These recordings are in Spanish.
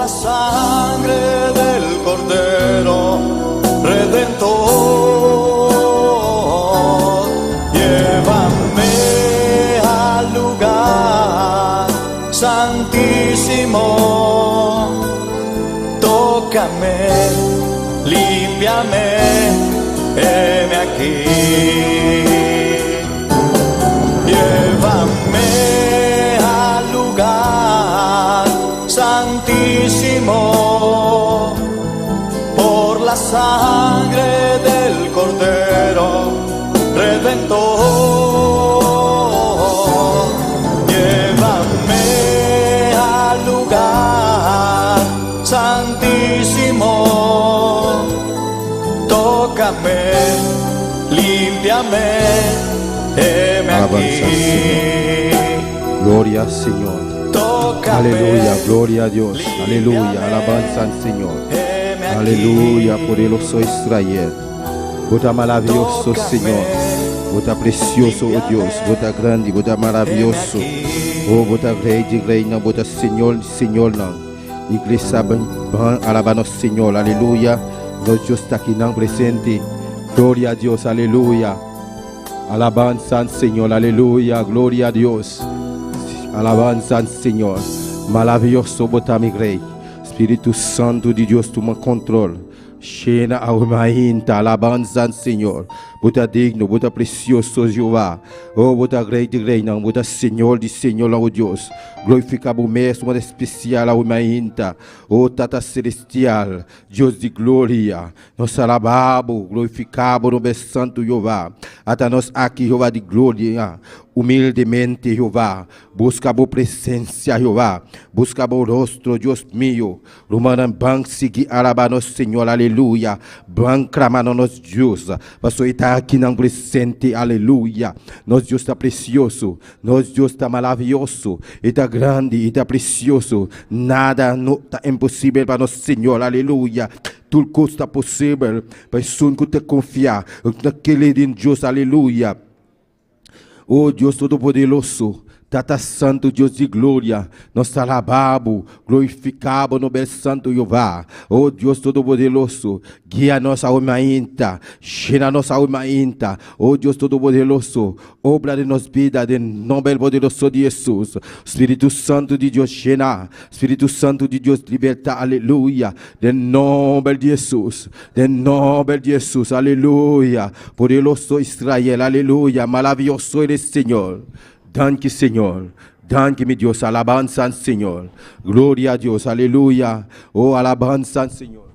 la sangre del Cordero Redentor. Llévame al lugar santísimo, tócame, límpiame, heme aquí. Llévame al lugar santísimo, por la sangre del Cordero Redentor. Llévame al lugar santísimo, tócame, límpiame, heme aquí. Gloria al Señor. Tócame, Aleluya, gloria a Dios. Aleluya, alabanza al Señor. Aleluya, poderoso Israel. Bota maravilloso Señor. Bota precioso, oh Dios. Bota grande, bota maravilloso. Oh, bota rei de reina, bota Senhor de Senhor não. Igreja alabando Senhor. Aleluya. Nós Deus está aqui não presente. Gloria a Dios, aleluya. Alabanza al Señor, aleluya, gloria a Dios. Alabanza al Señor. Maravilloso bota mi rey. Espíritu Santo de Dios, toma control. Llena a alma inta, alabanza al Señor. Bota digno, bota precioso Jehová. Oh, bota rei de reina, bota Senhor de Senhor, oh Deus. Glorifica o mesmo especial a alma inta. Oh, Tata Celestial, Deus de glória. Nós alabamos, glorificamos o nome santo Jeová. Até nós aqui, Jeová de glória. Humildemente, Jeová. Busca a presença, Jeová. Busca o rosto, Deus meu. Romana bank seguir alabando Senhor, aleluia. Bank clamando nos Deus. Pastor está aqui não presente, aleluia. Nosso Deus está precioso. Nosso Deus está maravilhoso. Está grande, está precioso. Nada está impossível para nosso Senhor, aleluia. Tudo está possível. Para que te confiar naquele Deus, aleluia. Oh Deus Todo-Poderoso, Tata Santo, Deus de glória, nós alabamos, glorificamos no bel santo Jeová. Oh Deus Todo-Poderoso, guia nossa alma inta, cheira nossa alma inta. Oh Deus Todo-Poderoso, obra de nossa vida, de nome poderoso de Jesus. Espírito Santo de Deus, cheira. Espírito Santo de Deus, liberta, aleluia. De nome de Jesus, de nome de Jesus, aleluia. Poderoso Israel, aleluia. Maravilhoso eres, Senhor. Danke, Senhor. Danke, mi Dios. Alabanza al Señor. Gloria a Dios. Aleluya. Oh, alabanza al Señor.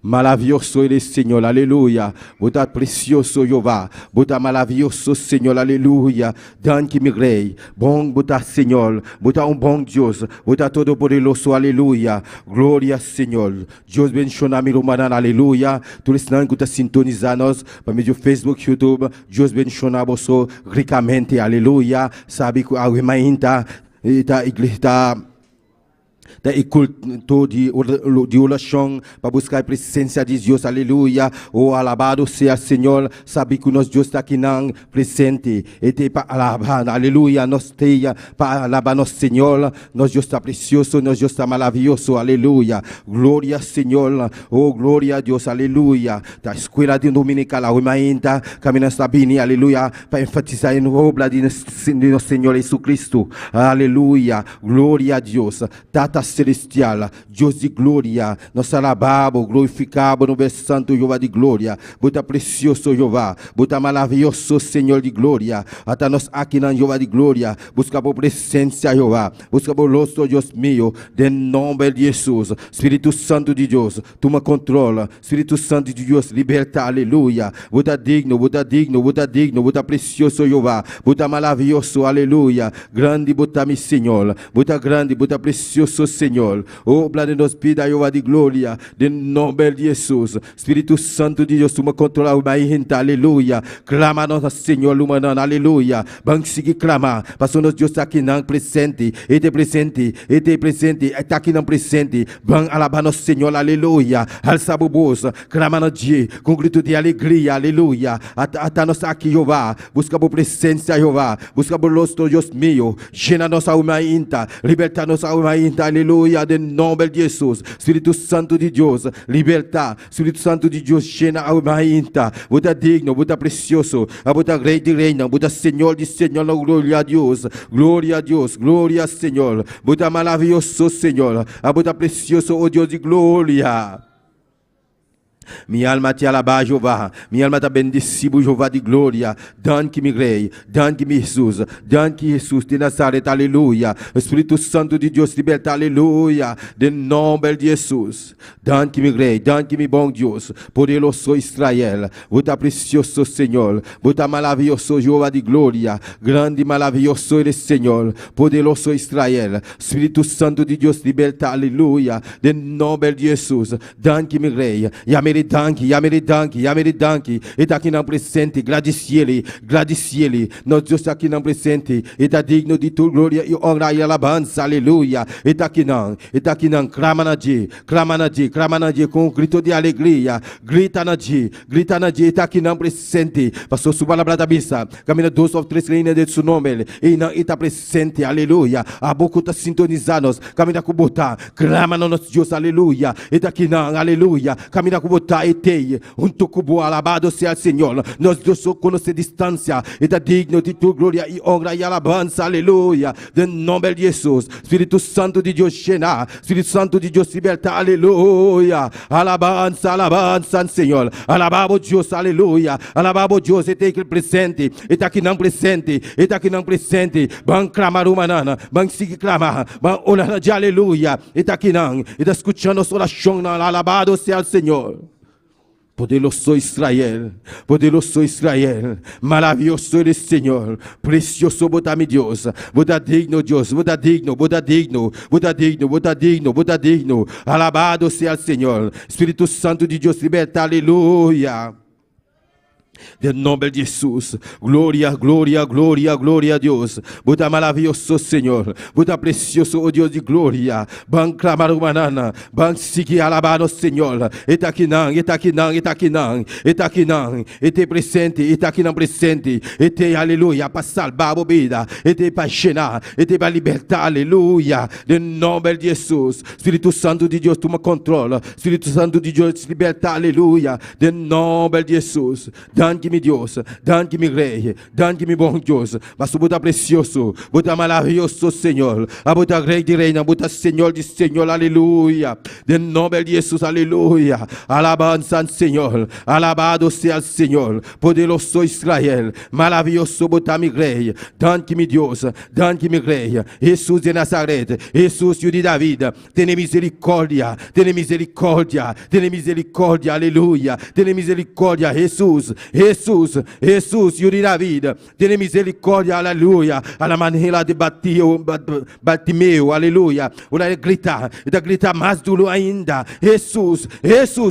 Maravilhoso eres, Senhor, aleluia. Bota precioso, Jeová. Bota maravilhoso, Senhor, aleluia. Danke, meu rei. Bom, bota, Senhor. Bota bom Deus. Bota todo poderoso, aleluia. Glória, Senhor. Deus bendiga meu irmão, aleluia. Todos que estão sintonizados para meio Facebook, YouTube. Deus bendiga você ricamente, aleluia. Sabe que a irmã está igreja da culto de oração para buscar a presença de Deus, aleluia. Oh, alabado seja o Senhor. Sabe que nós Deus está aqui não presente e tem para alabar, aleluia. Nós temos para alabar nosso Senhor. Nós Deus está precioso, nós Deus está maravilhoso, aleluia. Glória, Senhor. Oh, glória a Deus, aleluia. Da escola de dominical, a irmã ainda caminhando está bem, aleluia, para enfatizar a obra de nosso Senhor Jesus Cristo, aleluia. Glória a Deus. Tata Celestial, Deus de glória, nós alabamos, glorificamos no nome santo Jeová de glória. Bota precioso Jeová, bota maravilhoso Senhor de glória. Até nós aqui na Jeová de glória, busca por presença Jeová, busca por rosto Deus meu, de nome de Jesus. Espírito Santo de Deus, toma controle. Espírito Santo de Deus, liberta, aleluia. Bota digno, bota digno, bota digno, bota precioso Jeová, bota maravilhoso, aleluia. Grande bota mi Senhor, bota grande, bota precioso Senhor. Oh, plano nos pida eu de glória, de nome de Jesus. Espírito Santo de Deus, tu me controla o mais aleluia. Clama nosso Senhor, lumanana, aleluia. Vamos seguir clamar, passou nos Deus aqui não presente, ete presente, está aqui não presente. Vamos alabar nosso Senhor, aleluia. Alça a bobosa, clama no dia, com grito de alegria, aleluia. Ata nós aqui, Jeová, busca a presença, Jeová, busca o rosto, Deus meu, llena nossa alma inta, liberta nossa alma inta, aleluia, de nome de Jesus. Espírito Santo de Deus, liberta, Espírito Santo de Deus, llena a alma inta, Buda digno, Buda precioso, Buda rei de reina, Buda Senhor de Senhor, glória a Deus, glória a Deus, glória ao Senhor, Buda maravilhoso Senhor, Buda precioso, oh Deus de glória. Minha alma te alaba, Jeová. Minha alma te bendice, Jeová de glória. Danke-me, Rei. Danke-me, Jesus. Danke, Jesus de Nazaré. Aleluia. Espírito Santo de Deus, liberta. Aleluia. De nome de Jesus. Danke-me, Rei. Danke-me, bom Deus. Poderoso Israel. Você precioso, Senhor. Você maravilhoso, Jeová de glória. Grande e maravilhoso ele, Senhor. Poderoso Israel. Espírito Santo de Deus, liberta. Aleluia. De nome de Jesus. Danke-me, Rei. Yamere danke, está aqui não presente, agradece-lhe, nosso Deus está aqui não presente, está digno de tua glória e honra e alabança, aleluia, está aqui não, clama na dia, com um grito de alegria, grita na dia, está aqui não presente, passou sua palavra da missa, caminha 2 ou 3 linhas de seu nome, e não está presente, aleluia, a boca está sintonizados, caminha com botar, clama no nosso Deus, aleluia, está aqui não, aleluia, caminha com botar, etei, cubo alabado seja o Senhor, nós Deus conhece distância, está digno de tua glória e honra e alabança, aleluia, de nome de Jesus, Espírito Santo de Deus llena, Espírito Santo de Deus liberta, aleluia, alabança, Senhor, alabado Deus, aleluia, alabado Deus, está aqui presente, está aqui não presente, vamos clamar humanana, vamos seguir clamar, vamos orar de aleluia, está aqui não, está escutando a oração, alabado seja o Senhor. Poderoso Israel, maravilhoso eres Senhor, precioso bota-me Deus, bota digno Deus, bota digno, alabado seja o Senhor, Espírito Santo de Deus, liberta, aleluia. De nome de Jesus, glória a Deus, Buda maravilhoso Senhor, Buda precioso, oh Deus de glória, vamos clamar humanana, vamos seguir alabar o Senhor, está aqui não, está presente, está aqui não presente, está aleluia, para salvar a vida, está para ensinar, está para libertar, aleluia, de nome de Jesus, Espírito Santo de Deus, toma controle, Espírito Santo de Deus, liberta, aleluia, de nome de Jesus. Danke-me Deus, danke-me Rei, danke-me bom Deus, mas tu bota precioso, bota maravilhoso Senhor, a bota Rei de reina, bota Senhor de Senhor, aleluia, de nome de Jesus, aleluia, alabança Senhor, alabado seja o Senhor, poderoso Israel, maravilhoso bota-me Rei, danke-me Deus, danke-me Rei, Jesus de Nazaré, Jesus de David, tenha misericórdia, aleluia, tenha misericórdia, Jesus, Filho de David, tenha misericórdia, aleluia, a maneira de Bartimeu, aleluia, ora grita mais duro ainda, Jesus,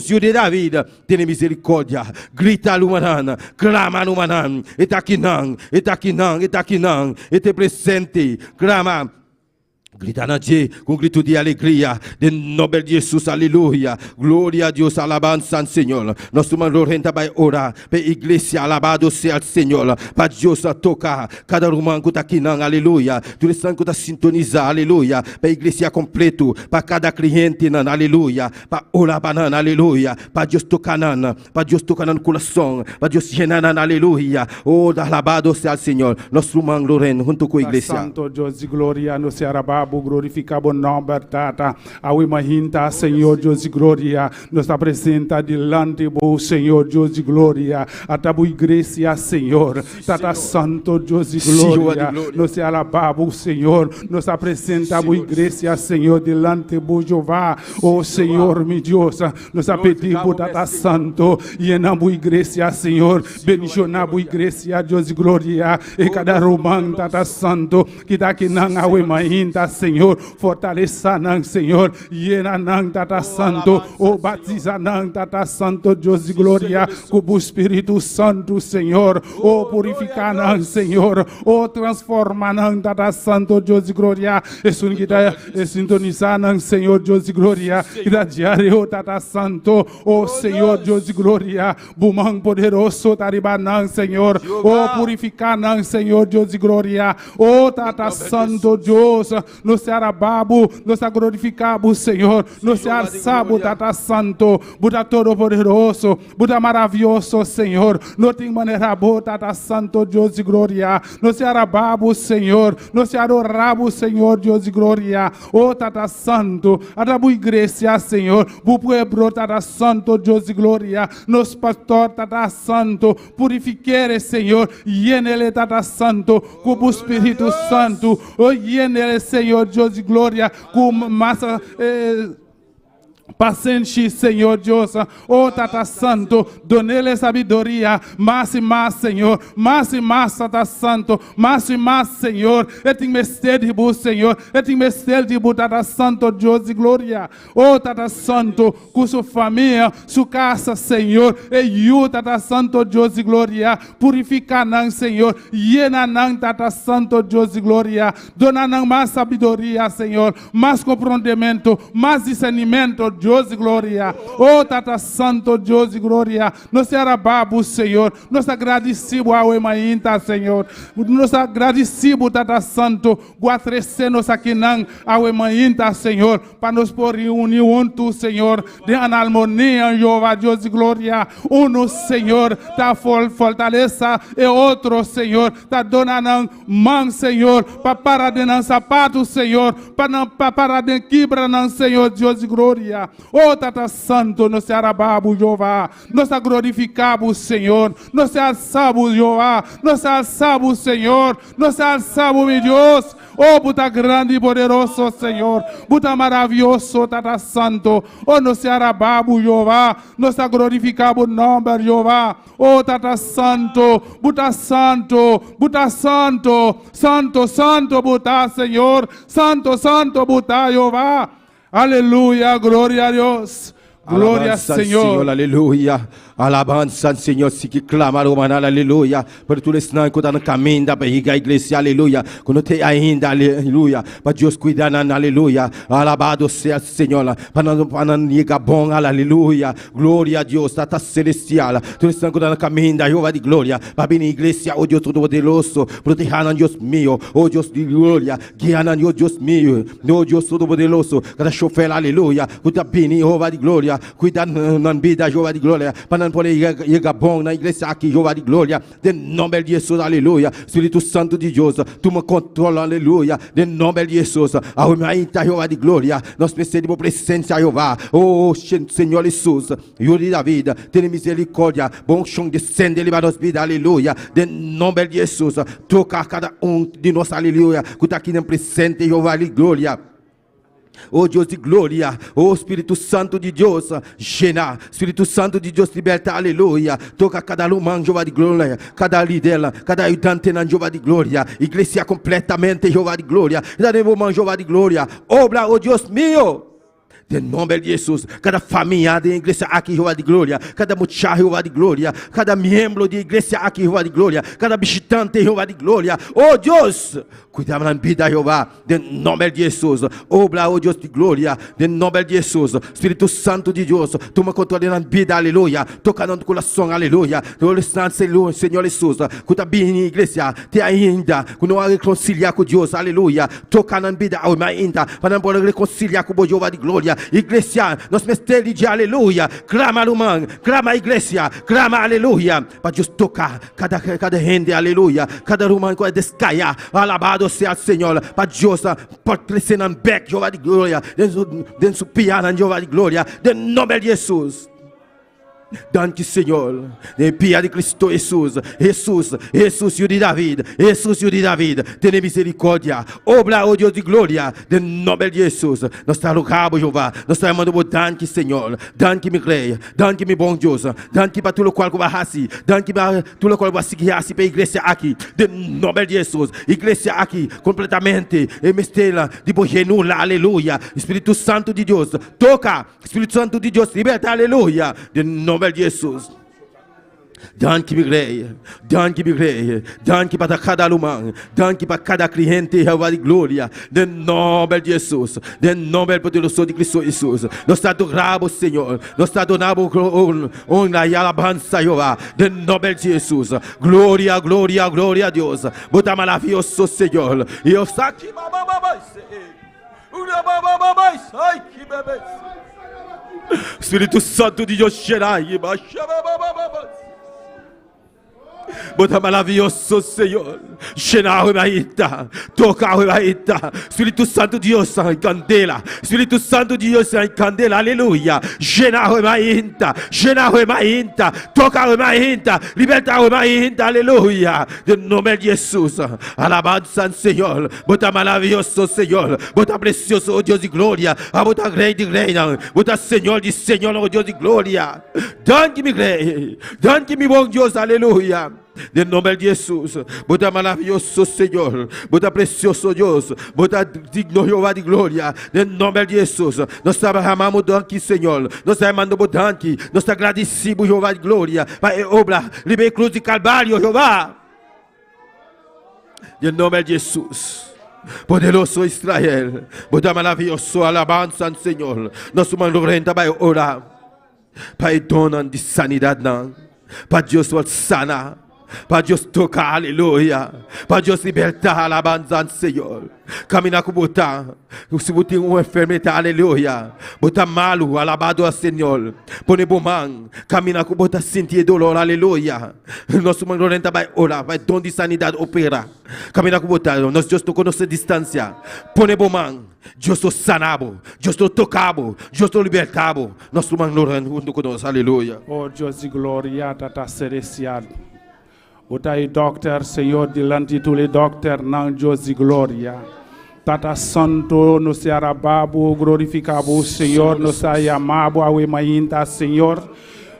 Filho de David, tenha misericórdia, grita lumanana, clama lumanana, está aqui não, está presente, clama. Grita na dia, com grito de alegria, de nome de Jesus, aleluia, glória a Deus, alabança, Senhor. Nós tomamos renta para orar, para a igreja, alabado seja o Senhor, para Deus tocar, cada irmão que está aqui, aleluia, todo esse que está sintonizado, aleluia, para a igreja completo, para cada cliente, aleluia, para orar, aleluia, para Deus tocar no coração, para Deus llenar, aleluia, oh, alabado seja o Senhor, nosso irmão Loren, junto com a igreja. Santo Deus de glória, no Ceará. Glorificar o nome, Tata. Ao imaginta, Senhor Deus de glória, nos apresenta delante do Senhor Deus de glória, a tua igreja, Senhor, Tata Santo Deus de glória, nos alabamos, Senhor, nos apresenta a igreja, Senhor, delante do Jeová, oh Senhor, meu Deus, nos pedimos, Tata Santo, e na igreja, Senhor, bendicionar a igreja, Deus de glória, e cada romano, Tata Santo, que está aqui na ao imaginta, Senhor, fortaleça nang, Senhor, yena nang, Tata Santo, o batiza nang, Tata Santo, Deus de glória, com o Espírito Santo, Senhor, o purificar nang, Senhor, o transformar nang, Tata Santo, Deus de glória, e sintonizar nang, Senhor, Deus de glória, e da diário, Tata Santo, o Senhor, Deus de glória, bumang poderoso, taribanang, Senhor, o purificar nang, Senhor, Deus de glória, o Tata Santo, Deus, no Sarababu, nos glorificamos, Senhor, no Sarababu, Tata Santo, Buda todo poderoso, Buda maravilhoso, Senhor, não tem maneira boa, Tata Santo, Deus de glória, no Sarababu, Senhor, no Sarababu, Senhor, Deus de glória, o Tata Santo, a da igreja, Senhor, bu pueblo, Tata Santo, Deus de glória, nos pastor, Tata Santo, purifiquere, Senhor, llenele, Tata Santo, com o Espírito Santo, o llenele, Senhor, Deus de glória, com massa, paciente, Senhor Deus, oh Tata Santo, done-lhe sabedoria, mais e mais, Senhor, mais e mais, Tata Santo, mais e mais, Senhor, e tem mistério de bu, Senhor, e tem mistério de bu, Tata Santo, Deus de glória, oh Tata Santo, com sua família, sua casa, Senhor, e eu, Tata Santo, Deus de glória, purifica não, Senhor, llena não, Tata Santo, Deus de glória, dona não mais sabedoria, Senhor, mais compreendimento, mais discernimento, Deus de glória, oh Tata Santo, Deus de glória, nós arababu, Senhor, nós agradecemos ao Emainta, Senhor, nós agradecemos, Tata Santo, por crescer-nos aqui não, ao Emainta, Senhor, para nos pôr reunir juntos, Senhor, de harmonia, Jeová, Deus de glória, uno, Senhor, tá fortaleça, e outro, Senhor, tá dona não, mão, Senhor, para parar de não sapato, Senhor, para parar de quebra, não, Senhor, Deus de glória. Oh, Tata Santo, nós arababu, Jeová, nós glorificamos, Senhor, nós alçamos, Jeová, nós alçamos, Senhor, nós alçamos, meu Deus, oh, Buta grande e poderoso, Senhor, Buta maravilhoso, Tata Santo, oh, nós arababu, Jeová, nós glorificamos o nome, Jeová, oh, Tata Santo, Buta Santo, Buta Santo, Santo, Santo, Buta, Senhor, Santo, Santo, Buta, Jeová. Aleluia, glória a Deus. Glória ao Senhor. Aleluia. Alabança, Senhor, se que clama, Romana, aleluia. Por tudo isso, não, quando no caminho da igreja, aleluia. Quando tem ainda, aleluia. Para Deus cuidar, aleluia. Alabado seja, Senhor. Para não ligar bom, aleluia. Glória a Deus, Tata Celestial. Tudo isso, quando no caminho da Jeová de glória. Para vir na igreja, oh Deus todo poderoso. Proteja, Deus meu, oh Deus de glória. Guia, Deus meu, oh Deus todo poderoso. Cada chofer, aleluia. Cuida bem, Jeová de glória. Cuida na vida, Jeová de glória. Para não poder chegar bom na igreja aqui, Jeová de glória. De nome de Jesus, aleluia. Espírito Santo de Deus, tu me controla, aleluia. De nome de Jesus, aumenta, Jeová de glória. Nós precisamos de presença, Jeová. Oh, Senhor Jesus, Yuri da vida, tem misericórdia. Bom chão descende, ele vai nos vidas, aleluia. De nome de Jesus, toca cada de nós, aleluia. Que está aqui na presente, Jeová de glória. Oh Deus de glória, oh Espírito Santo de Deus, llena, Espírito Santo de Deus liberta, aleluia. Toca cada lumão, Jeová de glória, cada líder, cada ajudante na Jeová de glória, igreja completamente, Jeová de glória, cada momento, Jeová de glória, obra, oh Deus meu. De nome de Jesus, cada família de igreja aqui, Jeová de glória, cada muchacho, Jeová de glória, cada membro de igreja aqui, Jeová de glória, cada visitante, Jeová de glória, oh Deus, cuida da vida, Jeová, de nome de Jesus, obra, oh Deus de glória, de nome de Jesus, Espírito Santo de Deus, toma controle da vida, aleluia, toca no coração, aleluia, Senhor Jesus, cuida bem na igreja, te ainda, quando não reconciliar com Deus, aleluia, toca na vida, ainda, para não poder reconciliar com o Jeová de glória. Igreja, nós mistérios de aleluia, clama irmão, clama a igreja, clama aleluia, para Deus tocar cada gente, aleluia, cada irmão que vai descaiar, alabado seja o Senhor, para Deus pode crescer na beck, Jeová de glória, dentro do piano, Jeová de glória, de nome de Jesus. Danke, Senhor. Em pia de Cristo Jesus. Jesus, Filho de David. Jesus, Filho de David. Tenha misericórdia. Obra, ó Deus de glória. De nome de Jesus. Nós estamos rogando, Jeová. Nós estamos mandando danke, Senhor. Danke, meu rei. Danke, meu bom Deus. Danke para tudo o qual vai fazer. Danke para tudo o qual vai seguir assim para a igreja aqui. De nome de Jesus. Igreja aqui, completamente. Mestela de bojenula. Aleluia. Espírito Santo de Deus. Toca. Espírito Santo de Deus. Liberta. Aleluia. De nome de Jesus. Danke, meu rei. Danke, meu rei. Danke para cada alemão. Danke para cada cliente, Jeová de glória. De nome de Jesus. De nome poderoso de Cristo Jesus. Nós adoramos, Senhor. Nós adoramos honra e alabança, Jeová. De nome de Jesus. Glória, glória, glória a Deus. Bota maravilhoso, Senhor. E eu saque. Ai, que bebê. Espírito Santo de Deus, Xerai. Bota maravilhoso, Senhor. Llena a maíta. Toca a maíta. Espírito Santo de Deus, em candela. Espírito Santo de Deus, em candela. Aleluia. Llena a maíta. Llena a maíta. Toca a maíta. Liberta a maíta. Aleluia. De nome de Jesus. Alabanza, Senhor. Bota maravilhoso, Senhor. Bota precioso, oh Deus de glória. Bota rei de reina. Bota Senhor de Senhor, oh Deus de glória. Danke-me, rei. Danke-me, bom Deus. Aleluia. De nome de Jesus. Bota maravilhoso, Senhor. Bota precioso, Deus. Bota digno, Jeová de glória. De nome de Jesus. Nós amamos danke, Senhor. Nós amamos danke. Nós agradecemos, Jeová de glória. Para a obra, livre cruz de Calvário, Jeová. De nome de Jesus. Poderoso Israel. Bota maravilhoso, alabança, Senhor. Nós mandamos renta para orar. Para donar de sanidade, não. Para Deus sana. Para Deus tocar, aleluia. Para Deus libertar, alabanza, Senhor. Caminhar com botar. Se você tem uma enfermidade, aleluia. Botar malo, alabado ao Senhor. Põe bom man. Caminhar com botar sentir dolor, aleluia. Nosso mano renta vai orar, vai dom de sanidade operar. Caminhar com botar. Nós Deus tocou nossa distância. Põe bom man. Deus to sanabo. Deus to tocabo. Deus to libertabo. Nosso mano renta junto conosco, aleluia. Oh Deus de glória, tata celestial. Utai doctor, Senhor, diante tous les docteurs, nan Deus de glória. Tata Santo, nos arababo, glorificabo, Senhor, nos ayamabo, awe mainta, Senhor.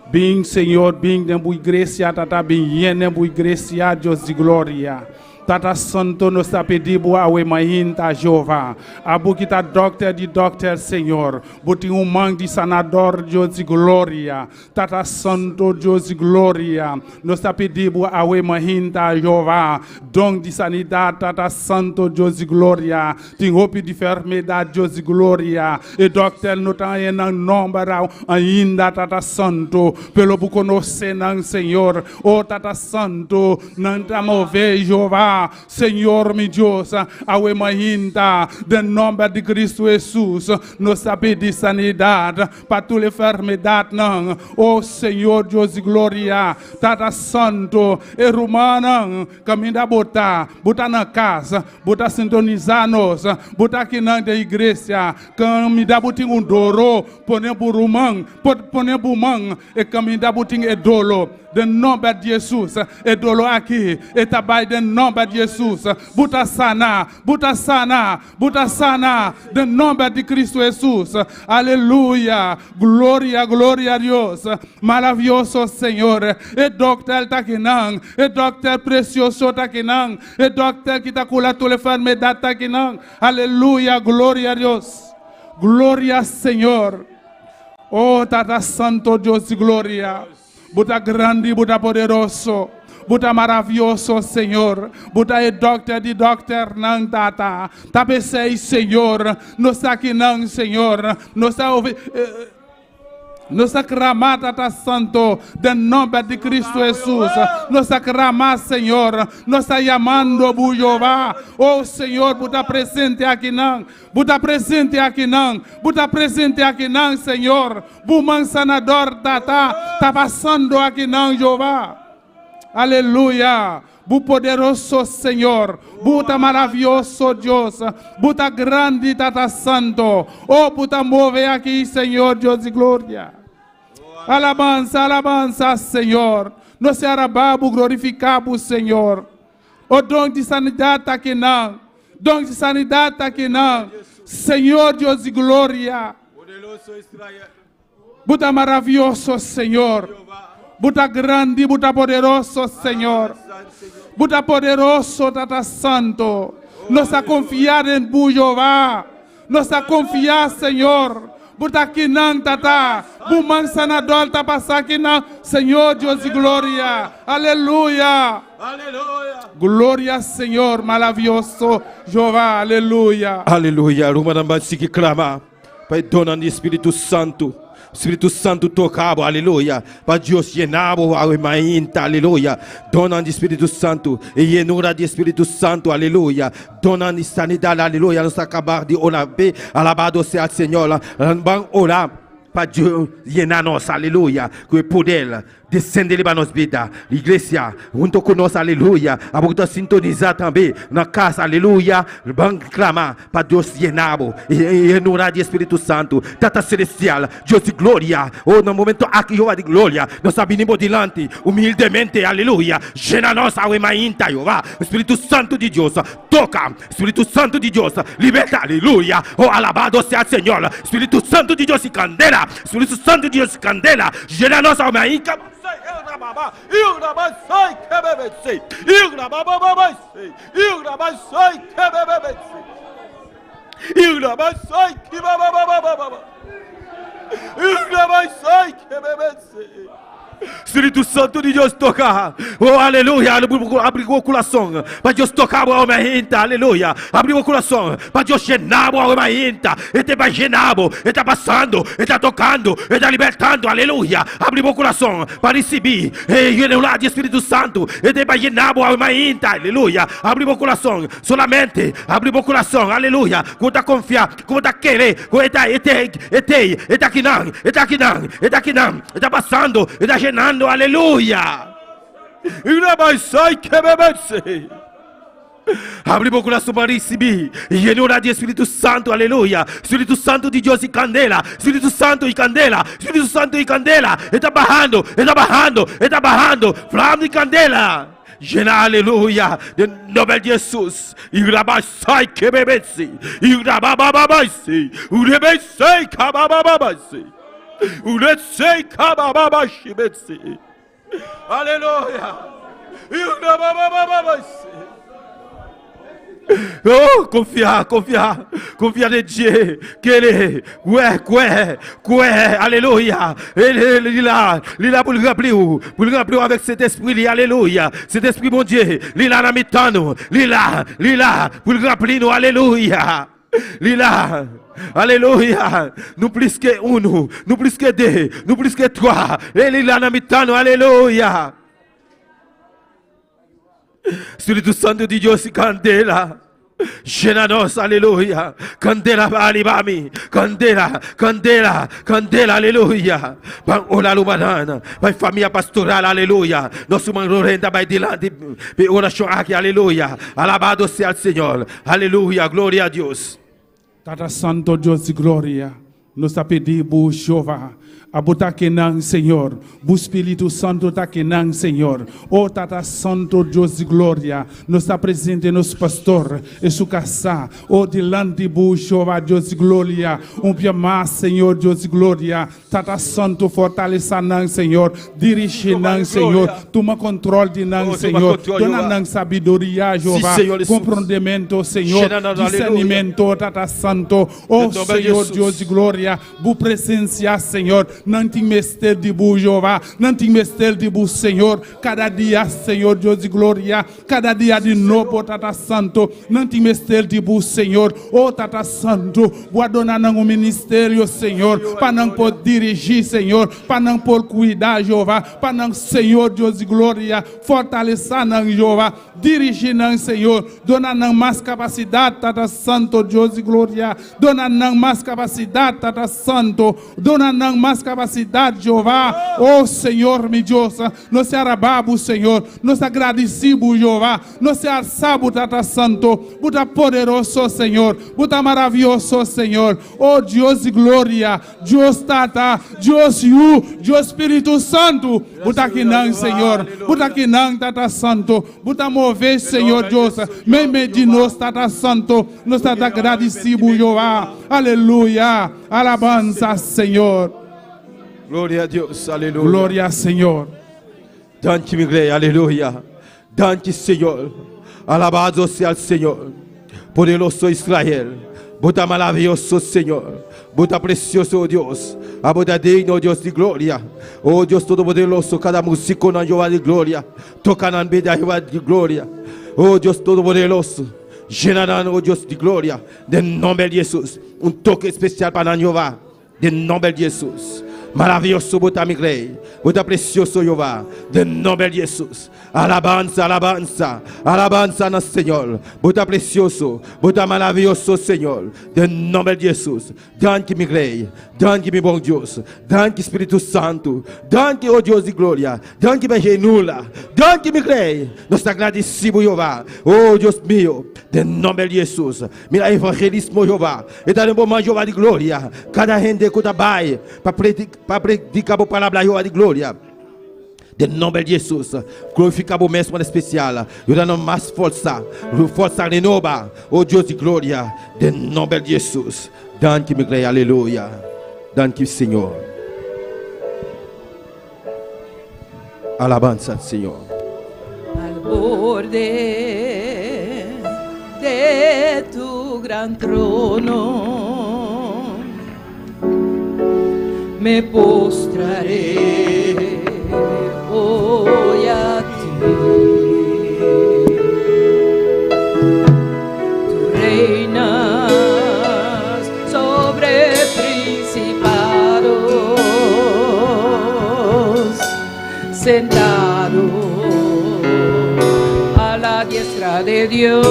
Bem, Senhor, bem, nembu igreja, tata, bem, yen, nembu igreja, Deus de glória. Tata Santo nos a pedido a mainta Jeová. Abu kita doctor de doctor, Senhor. Buti man de sanador, Deus de glória. Tata Santo, Deus de glória. Nos a pedido a mainta Jeová. Dom de sanidade, Tata Santo, Deus de glória. Tem roupa de enfermidade, Deus de glória. E doctor não tem em nome ainda, Tata Santo. Pelo bu conhecer, Senhor. Oh, Tata Santo, não estamos ver, Jeová. Senhor, meu Deus, awe mainda, de nome de Cristo Jesus, nos sabe de sanidade, para toda enfermidade, não. Oh, Senhor, Deus de glória, Tata Santo, e Romana, caminha botar na casa, botar sintonizar-nos, botar aqui na igreja, caminha botar doro, poner burumang, poner bumang, e caminha botar dolo. De nome de Jesus, e dolo aqui, e tabai de nome de Jesus, buta sana, de nome de Cristo Jesus, aleluia, glória, glória a Deus, maravilhoso Senhor, e doctor takinang, e doctor precioso takinang, e doctor que cura toda enfermidade takinang, aleluia, glória a Deus, glória Senhor, oh Tata Santo Deus de glória. Buta grande, buta poderoso, buta maravilhoso, Senhor. Buta é doctor de doctor, não tata. Tapecei, Senhor. Nos aqui não, Senhor. Nos clamar, Tata Santo, de nome de Cristo Jesus. Nos clamar, Senhor. Nos chamando, Jeová. Oh, Senhor, buta presente aqui não. Buta presente aqui não. Buta presente aqui não, Senhor. Buman sanador, Tata. Tá passando aqui não, Jeová. Aleluia. Bu poderoso Senhor, buta maravilhoso Deus, buta grande Tata Santo, oh buta move aqui Senhor Deus de glória. Alabança, alabança, Senhor. Nós arabamos, glorificamos, Senhor. O dom de sanidade está aqui não. Dom de sanidade está aqui não. Senhor Deus de glória. Buta maravilhoso, Senhor. Buta grande, buta poderoso, Senhor. Buta poderoso, Tata Santo. Nós a confiar em Bu, Jeová. Nós a confiar, Senhor. Buta aqui não, Tata. Buman sanador, tá passar aqui não. Senhor Deus de glória. Aleluia. Aleluia. Glória, Senhor, maravilhoso, Jeová. Aleluia. Aleluia. Rumanamba que clama. Pai, dona do Espírito Santo. Espírito Santo tocava, aleluia. Para Deus llenava a mainta, aleluia. Dona de Espírito Santo. E llenura de Espírito Santo, aleluia. Dona de sanidade, aleluia. Nós acabamos de orar, alabado seja o Senhor. Vamos orar para Deus llenar nós, aleluia. Com o poder. Descende para nossa vida, igreja, junto conosco, aleluia. A boca sintonizar também na casa, aleluia. Vamos clamar para Deus llenar e renovar de Espírito Santo, Tata Celestial, Deus de glória. Oh, no momento aqui, Jeová de glória, nós venimos diante, humildemente, aleluia. Llena nós a mainta, Jeová. Espírito Santo de Deus, toca, Espírito Santo de Deus, liberta, aleluia. Oh, alabado seja o Senhor, Espírito Santo de Deus e candela, Espírito Santo de Deus e candela, llena nós a mainta. Espírito Santo de Deus toca. Oh, aleluia. Abriu o coração para Deus tocar a alma inta. Aleluia. Abriu o coração para Deus llenar a alma inta. Ele está llenando, ele está passando, ele está tocando, ele está libertando. Aleluia. Abriu o coração para receber. E no lado do Espírito Santo, ele está llenando a alma inta. Aleluia. Abriu o coração. Solamente abriu o coração. Aleluia. Como está confiar, como está querer, como está aqui não, ele está aqui não, ele está aqui não, ele está passando, ele está llenando, aleluia. Abre o coração para receber e em hora de Espírito Santo, aleluia. Espírito Santo de Deus e candela, Espírito Santo e candela, Espírito Santo e candela. Está barrando, está barrando, está barrando, flama de candela. Llena, aleluia, de nome de Jesus. E grabasai que bebesse, e grababababase, o rebesei cababababase. Uretsei kabababashi betsi. Aleluia. Oh, confiar em Dieu. Que ele, alléluia. Il là pour le remplir avec cet esprit, alléluia. Cet esprit, mon Dieu, il là dans mitano, il là pour le remplir, nous, alléluia. Lila, alléluia, nous plus que uno, nous plus que deux, nous plus que trois, et lila na mitano, alléluia. Espírito Santo de Deus e candela, llena-nos, aleluia, candela alibami, candela, aleluia. Vai orar lumanana, vai família pastoral, aleluia. Nosso mano renda vai dilante, oração aqui, aleluia. Alabado seja o Senhor, aleluia, glória a Deus. Tata Santo Deus de glória, nós pedimos, Jeová, abuta que não, Senhor, o Espírito Santo está que não, Senhor. Oh, Tata Santo Deus de glória, nós está presente nosso pastor e sua casa. Oh, delante do Jeová Deus de glória, dia mais, Senhor Deus de glória. Tata Santo fortaleça não, Senhor, dirige não, Senhor, toma controle de não, Senhor, dona não sabedoria, Jeová, compreendimento, Senhor, discernimento, Tata Santo. Oh, Senhor Deus de glória, bu presença, Senhor. Não tem mistério de bu, Jeová. Não tem mistério de bu, Senhor. Cada dia, Senhor Deus de glória. Cada dia de novo, Tata Santo. Não tem mistério de bu, Senhor. Oh, Tata Santo. Boa dona não o ministério, Senhor. Para não poder dirigir, Senhor. Para não poder cuidar, Jeová. Para não, Senhor Deus de glória. Fortalecer, não, Jeová. Dirigir, não, Senhor. Dona não mais capacidade, Tata Santo, Deus de glória. Dona não mais capacidade, Tata Santo. Dona não mais capacidades, Jeová. Oh Senhor, meu Deus, nós te arabamos, Senhor. Nós te agradecemos, Jeová. Nós te alçamos, Tata Santo. Buta poderoso, Senhor. Buta maravilhoso, Senhor. Oh Deus de glória. Deus Tata. Deus Yu. Deus Espírito Santo. Buta que não, Senhor. Buta que não, Tata Santo. Buta mover, Senhor Deus. Meme de nós, Tata Santo. Nós te agradecemos, Jeová. Aleluia. Alabanza, Senhor. Glória a Deus, aleluia. Glória, Senhor. Dante mi glória, aleluia. Dante, Senhor. Alabado seja o Senhor. Poderoso Israel. Bota maravilhoso, Senhor. Bota precioso, oh Deus. A bota digno, oh Deus de glória. Oh Deus todo-poderoso. Cada músico na Jeová de glória. Toca na vida Jeová de glória. Oh Deus todo-poderoso. Llenarán, oh Dios de gloria, del nombre de Jesús. Un toque especial para Jehová, del nombre de Jesús. Maravilloso, bota mi rey, bota precioso Jehová, del nombre de Jesús. Alabanza, alabanza, alabanza al Señor. Bota precioso, bota maravilloso, Señor, del nombre de Jesús. Danke, mi rey, danke, mi bom Dios. Danke, Espíritu Santo. Danke, oh Dios de gloria. Danke, mi genula. Danke, mi rey. Nos agradecemos, Jehová. Oh Dios mío, del nombre de Jesús. Mira, evangelismo, Jehová. E dá um bom Jehová de glória. Cada gente que trabalha para predicar a palavra Jehová de glória. Del nombre de Jesus, glorificamos o mesmo especial. Eu dando mais força, força renova, oh Deus de glória. Del nombre de Jesus, danke mi glória, aleluia. Danke Senhor. Alabanza al Senhor. Al borde de tu gran trono me postraré hoy a ti. Tú reinas sobre principados, sentado a la diestra de Dios.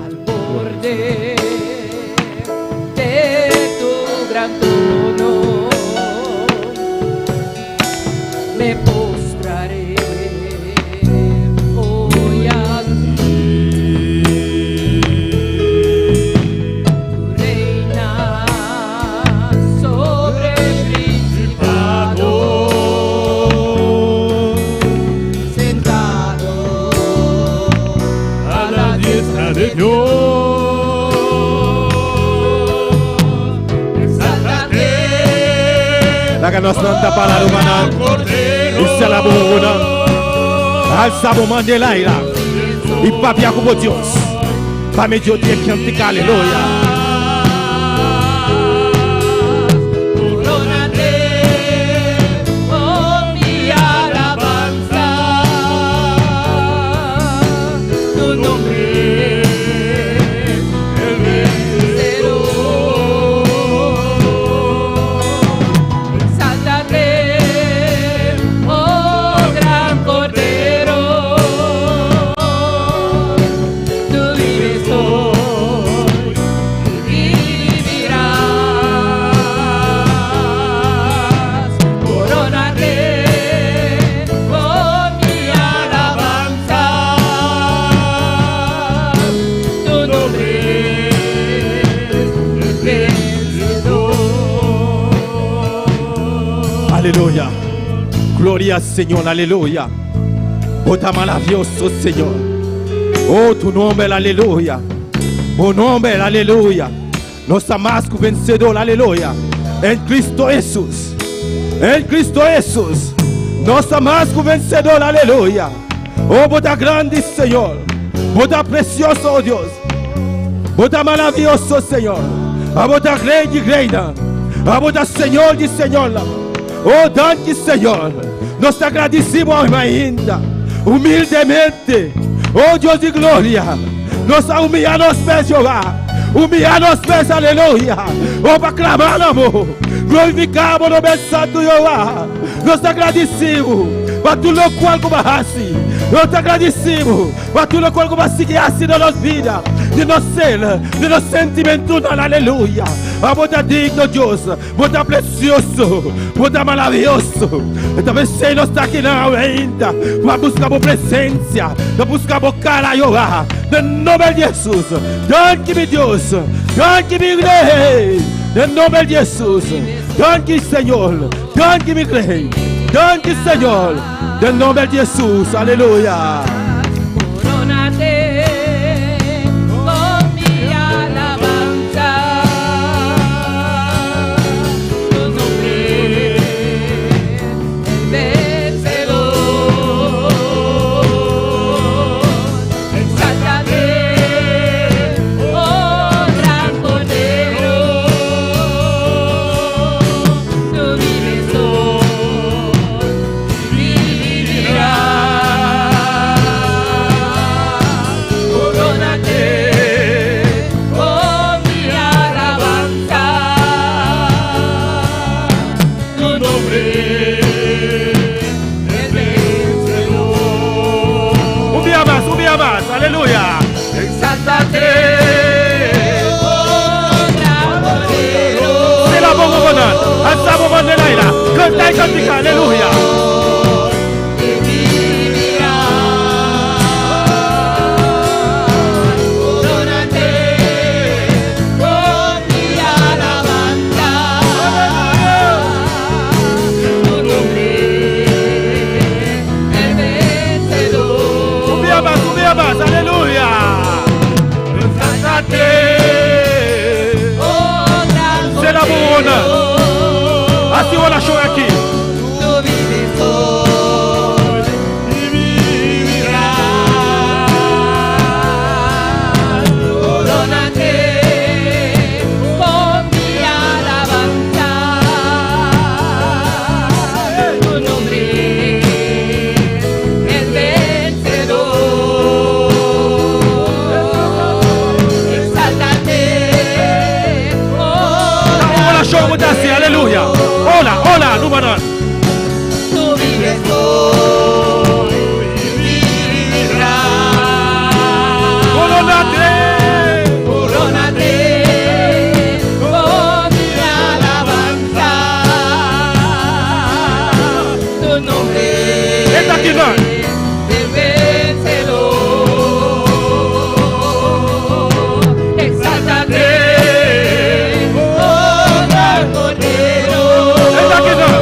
Al borde de tu gran trono me postraré hoy a ti. Tú reinas sobre principados, sentado a la diestra de Dios. Laga nós nanta para o maná. Isso é labuna. Alçabo mandelaira. E papia como Deus. Para me Deus ter que anticar, aleluia. Aleluya. Gloria al Señor, aleluya. Bota maravilloso, Señor. Oh, tu nombre, aleluya. Tu nombre, aleluya. Nos amas con vencedor, aleluya. En Cristo Jesús. En Cristo Jesús. Nos amas con vencedor, aleluya. Oh, bota grande, Señor. Bota precioso, oh Dios. Bota maravilloso, Señor. A bota rey de reina. A bota Señor de Señor. Oh, danke, Senhor. Nós te agradecemos ainda, humildemente. Oh, Deus de glória. Nós humilhamos os pés, Jeová. Humilhamos os pés, aleluia. Oh, para clamar, amor. Glorificamos o nome santo, Jeová. Nós te agradecemos. Para tu louco algo barrasse. Nós te agradecemos por tudo que vai seguir assim nas nossas vidas, de nosso ser, de nosso sentimento, aleluia. Vamos dar digno, Deus, vamos dar precioso, vamos dar maravilhoso. Talvez se nós está aqui não ainda, vamos buscar a presença, vamos buscar a cara, Jeová, no nome de Jesus. Danke-me, Deus, danke-me, Rei, no nome de Jesus. Danke, Senhor, danke-me, Rei, danke, Senhor, no nome de Jesus, aleluia. Corónate con mi alabanza, tu nombre el vencedor. Exáltate, oh gran Cordero, tú vives hoy, vivirás. Corónate con mi alabanza, tu nombre es vencedor. Un día más, aleluya. Exáltate, oh gran Cordero, C'est la bonne bonne, alzamos mano en el aire, canta y cantica, aleluya. que vivirás. Corónate con mi alabanza, tu nombre es vencedor. Un día más, aleluya. Exáltate. Oh gran C'est la bonne. Cordero, Así va la show aquí. tú vives hoy y vivirás. Corónate con mi alabanza, tu nombre es vencedor. Exáltate, oh Estamos la show mucha así, aleluya. Hola, número. tú vives hoy y vivirás. Coronate. Corónate con mi alabanza, tu nombre Está aquí, ¿no? es vencedor. Exáltate, oh gran Cordero,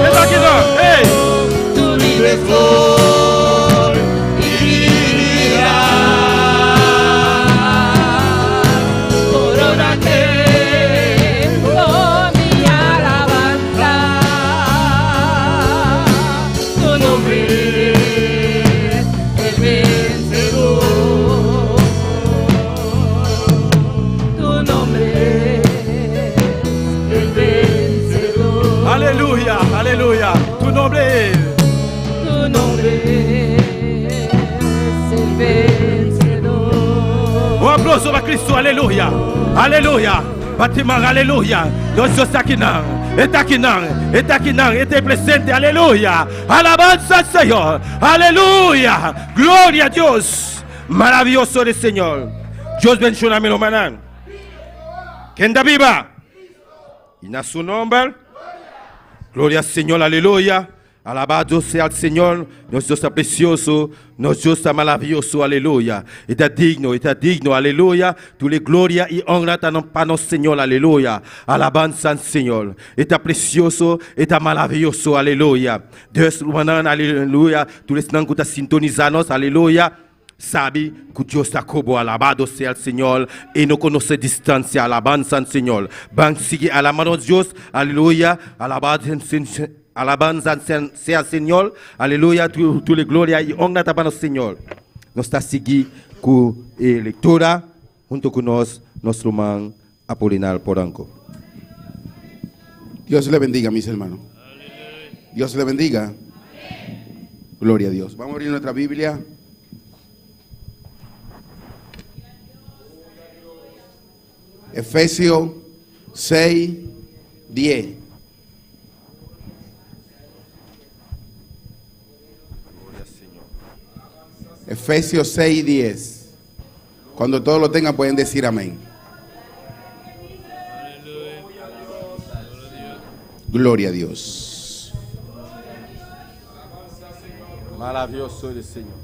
Está aquí, no. Hey. tú vives hoy y vivirás. Corónate con mi alabanza, tu nombre es vencedor. Tu nombre es vencedor. Aleluya, aleluya. Tu nombre es. Tu nombre es el vencedor. Un aplauso para Cristo, aleluya. Aleluya. Batimar, aleluya. Dios está aquí, está presente, aleluya. Alabanza al Señor, aleluya. Gloria a Dios. Maravilloso el Señor. Dios bendiga a mi hermano. ¿Quién da viva? Y a su nombre. Gloria al Señor, aleluya. Alabado sea el Señor, nuestro Dios precioso, nuestro Dios maravilloso, aleluya. Está digno, aleluya. Tu le gloria y honra para nuestro Señor, aleluya. Alabanza al Señor. Está precioso, está maravilloso, aleluya. Dios, aleluya. Tú les que estás sintonizados, aleluya. Sabe que Dios está como alabado sea el Señor y no conoce distancia, alabanza al Señor. Van sigue alabando a Dios, aleluya, alabanza sea el Señor, aleluya, tu le gloria y honra para el Señor. Nos está siguiendo con lectura junto con nuestro hermano Apolinar Poranco. Dios le bendiga, mis hermanos. Dios le bendiga. Gloria a Dios. Vamos a abrir nuestra Biblia. Efesios 6, 10. Efesios 6:10. Cuando todos lo tengan pueden decir amén. Gloria a Dios. Maravilloso el Señor.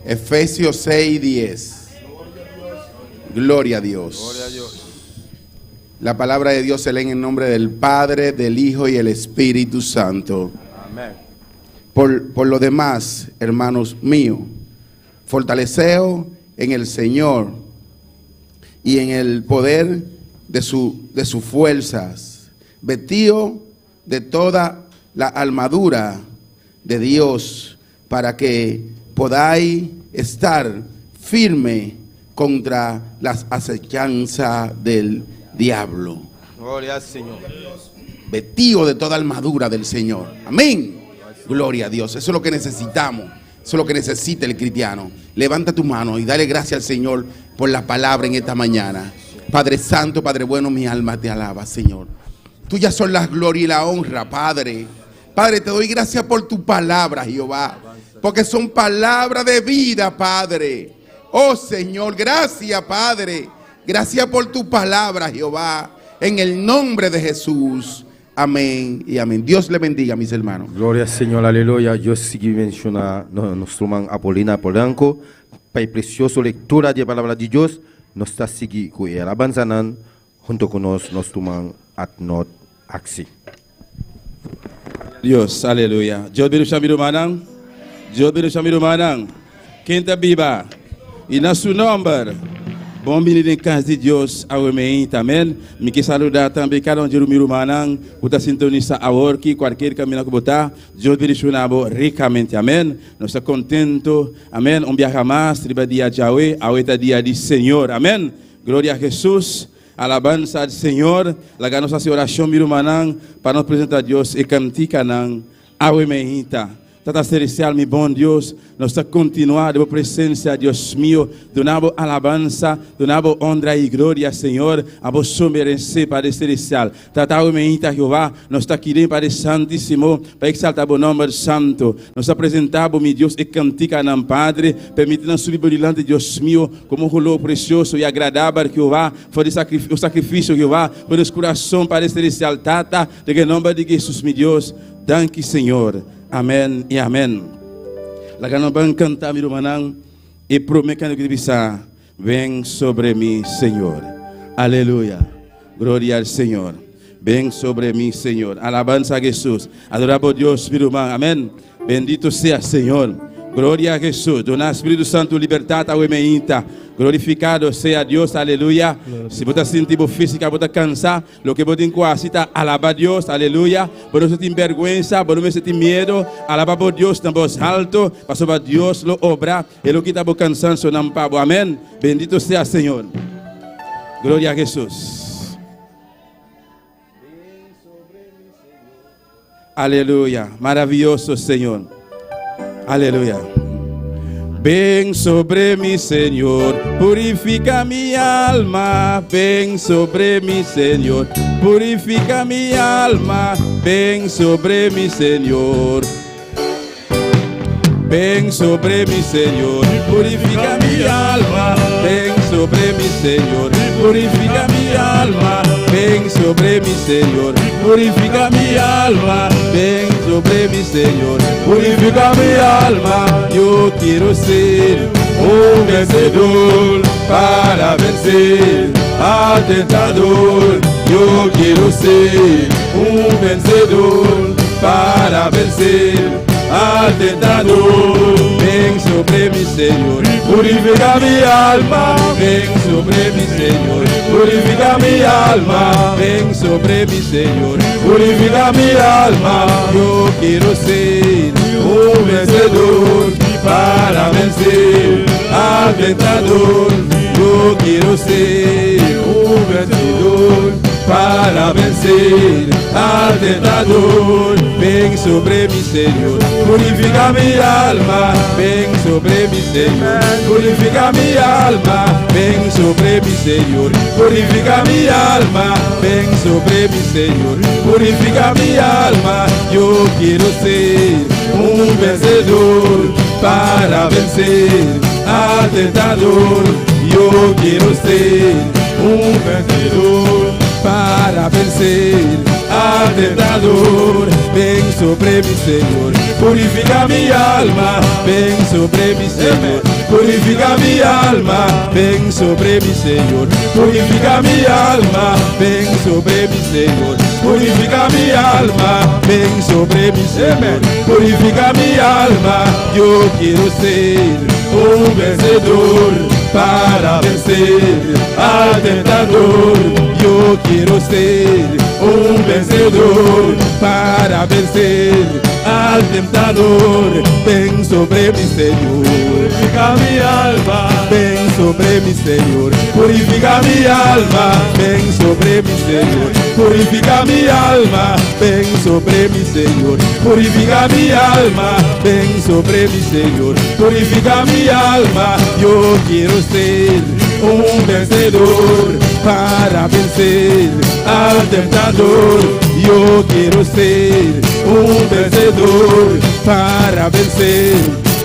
Efesios 6:10. Gloria a Dios. Gloria a Dios. La palabra de Dios se lee en el nombre del Padre, del Hijo y el Espíritu Santo. Amén. Por lo demás, hermanos míos, fortaleceos en el Señor y en el poder de sus fuerzas, vestidos de toda la armadura de Dios, para que podáis estar firme contra las acechanzas del diablo. Gloria al Señor. Vestido de toda armadura del Señor. Amén. Gloria a Dios. Eso es lo que necesitamos. Eso es lo que necesita el cristiano. Levanta tu mano y dale gracias al Señor por la palabra en esta mañana. Padre Santo, Padre bueno, mi alma te alaba, Señor. Tuyas son las gloria y la honra, Padre. Padre, te doy gracias por tu palabra, Jehová, porque son palabras de vida, Padre. Oh Señor, gracias, Padre. Gracias por tu palabra, Jehová, en el nombre de Jesús. Amén y amén. Dios le bendiga, mis hermanos. Gloria al Señor, aleluya. Yo sigo mencionando nuestro hermano Apolina Polanco. Pai precioso, lectura de la palabra de Dios. Nos está siguiendo con la alabanza junto con nuestro hermano Atnot Axi. Dios, aleluya. Dios bendiga chamiru manang. Dios bendiga chamiru manang. Quinta biba. E na seu nome, bom menino em casa de Deus, ao amém, amém. Me que saludar também cada um de Rumiru Manang, puta sintonizar a orque, qualquer caminho que botar, Deus bendicionabo ricamente, amém. Nós estamos contentos, amém. Dia mais, triba dia de Yahweh, a dia de Senhor, amém. Glória a Jesus. Alabança ao Senhor, laga nossa oração Miru Manang, para nos apresentar a Deus e cantica nang, ao amém, Tata celestial, mi bom Deus, nós estamos continuando a presença, Deus meu, donamos alabança, donamos honra e glória, Senhor, a vos merecer, Padre celestial. Tata o meita Jeová, nós estamos aqui Padre Santíssimo, para exaltar o nome santo. Nós apresentamos, meu Deus, e cantica nam Padre, permitindo subir brilhante, Deus meu, como um rolo precioso e agradável, Jeová, for o sacrifício, Jeová, por os coração, Padre celestial, Tata, de nome de Jesus, meu Deus, danke, Senhor. Amém e amém. Laga nós vamos cantar, meu irmão, e prometo que bisa, vem sobre mim, Senhor. Aleluia. Glória ao Senhor. Vem sobre mim, Senhor. Alabança a Jesus. Adoramos a Deus, meu irmão. Amém. Bendito seja, Senhor. Glória a Jesus. Dona Espírito Santo, liberdade ao emeíta. Glorificado seja Deus, aleluia. Se você sentir física, você cansar, lo que você necessita, alaba a Deus, aleluia. Por você tem vergonha, por você tem medo, alaba a Deus na voz alto, para Deus lo obra, e lo que está cansanço não pabo. Amém. Bendito seja Senhor. Glória a Jesus. Aleluia. Maravilhoso Senhor. Aleluia. Ven sobre mí, Señor, purifica mi alma. Ven sobre mí, Señor, purifica mi alma. Ven sobre mí, Señor. Ven sobre mí, Señor, purifica mi alma. Ven sobre mí, Señor, purifica mi alma. Ven sobre mí, Señor, purifica mi alma. Ven sobre mí, Señor, purifica mi alma. Yo quiero ser un vencedor para vencer al tentador. Yo quiero ser un vencedor para vencer al tentador. Ven sobre mí, Señor, purifica mi alma. Ven sobre mí, Señor, purifica mi alma. Ven sobre mí, Señor, purifica mi alma. Yo quiero ser un vencedor para vencer al tentador. Yo quiero ser un vencedor para vencer al tentador. Ven sobre mí, Señor, purifica mi alma. Ven sobre mí, Señor, purifica mi alma. Ven sobre mí, Señor, purifica mi alma. Ven sobre mí, Señor, purifica mi alma. Yo quiero ser un vencedor para vencer al tentador. Yo quiero ser un vencedor para vencer al tentador. Ven sobre mi Señor, purifica mi alma. Ven sobre mi Señor, purifica mi alma. Ven sobre mi Señor, purifica mi alma. Ven sobre mi Señor, purifica mi alma. Ven sobre mi Señor, purifica mi alma. Yo quiero ser un vencedor para vencer al tentador. Yo quiero ser un vencedor para vencer al tentador. Ven sobre mi Señor, purifica mi alma. Ven sobre mi Señor, purifica mi alma. Ven sobre mi Señor, purifica mi alma. Ven sobre mi Señor, purifica mi alma. Ven sobre mi Señor, purifica mi alma. Yo quiero ser un vencedor para vencer al tentador. Yo quiero ser un vencedor para vencer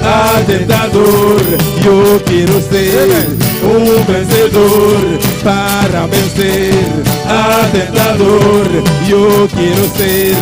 al tentador. Yo quiero ser un vencedor para vencer al tentador. Yo quiero ser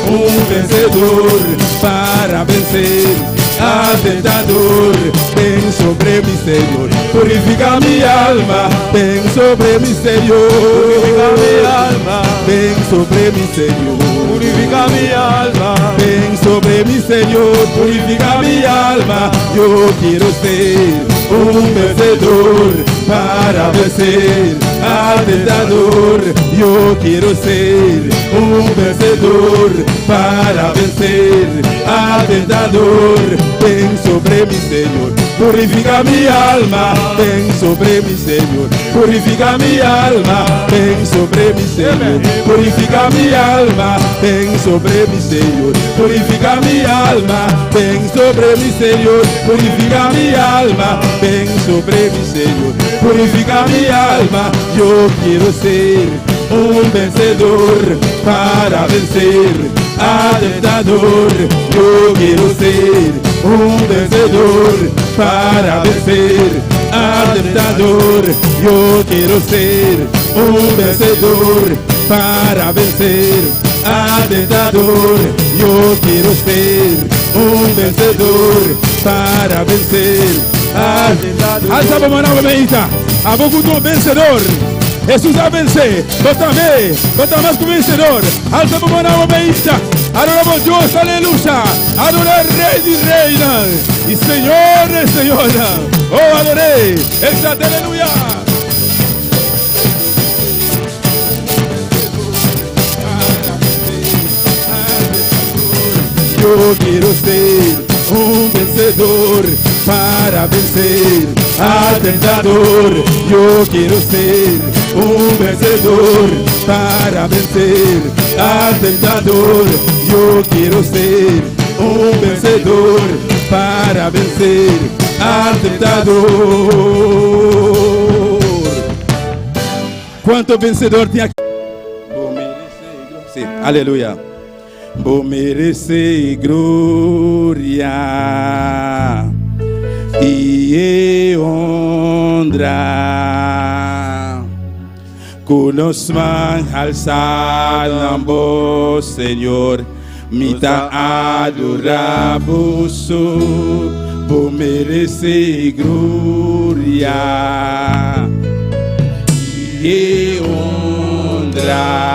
un vencedor para vencer al tentador. Ven sobre mi Señor, purifica mi alma. Ven sobre mi Señor, purifica mi alma. Ven sobre mi Señor, purifica mi alma. Ven sobre mi Señor, purifica mi alma. Yo quiero ser un vencedor para vencer al tentador. Yo quiero ser un vencedor para vencer al tentador. Ven sobre mi Señor, purifica mi alma. Ven sobre mi Señor, purifica mi alma. Ven sobre mi Señor, purifica mi alma. Ven sobre mi Señor, purifica mi alma. Ven sobre mi Señor, purifica mi alma. Ven sobre mi Señor, purifica mi alma. Yo quiero ser un vencedor para vencer al tentador. Yo quiero ser un vencedor para vencer al tentador. Yo quiero ser un vencedor para vencer al tentador. Yo quiero ser un vencedor para vencer al tentador. Alza a mão novamente. A pouco do vencedor. Jesus a vencer. Bota mais que o vencedor. Alza a mão novamente. Adoramos Deus, aleluia. Adorar Rei de Reina e Senhor de Senhora. Oh, adorei. Exalte, aleluia. Yo quiero ser un vencedor para vencer al tentador. Yo quiero ser un vencedor para vencer al tentador. Yo quiero ser un vencedor para vencer al tentador. ¿Cuánto vencedor tiene aquí? Sí, aleluya. Vos mereces gloria y honra. Con los manos alzadas, vos, Señor, mita adoramos. Vos mereces gloria y honra.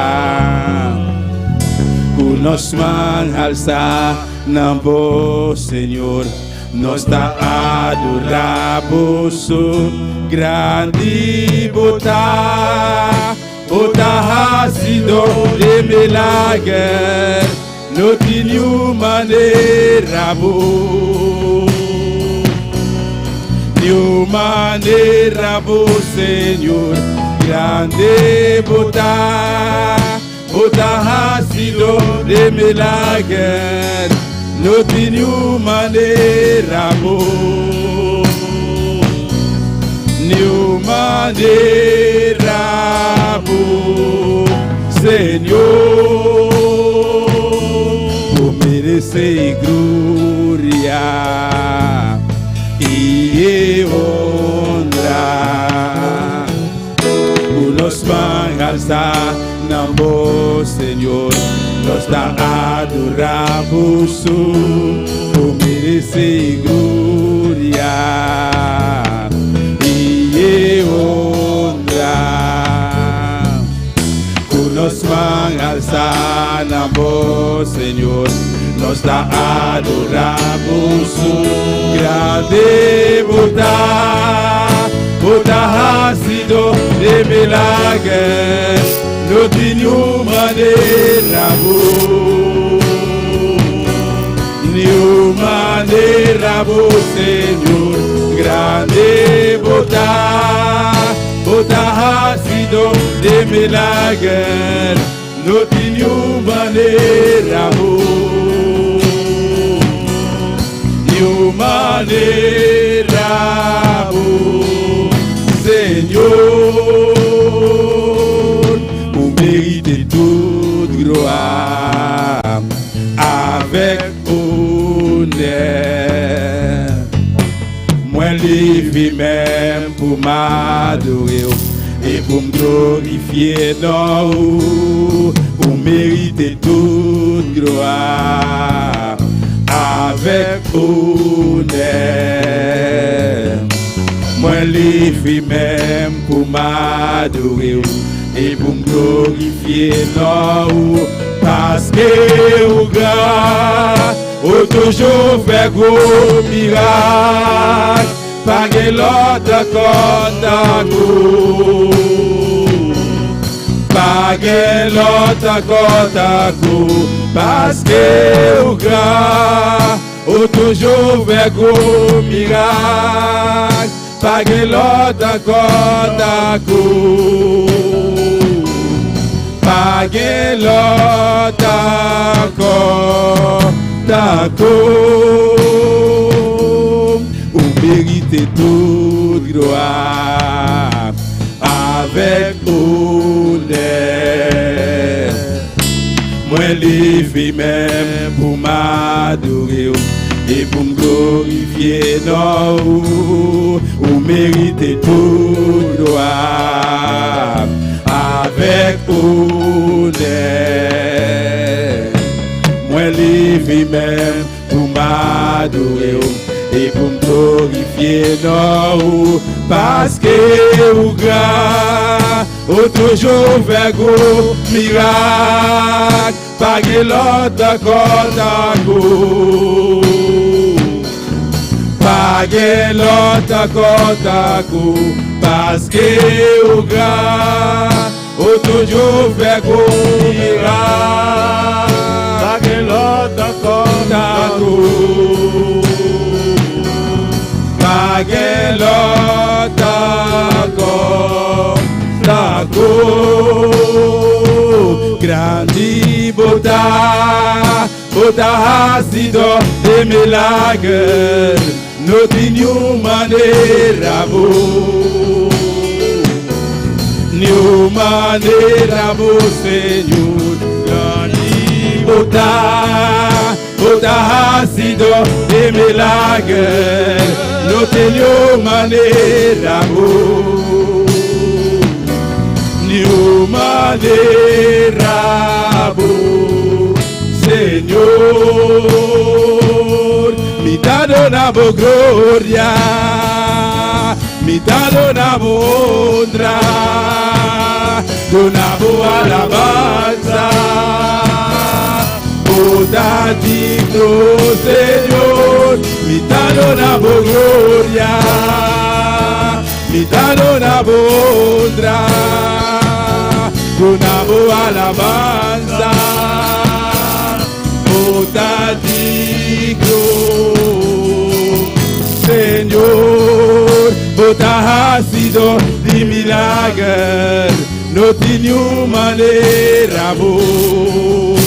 Nos man alza na voz, Senhor, nós tá adoramos, grande botar ha sido de milagre, não tinha maneira boa, Senhor, grande botar ha sido de milagre, não tinha maneira boa, nenhuma maneira boa, Senhor, por merecer glória mãos alçar, não vou, Senhor, nós está adoramos por merecer glória e honra. Com nós mãos alçar, não vou, Senhor, nós está adoramos grande botar sido de milagres, não tinha maneira boa, Senhor, grande botar sido de milagres, não tinha maneira boa, Senhor, pour mériter toute gloire avec honneur. Moi, les vis même pour m'adorer et pour me glorifier, non, pour mériter toute gloire avec honneur. Moi, les vis même pour m'adorer et pour me glorifier, non, parce que au grand, au toujours fait gros miracle, pas que l'autre contact, parce que au grand, au toujours fait gros miracle, pas que l'autre contact, pas que l'autre contact, ou mériter toute gloire avec honneur. Moi, les filles même pour m'adorer et pour me glorifier, non, ou mériter toute gloire avec honneur. Moi, les filles même pour m'adorer et pour me glorifier, non, parce que au grand, au toujours fait gros miracle, pas que l'autre contact, pas que l'autre contact, parce que au grand, au toujours fait gros miracle, pas que l'autre contact, pas que l'autre contact, grandi botar sido de milagres, não tinha maneira boa, Senhor, grandi botar sido de milagres, não tinha maneira boa, Senhor, me dá dona bo glória, me dá dona bo honra, dona bo alabanza, boda digno, Senhor, me dá dona bo glória, me dá dona bo honra, dona bo alabanza, boda digno, Senhor, boda sido de milagre, não tinha maneira boa,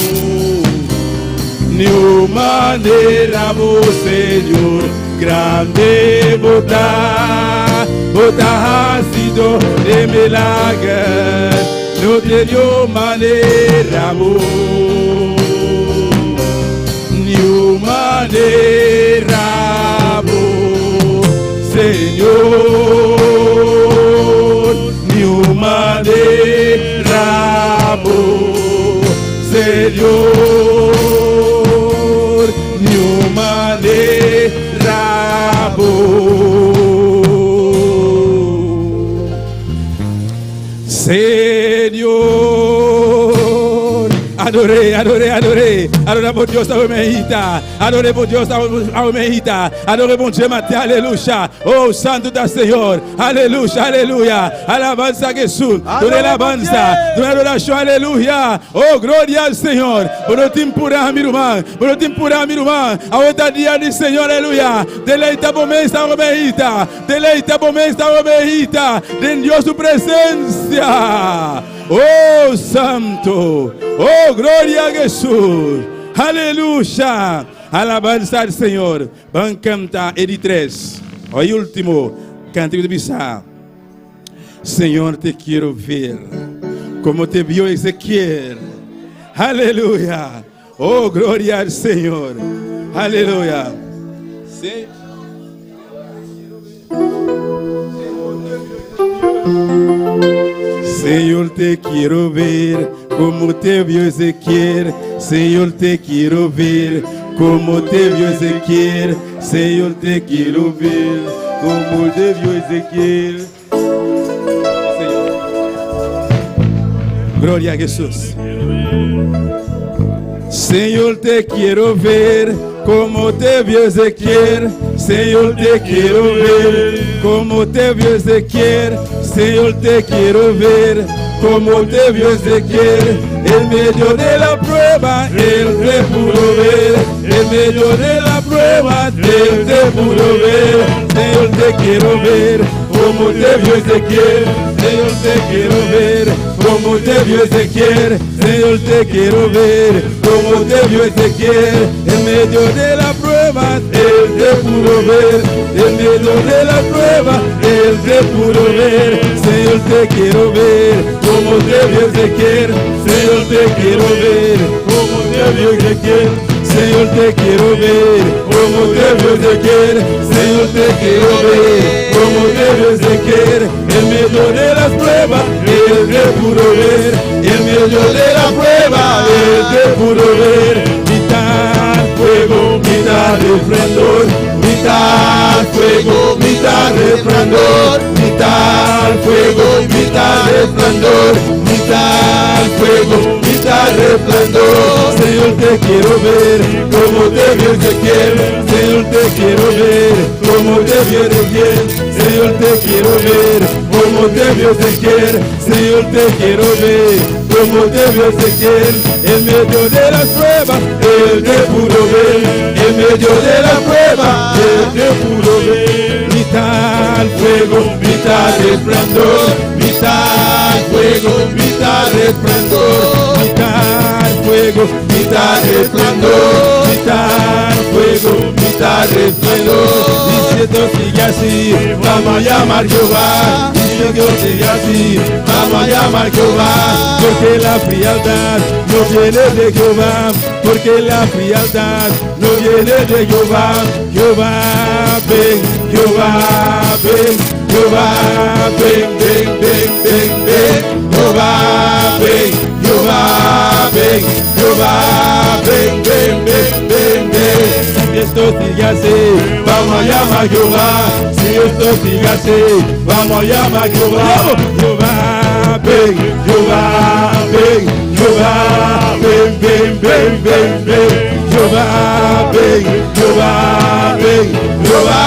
nenhuma maneira boa, Senhor, grande boda sido de milagre, não tinha maneira boa, nenhuma maneira boa, Senhor, nenhuma maneira Señor, de manera Señor, adoré, adoré, adoré, adoré por Dios a mejita, adoré por Dios a mejita, adoré por Dieu matin, alléluia, oh santo da Señor, alléluia, alléluia, alabanza a Jesús, toda alabanza, toda adoración, alléluia, oh gloria al Señor, por el tiempo pura mi irmão, por el tiempo pura mi irmão, a outra dia de Señor, alléluia, deleita por mim esta mejita, deleita por mim esta mejita, de Dios su presencia. Oh santo, oh gloria a Jesús, aleluya, alabanza al Señor. Van cantar el 3, hoy último cántico de misa. Señor, te quiero ver como te vio Ezequiel, aleluya, oh gloria al Señor, aleluya. Sí. Señor, te quiero ver como te vio Ezequiel. Señor, te quiero ver como te vio Ezequiel. Señor, te quiero ver como te vio Ezequiel. Señor. Gloria a Jesús. Señor, te quiero ver como te vio Ezequiel. Señor, te quiero ver como te vio Ezequiel. Señor, te quiero ver como te vio Ezequiel. En medio de la prueba, Él te pudo ver. En medio de la prueba, Él te pudo ver. Señor, te quiero ver como te vio Ezequiel. Señor, te quiero ver como te vio Ezequiel. Señor, te quiero ver como te vio Ezequiel. En medio de la prueba, Él te pudo ver. En medio de la prueba, Él te pudo ver. Señor, te quiero ver como te vio Ezequiel. Señor, te quiero ver como te vio Ezequiel. Señor, te quiero ver como te vio Ezequiel. Señor, te quiero ver como te vio Ezequiel. En medio de las pruebas, Él te pudo ver. En medio de la prueba, Él te pudo ver. Mitad fuego, mitad resplandor. Mitad fuego, mitad resplandor. Mitad fuego, mitad resplandor. Mitad fuego, mitad resplandor. Señor, te quiero ver como te vio Ezequiel. Señor, te quiero ver como te vio Ezequiel. Señor, te quiero ver como te vio Ezequiel. Señor, te quiero ver como te vio Ezequiel. En medio de las pruebas, Él te pudo ver. En medio de la prueba, Él te pudo ver. Mitad fuego, mitad resplandor. Mitad fuego, mitad resplandor. Mitad fuego, mitad resplandor. Mitad fuego, mitad resplandor. Diciendo sigue así, vamos a llamar Jehová. Diciendo sigue así, vamos a llamar Jehová. Porque la frialdad no viene de Jehová. Porque la frialdad no viene de Jehová. Jehová ven, Jehová ven, Jehová ven, ven, ven, ven, ven. Jehová ven, Jehová ven, Jehová ven, ven, ven, ven, ven. Si esto sigue así, vamos a llamar Jehová. Si esto sigue así, vamos a llamar Jehová. Jehová ven, Jehová ven, Jehová ven, ven, ven, ven, ven. Jehová ven, Jehová ven, Jehová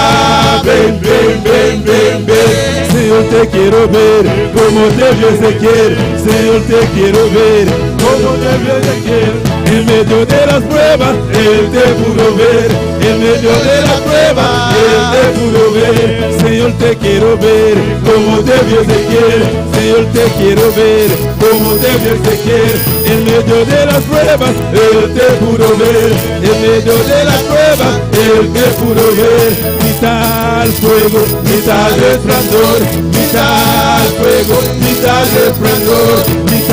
ven, ven, ven, ven, ven. Señor, te quiero ver como te vio Ezequiel. Señor, te quiero ver como te vio Ezequiel. En medio de las pruebas, Él te pudo ver. En medio de la prueba, Él te pudo ver. Señor, te quiero ver como te vio Ezequiel. Señor, te quiero ver como te vio Ezequiel. En medio de las pruebas, Él te pudo ver. En medio de las pruebas, Él te pudo ver. Mitad fuego, mitad resplandor. Mitad fuego, mitad resplandor. Mitad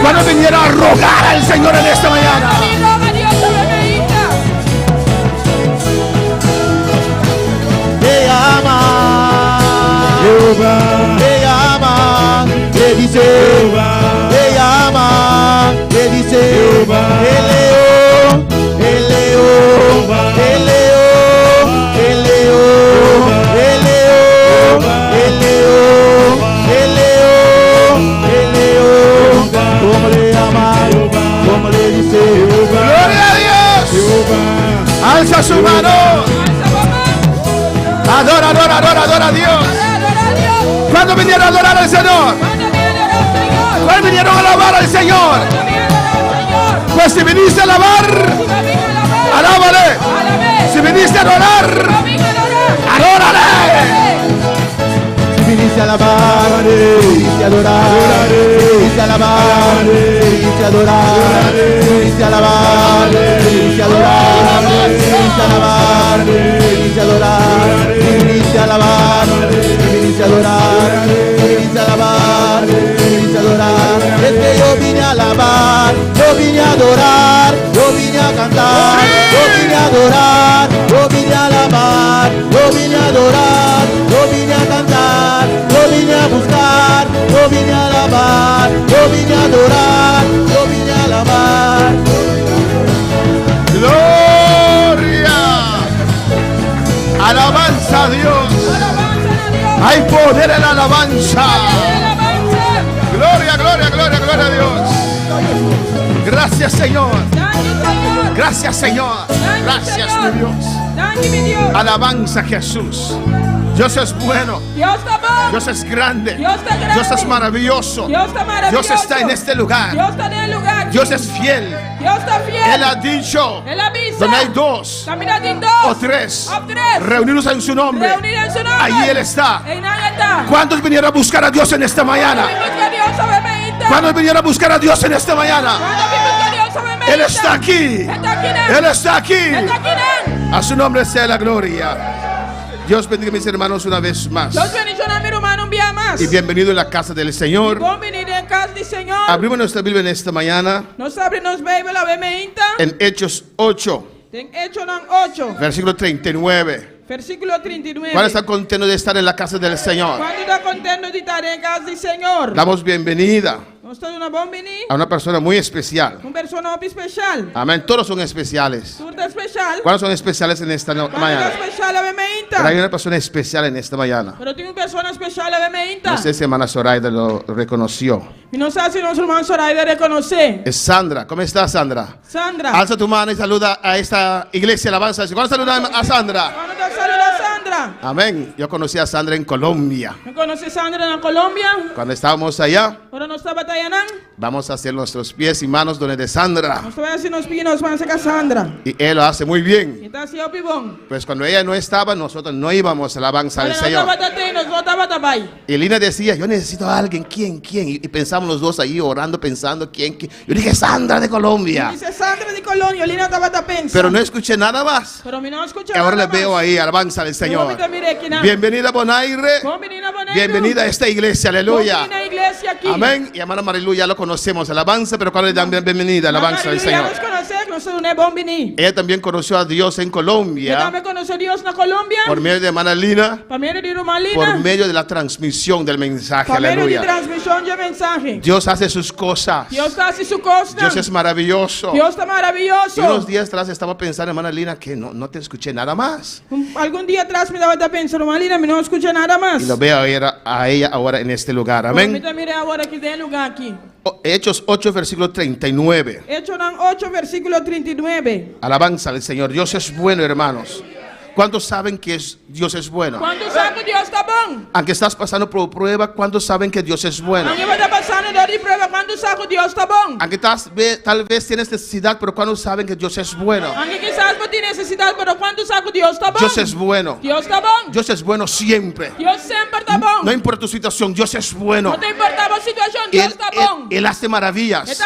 ¿Cuántos vinieron a rogar al Señor en esta mañana? Te ama, te ama, te dice, te ama, te dice, el león, el león, el león, el león, el león, el león, el león, el león, como le ama, como le dice, ¡Gloria a Dios! Alza su mano. Adora, adora, adora, adora a Dios. ¿Cuándo vinieron a adorar al Señor? ¿Cuándo vinieron a alabar al Señor? Pues si viniste a alabar, alábale. Si viniste a adorar, adórale. Si viniste a alabar, viniste a adorar, viniste a alabar, viniste a adorar, viniste a alabar, viniste a adorar, viniste a alabar, viniste a adorar, viniste a alabar, viniste a adorar, viniste a alabar, viniste a adorar. Es que yo vine a alabar, yo vine a adorar, yo vine a cantar, yo vine a adorar, yo vine a alabar, yo vine a adorar, yo vine a cantar, yo vine a buscar, yo vine a alabar, yo vine a adorar, yo vine a alabar. Gloria. Alabanza a Dios. Hay poder en la alabanza. Gloria, gloria, gloria, gloria a Dios. Gracias, Señor. Gracias, Señor. Gracias, mi Dios. Alabanza a Jesús. Dios es bueno. Dios es grande. Dios es maravilloso. Dios está en este lugar. Dios es fiel. Él ha dicho, donde hay dos o tres reunidos en su nombre, allí Él está. ¿Cuántos vinieron a buscar a Dios en esta mañana? ¿Cuántos vinieron a buscar a Dios en esta mañana? Él está aquí. Él está aquí. A su nombre sea la gloria. Dios bendiga a mis hermanos una vez más. Y bienvenido en la casa del Señor. Abrimos nuestra Biblia en esta mañana. En Hechos 8. Versículo 39. Versículo 39. ¿Cuál está contento de estar en la casa del Señor? ¿Cuánto está contento de estar en casa del Señor? Damos bienvenida a una persona muy especial. Una persona especial. Amén. Todos son especiales. Tú especial. ¿Cuáles son especiales en esta mañana? Especial Pero hay una persona especial en esta mañana. Pero tiene una persona especial No sé si hermana Zoraida lo reconoció. Y no sé si nuestro hermano Zoraida reconoce. Es Sandra. ¿Cómo estás, Sandra? Sandra. Alza tu mano y saluda a esta iglesia alabanza. ¿Cuándo saluda a Sandra? ¿Cuándo te saluda Sandra? Amén. Yo conocí a Sandra en Colombia. ¿Me conocí a Sandra en Colombia? Cuando estábamos allá, Ahora no estaba allá. vamos a hacer nuestros pies y manos donde de Sandra. No estaba haciendo los pies, nos van a sacar Sandra. Y él lo hace muy bien. Y está así, pibón. Pues cuando ella no estaba, nosotros no íbamos a la alabanza del Señor. Y Lina decía, yo necesito a alguien. ¿Quién? Y pensamos los dos ahí orando, pensando, ¿quién? Yo dije, Sandra de Colombia. Dice Sandra de Colombia, Lina estaba pensando. Pero no escuché nada más. Pero no escuché Ahora nada le veo más. ahí, alabanza del Señor. Bienvenida Bienvenida, Bonaire. Bienvenida a esta iglesia, aleluya. Amén. Y hermana Marilu ya lo conocemos, alabanza, pero cuando le dan bienvenida, alabanza del Señor. Ella también conoció a Dios en Colombia. Por medio de hermana Lina. Por medio de la transmisión del mensaje, aleluya. Dios hace sus cosas. Dios es maravilloso. Y unos días atrás estaba pensando, hermana Lina, que no te escuché nada más. Algún día atrás me daba pensando, hermana Lina, no escuché nada más. Y lo veo a ella ahora en este lugar, amén. Hechos 8, versículo 39. Hechos 8, versículo 39. Alabanza al Señor. Dios es bueno, hermanos. ¿Cuántos saben que Dios es bueno? ¿Cuántos saben que Dios está bueno? Aunque estás pasando por prueba, ¿cuántos saben que Dios es bueno? Aunque estás pasando por prueba, ¿cuántos saben que Dios está bueno? Aunque tal vez tienes necesidad, pero ¿cuántos saben que Dios es bueno? Aunque quizás no tienes necesidad, pero ¿cuántos saben que Dios está bueno? Dios es bueno. Dios está bueno. Dios es bueno siempre. Dios siempre está bueno. No importa tu situación, Dios es bueno. No te importa la situación, Dios está bueno. Él hace maravillas.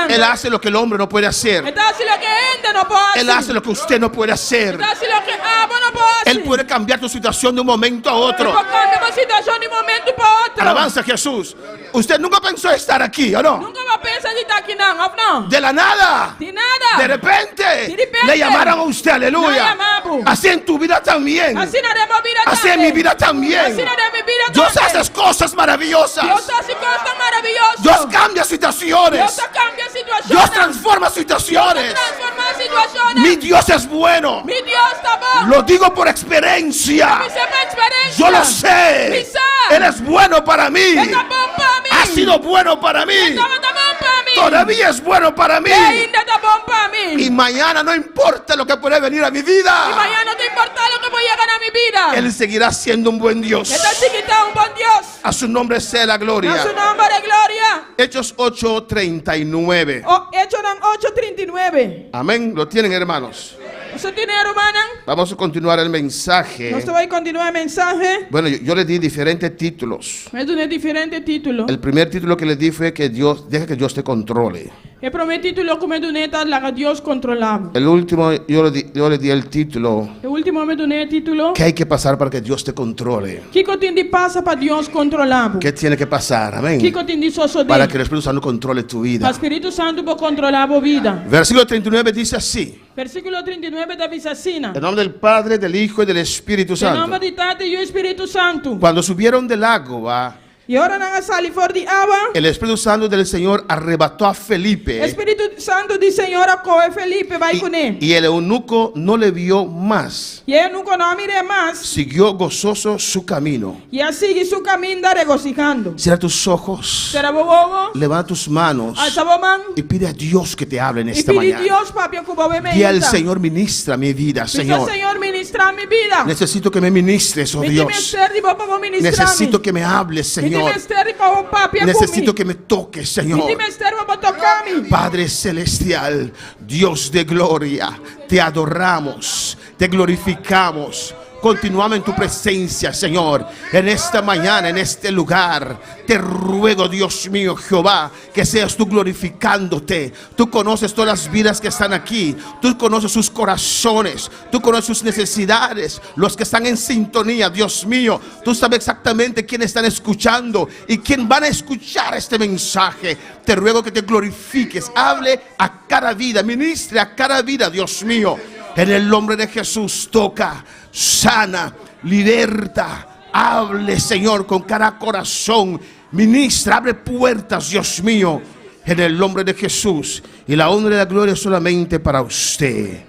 Él hace lo que el hombre no puede hacer. Él hace lo que gente no puede hacer. Él hace lo que usted no puede hacer. Él hace lo que no puede hacer. Él puede cambiar tu situación de un momento a otro. Él puede cambiar tu situación de un momento para otro. Alabanza a Jesús. Usted nunca pensó estar aquí, ¿o no? Nunca va a pensar que está aquí, no. De la nada. De nada. De repente, De repente. le llamaron a usted, aleluya. Le llamamos. Así en tu vida también. Así haremos vida Así en mi vida también. Así haremos mi vida Dios también. hace cosas maravillosas. Dios hace cosas maravillosas. Dios cambia situaciones. Dios cambia situaciones. Dios transforma situaciones. Dios transforma situaciones. Mi Dios es bueno. Mi Dios está bueno. Lo digo por experiencia. Mi experiencia. Yo lo sé. Él es bueno para mí. Él está bueno para mí. Ha sido bueno para mí. Está bueno para mí. Todavía es bueno para mí. Y ainda está bueno para mí. Y mañana no importa lo que puede venir a mi vida. Y mañana no te importa lo que voy a ganar mi vida. Él seguirá siendo un buen Dios. Esta chiquita es un buen Dios. A su nombre sea la gloria. A su nombre de gloria. Hechos 8:39. Hechos 8:39. Amén. Lo tienen, hermanos. ¿Usted tiene, hermana? Vamos a continuar el mensaje. Nós vamos continuar el mensaje. Bueno, yo le di diferentes títulos. Mas tiene diferentes títulos. El primer título que le di fue que Dios, deja que Dios te controle. El primer título que me doné está la que Dios controlaba. El último, yo le di el título, El último me doné el título. ¿qué hay que pasar para que Dios te controle? ¿Qué tiene pasa para Dios controlar? ¿Qué tiene que pasar? Amén. ¿Qué tiene suceder? Para que el Espíritu Santo controle tu El vida. Espíritu Santo puede controlar tu vida. Versículo 39 dice así. Versículo 39 da Visacina. En nombre del Padre, del Hijo y del Espíritu En nombre Santo. de Tate y el Espíritu Santo. Cuando subieron del agua, Y ahora van a salir fuera de agua. el Espíritu Santo del Señor arrebató a El Felipe Espíritu Santo del Señor acoge Felipe, va con él. y el eunuco no le vio más. Y él nunca no mire más. Siguió gozoso su camino. Y así sigue su camino regocijando. Cierra tus ojos, Será bobo. levanta tus manos Alza boman. y pide a Dios que te hable en Y esta pide mañana. Dios, papi, que bobe me Di al inta. Señor, ministra mi vida, Señor. Señor, ministra mi vida. Necesito que me ministres, oh Mi Dios. ministerio, papá, vos ministrame. Necesito que me hables, Mi Señor. ministerio, papá, papi, Necesito que me toques, Mi Señor. ministerio, papá, tocame. Padre celestial, Dios de gloria, te adoramos, te glorificamos. Continuamos en tu presencia, Señor, en esta mañana, en este lugar. Te ruego, Dios mío, Jehová, que seas tú glorificándote. Tú conoces todas las vidas que están aquí. Tú conoces sus corazones. Tú conoces sus necesidades. Los que están en sintonía, Dios mío. Tú sabes exactamente quién están escuchando y quién van a escuchar este mensaje. Te ruego que te glorifiques. Hable a cada vida, ministre a cada vida, Dios mío. En el nombre de Jesús, toca, sana, liberta. Hable, Señor, con cada corazón. Ministra, abre puertas, Dios mío. En el nombre de Jesús. Y la honra y la gloria solamente para usted.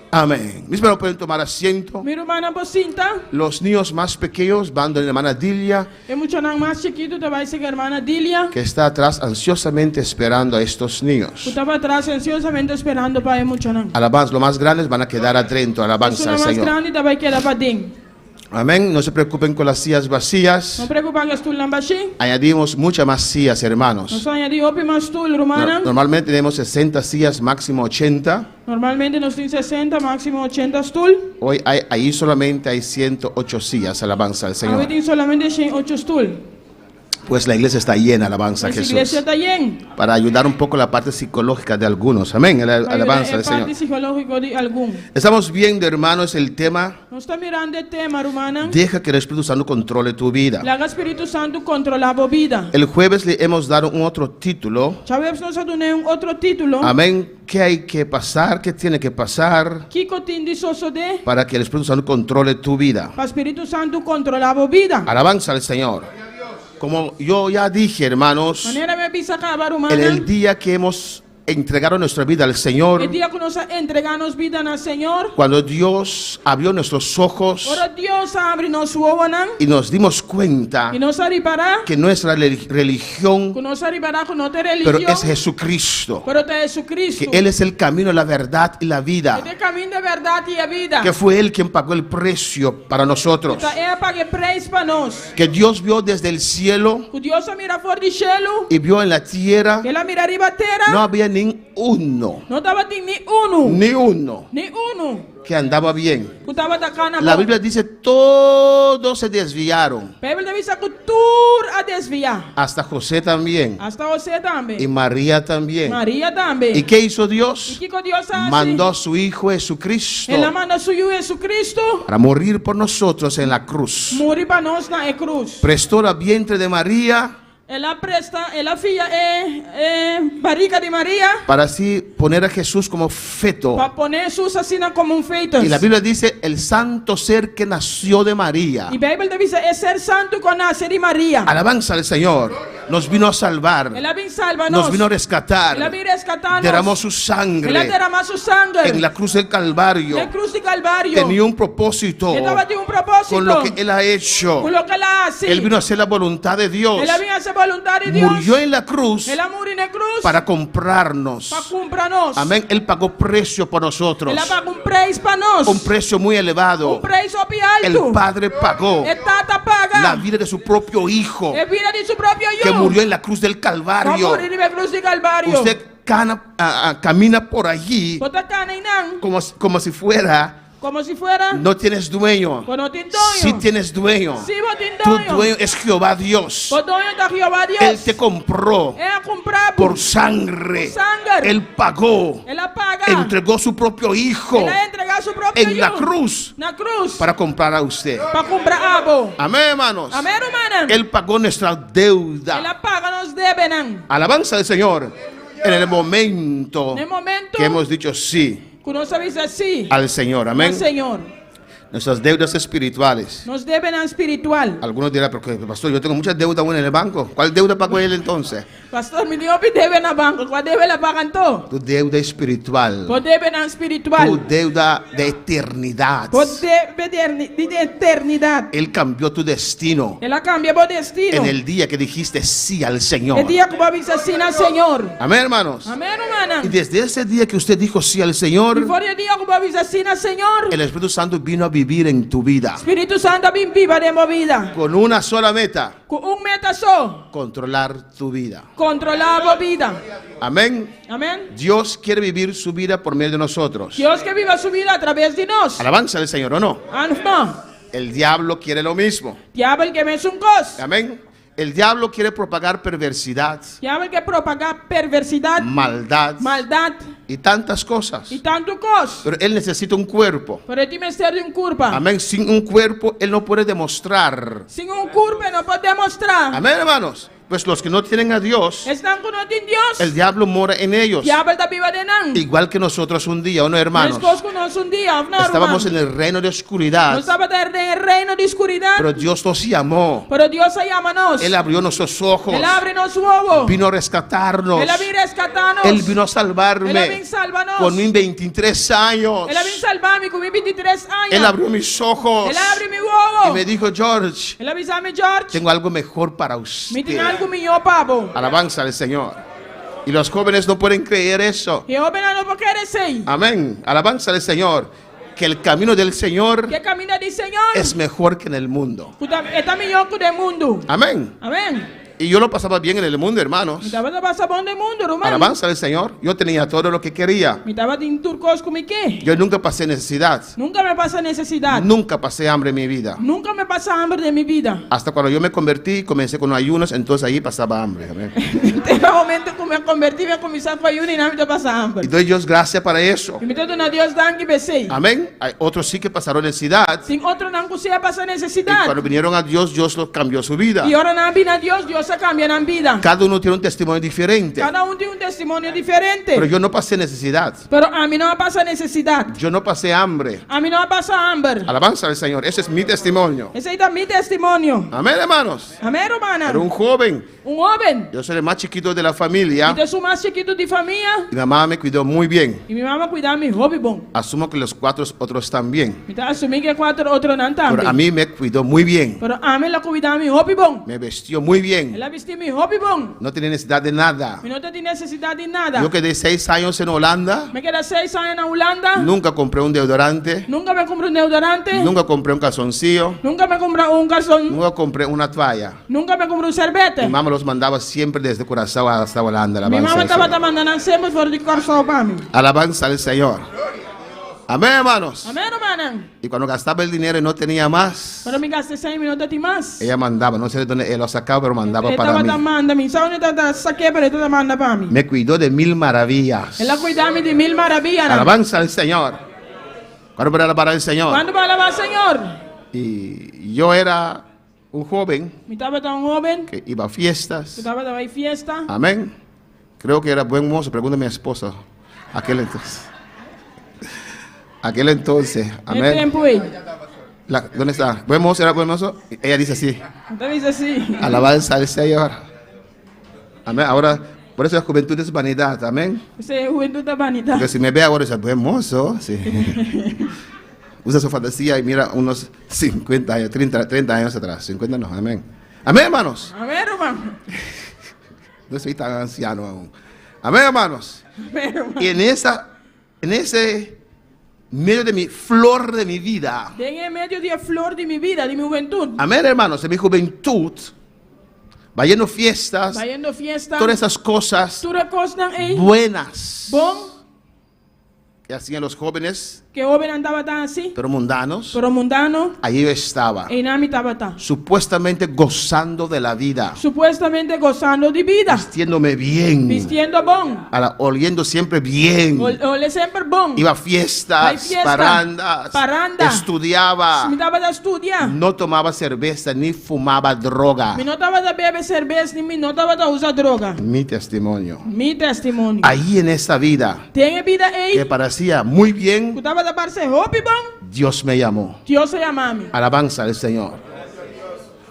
Amén. Mis hermanos pueden tomar asiento. Mi hermana Bocinta. Los niños más pequeños van de la hermana Dilia, Es mucho más chiquito, te va a decir que hermana Dilia. que está atrás ansiosamente esperando a estos niños. Estaba atrás ansiosamente esperando para él mucho. Alabanza, los más grandes van a quedar adentro. Es Alabanza una al más Señor. grande, te va a quedar para ti. Amén. No se preocupen con las sillas vacías. No preocupan que tú lambashi. Añadimos muchas más sillas, No hermanos. soy añadí opi más tú, hermana. Normalmente tenemos 60 sillas, máximo 80. Normalmente nos tienen 60, máximo 80 stool. Hoy ahí solamente hay 108 sillas. Alabanza al Señor. Ahorita solamente 8 stool. Pues la iglesia está llena. Alabanza a La iglesia Jesús. está llena. Para ayudar un poco la parte psicológica de algunos. Amén. Alabanza al El parte Señor. psicológico de algún. Estamos viendo, hermanos, el tema. No está mirando el tema, hermana. Deja que el Espíritu Santo controle tu vida. La Espíritu Santo controla la vida. El jueves le hemos dado un otro título. Sabes, nos ha dado un otro título. Amén. ¿Qué hay que pasar? ¿Qué tiene que pasar Kiko tindi soso de. para que el Espíritu Santo controle tu vida? El Espíritu Santo controla la vida. Alabanza al Señor. Como yo ya dije, hermanos, Manera me pisa acabar, hermana. en el día que hemos entregado nuestra vida al Señor, El día que nos entregamos vida al Señor. cuando Dios abrió nuestros ojos Ahora Dios abre nos huevonan. y nos dimos cuenta Y nos arribará. que nuestra religión, Que nos arribará con otra pero religión. es Jesucristo, Pero de Jesucristo. que Él es el camino, la verdad y la vida, Es el camino de verdad y de vida. que fue Él quien pagó el precio para nosotros, Él pague precio para nos. que Dios vio desde el cielo Que Dios mira fuera del cielo. y vio en la tierra. Que la mira arriba tierra. No había ni uno, No estaba ni uno. ni uno Ni uno. que andaba bien. Que estaba atacando. La Biblia dice, todos se desviaron, La Biblia dice que tú a desviar. hasta José también, Hasta José y también. María también. María también. ¿Y qué hizo ¿Y Dios? qué Dios hace? Mandó a su Hijo Jesucristo Él la manda a su Hijo Jesucristo. para morir por nosotros en la cruz. Morir para nos en la cruz. Prestó la vientre de María Ela presta, ela fia barriga de María para así poner a Jesús como feto. para poner Jesús así como un feto. Y la Biblia dice el santo ser que nació de María. E a Bíblia diz é ser santo com nascer de Maria. Alabanza al Señor. Nos vino a salvar. Ela vem salvar Nos nós. vino a rescatar. Ela vem rescatar Derramó nós. su Ela sangre derramou seu sangue en la cruz del Calvario. na cruz de Calvário. Tenía un propósito Ela tinha propósito con lo que Él ha hecho. com lo que ela hace. Él vino a hacer la voluntad de Dios. Ela vem a ser voluntade de Deus. Murió en la cruz Ela murió na cruz para comprarnos. para comprar nós. Amén. Él pagó precio por nosotros. Ela pagou preço para nós. Un precio muy elevado. Preço bem El alto. Padre pagó E tata paga. la vida de su propio Hijo É vida de seu próprio que Hijo. murió en la cruz del Calvario. Murió na cruz de Calvário. Usted camina por allí Bota cana e não. como si fuera, Como se fuera. no tienes dueño. Quando tem dono. Sí tienes dueño. Se você tem Tu dono. dueño es Jehová Dios. O dono da Jeová Deus. Él te compró É comprar por sangre. Sangre. Él pagó. Ela paga. Entregó su propio Hijo Ela entrega seu próprio en la Hijo. cruz Na cruz. para comprar a usted. Para comprar abo. Amén, hermanos. Amém, irmã. Él pagó nuestra deuda. Ela paga nos deben. Alabanza del Señor. En el momento No momento que hemos dicho sí que nós sabemos assim. al Señor. Amén. Ao Senhor. Nuestras deudas espirituales. Nos deben espiritual. Algunos dirán, pero pastor, yo tengo muchas deudas aún en el banco. ¿Cuál deuda pagó él entonces? Pastor, me deu deve na banca. Qual deve ela paga então? Tu deuda espiritual. O deve na espiritual. Tu deuda de eternidad. O deve de eternidade. Él cambió tu destino Ela cambia o destino. en el día que dijiste sí al Señor. El dia que vou assassinar Senhor. Amén, hermanos. Amém, irmã. Y desde ese día que usted dijo sí al Señor, E foi o dia que vou assassinar Senhor. el Espíritu Santo vino a vivir en tu vida Espírito Santo vem viva de minha vida. con una sola meta: Com meta só. controlar tu vida. Controlar a vida. Amén. Amém. Dios quiere vivir su vida por medio de nosotros. Deus que viva sua vida através de nós. Alabanza al Señor, ¿o no? Ah, não. El diablo quiere lo mismo. Diabo que me um cos. Amén. El diablo quiere propagar perversidad, Diabo que propagar perversidade, maldad maldade y tantas cosas. e tanto cos. Pero él necesita un cuerpo. Para ti ser de curva. Amén. Sin un cuerpo, él no puede demostrar. Sem curva não pode demonstrar. Amén, hermanos. Pues los que no tienen a Dios, Estão com nós em Deus. el diablo mora en ellos. Diabo está viva de não. Igual que nosotros un día, ¿o no, hermanos? Nós com nós dia, não, Estábamos irmão. en el reino de Nós oscuridad, estávamos no reino de escuridão. pero Dios nos llamó. Pero Deus chama nós. Él abrió nuestros ojos. Ele abre nosso ovo. Vino a rescatarnos. Ele vem rescatar-nos. Él vino a Ele salvarme vem salvar-nos. con mis 23 años. Ele vem salvar-me com 23 anos. Él abrió mis ojos Ele abre meu y ovo. me dijo, George, Ele avisa-me, George. tengo algo mejor para Me usted. tem algo melhor, Pablo. Alabanza al Señor. Y los jóvenes no pueden creer eso. E eu não vou querer ser. Amén. Alabanza al Señor. Que el camino del Señor Que caminha de Senhor. es mejor que en el mundo. Está melhor que o do mundo. Amén. Amém. Y yo lo pasaba bien en el mundo, hermanos. Me estava passando bom do mundo, irmão. Alabanza al Señor. Yo tenía todo lo que quería. Me estava em turcos com que. Yo nunca pasé necesidad. Nunca me passa necessidade. Nunca pasé hambre en mi vida. Nunca me passa hambre de minha vida. Hasta cuando yo me convertí, comencé con ayunos, entonces ahí pasaba hambre. Amén. Teve um momento que me converti e comecei a fazer e não me passa hambre. Y doy Dios gracias para eso. E me estou dando a Deus danke besei. Amén. Hay otros sí que pasaron necesidad. Sem outro não conseguia passar Y necessidade. cuando vinieron a Dios, Dios los cambió su vida. E ora não vim a Deus, Deus a cambia na vida. Cada uno tiene un testimonio diferente. Cada tem um testemunho diferente. Pero yo no pasé necesidad. Pero a mim não passa necessidade. Yo no pasé hambre. A mim não passa hambre. Alabanza al Señor. Ese es mi testimonio. Esse aí é meu testemunho. Amén, hermanos. Amém, hermana? Era un joven. Homem. Yo soy el más chiquito de la familia. E eu sou mais chiquito de família. Y mi mamá me cuidó muy bien. E minha mamãe cuidava de hobby bom. Asumo que los 4 otros también. Me tá assumindo que 4 outros não Pero a também. mí me cuidó muy bien. Pero a mim ela cuidava de hobby bom. Me vestió muy bien. Ela vestia de hobby bom. No tenía necesidad de nada. E não tem necessidade de nada. Yo quedé 6 años en Holanda. Me quedé 6 anos na Holanda. Nunca compré un deodorante. Nunca me comprei um deodorante. Nunca compré un calzoncillo. Nunca me comprei um calção. Nunca compré una toalla. Nunca me comprei um sorvete. Mi mamá los mandaba siempre desde Curazao hasta Holanda. Minha Alabanza mamãe al estava Señor. mandando sempre fora de calção para mim. Alabanza al Señor. Amén, hermanos. Amém, hermana? Y cuando gastaba el dinero y no tenía más, Pero me gastei 100 minutos de mais. ella mandaba. No sé de dónde él lo sacaba, pero mandaba Ele para estava mí. mandando mim. Sabe onde eu saquei para ele mandar para mim? Me cuidó de 1000 maravillas. Ela cuidava de 1000 maravilhas. Alabanza al Señor. ¿Cuándo para alabar al Señor? Quando vai lavar, Senhor? Y yo era un joven Mi estaba un joven. que iba a fiestas. Estaba de fiesta. Amén. Creo que era buen mozo. Pregunta a mi esposa. Aquel entonces. Aquel entonces. El Amén. tiempo ahí. ¿Dónde está? ¿Buen mozo? ¿Era buen mozo? Ella dice así. Entonces dice así. Alabanza al Señor. Amén. Ahora, por eso la juventud es vanidad. Amén. Ese juventud de vanidad. Porque si me ve ahora, dice, buen mozo. Sí. Usa su fantasía y mira unos 50 años, 30 años atrás. 50 no. Amén. Amén, hermanos. A ver, hermano. No soy tan anciano aún. Amén, hermanos. A ver, hermano. Y en ese medio de mi flor de mi vida. En el medio de la flor de mi vida, de mi juventud. Amén, hermanos. En mi juventud, vayendo fiestas, Vayendo fiesta. todas esas cosas Todas cosas ahí. buenas Bom. que hacían los jóvenes, Que joven andaba tan así. pero mundanos. Pero mundano. Allí yo estaba, Y nada, mi estaba tan. supuestamente gozando de la vida, Supuestamente gozando de vida. vistiéndome bien, Vistiendo bon. oliendo siempre bien. Ole siempre bon. Iba a Hay fiestas, fiesta, parandas, estudiaba, Mi estaba de estudiar. no tomaba cerveza ni fumaba droga. Mi no estaba de beber cerveza ni mi no estaba de usar droga. Mi testimonio. Mi testimonio. Ahí en esta vida Tiene vida ahí. que parecía muy bien, Tú estaba de parce hopi bon. Dios me llamó. Dios se llama a mí. Alabanza al Señor.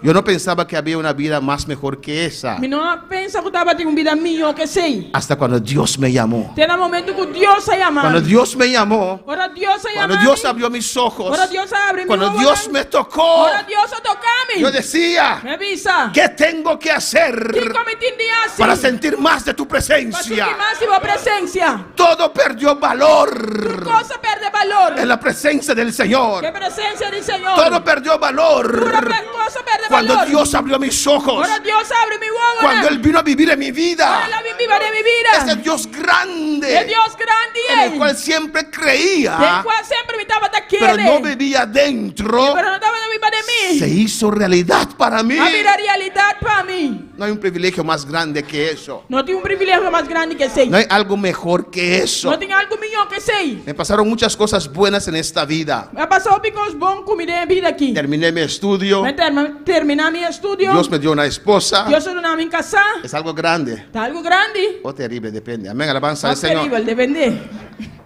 Yo no pensaba que había una vida más mejor que esa, Mi no pensa que estaba tendo vida mía que sei. hasta cuando Dios me llamó. Tiene momento que Dios se llama. Cuando Dios me llamó, Ahora Dios se llama. cuando Dios abrió mis ojos, Ahora Dios abre mi cuando ojos. Dios me tocó, Ahora Dios se toca a mí. yo decía, Me avisa. ¿qué tengo que ¿Qué hacer cometí un día así? para sentir más de tu Para sentir presencia? máxima presencia. Todo perdió valor Cosa perde valor. en la presencia del Señor. ¿Qué presencia del Señor? Todo perdió valor Cosa perde cuando valor. Dios abrió mis ojos, Ahora Dios abre mi huevo. cuando Él vino a vivir en mi Ahora vida. la viva de mi vida. Ese Dios grande El Dios grande. en el cual siempre Del creía, cual siempre me estaba te pero quiere. no vivía dentro, Pero no estaba de viva de mí. se hizo realidad para mí. A vida realidad para mí. No hay un privilegio más grande que eso. No tengo un privilegio más grande que sei. No hay algo mejor que eso. No tengo algo mío que sei. Me pasaron muchas cosas buenas en esta vida. Me ha pasado picos bon comida de vida aquí. Terminé mi estudio. Me terminé mi estudio. Dios me dio una esposa. Dios soy una en casa. Es algo grande Está algo grande. o terrible, depende. Amén, alabanza No al Señor. terrible, depende.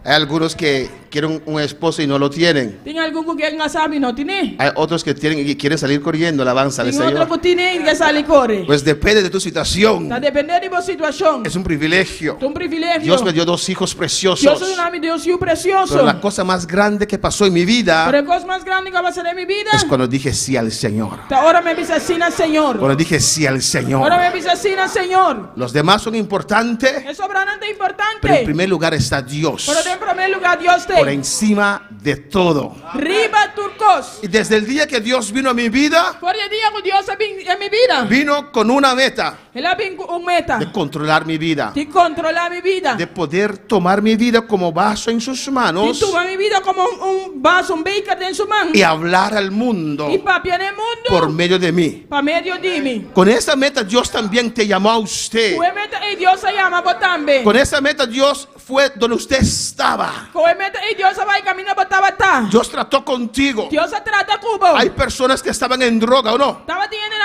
Hay algunos que quieren un esposo y no lo tienen. Tiene algo que quieren casar y no tiene. Hay otros que tienen y quieren salir corriendo, alabanza al Tiene otro Señor. que tiene y que sale y corre. Pues depende de tu situación. Está depende de tu situación. Es un privilegio. Es un privilegio. Dios me dio 2 hijos Dios preciosos. es un Dios y precioso. Pero la cosa más grande que pasó en mi vida Pero la cosa más grande que va a ser en mi vida. es cuando dije sí al Señor. Ahora me visacina al Señor. Cuando dije sí al Ahora Señor. me visacina al Señor. Los demás son importantes, Es sobrante importante. pero en primer lugar está Dios. Pero en primer lugar Dios Por te. encima de todo. Riba turcos. Y desde el día que Dios vino a mi vida, Por el día que Dios en mi vida. vino con una meta Él ha venido un meta. de controlar mi vida, De controlar mi vida. de poder tomar mi vida como vaso en sus Y manos toma mi vida como un vaso, un beaker en su mano. y hablar al mundo Y papi en el mundo. por medio de mí. Para medio de mí. Con esa meta Dios también te llamó a usted. Fue meta y Dios se llama por también. Con esa meta Dios fue donde usted estaba. Fue meta y Dios se va y camina por tabata. Dios trató contigo. Dios se trata cubo. Hay personas que estaban en droga o no. Estaba teniendo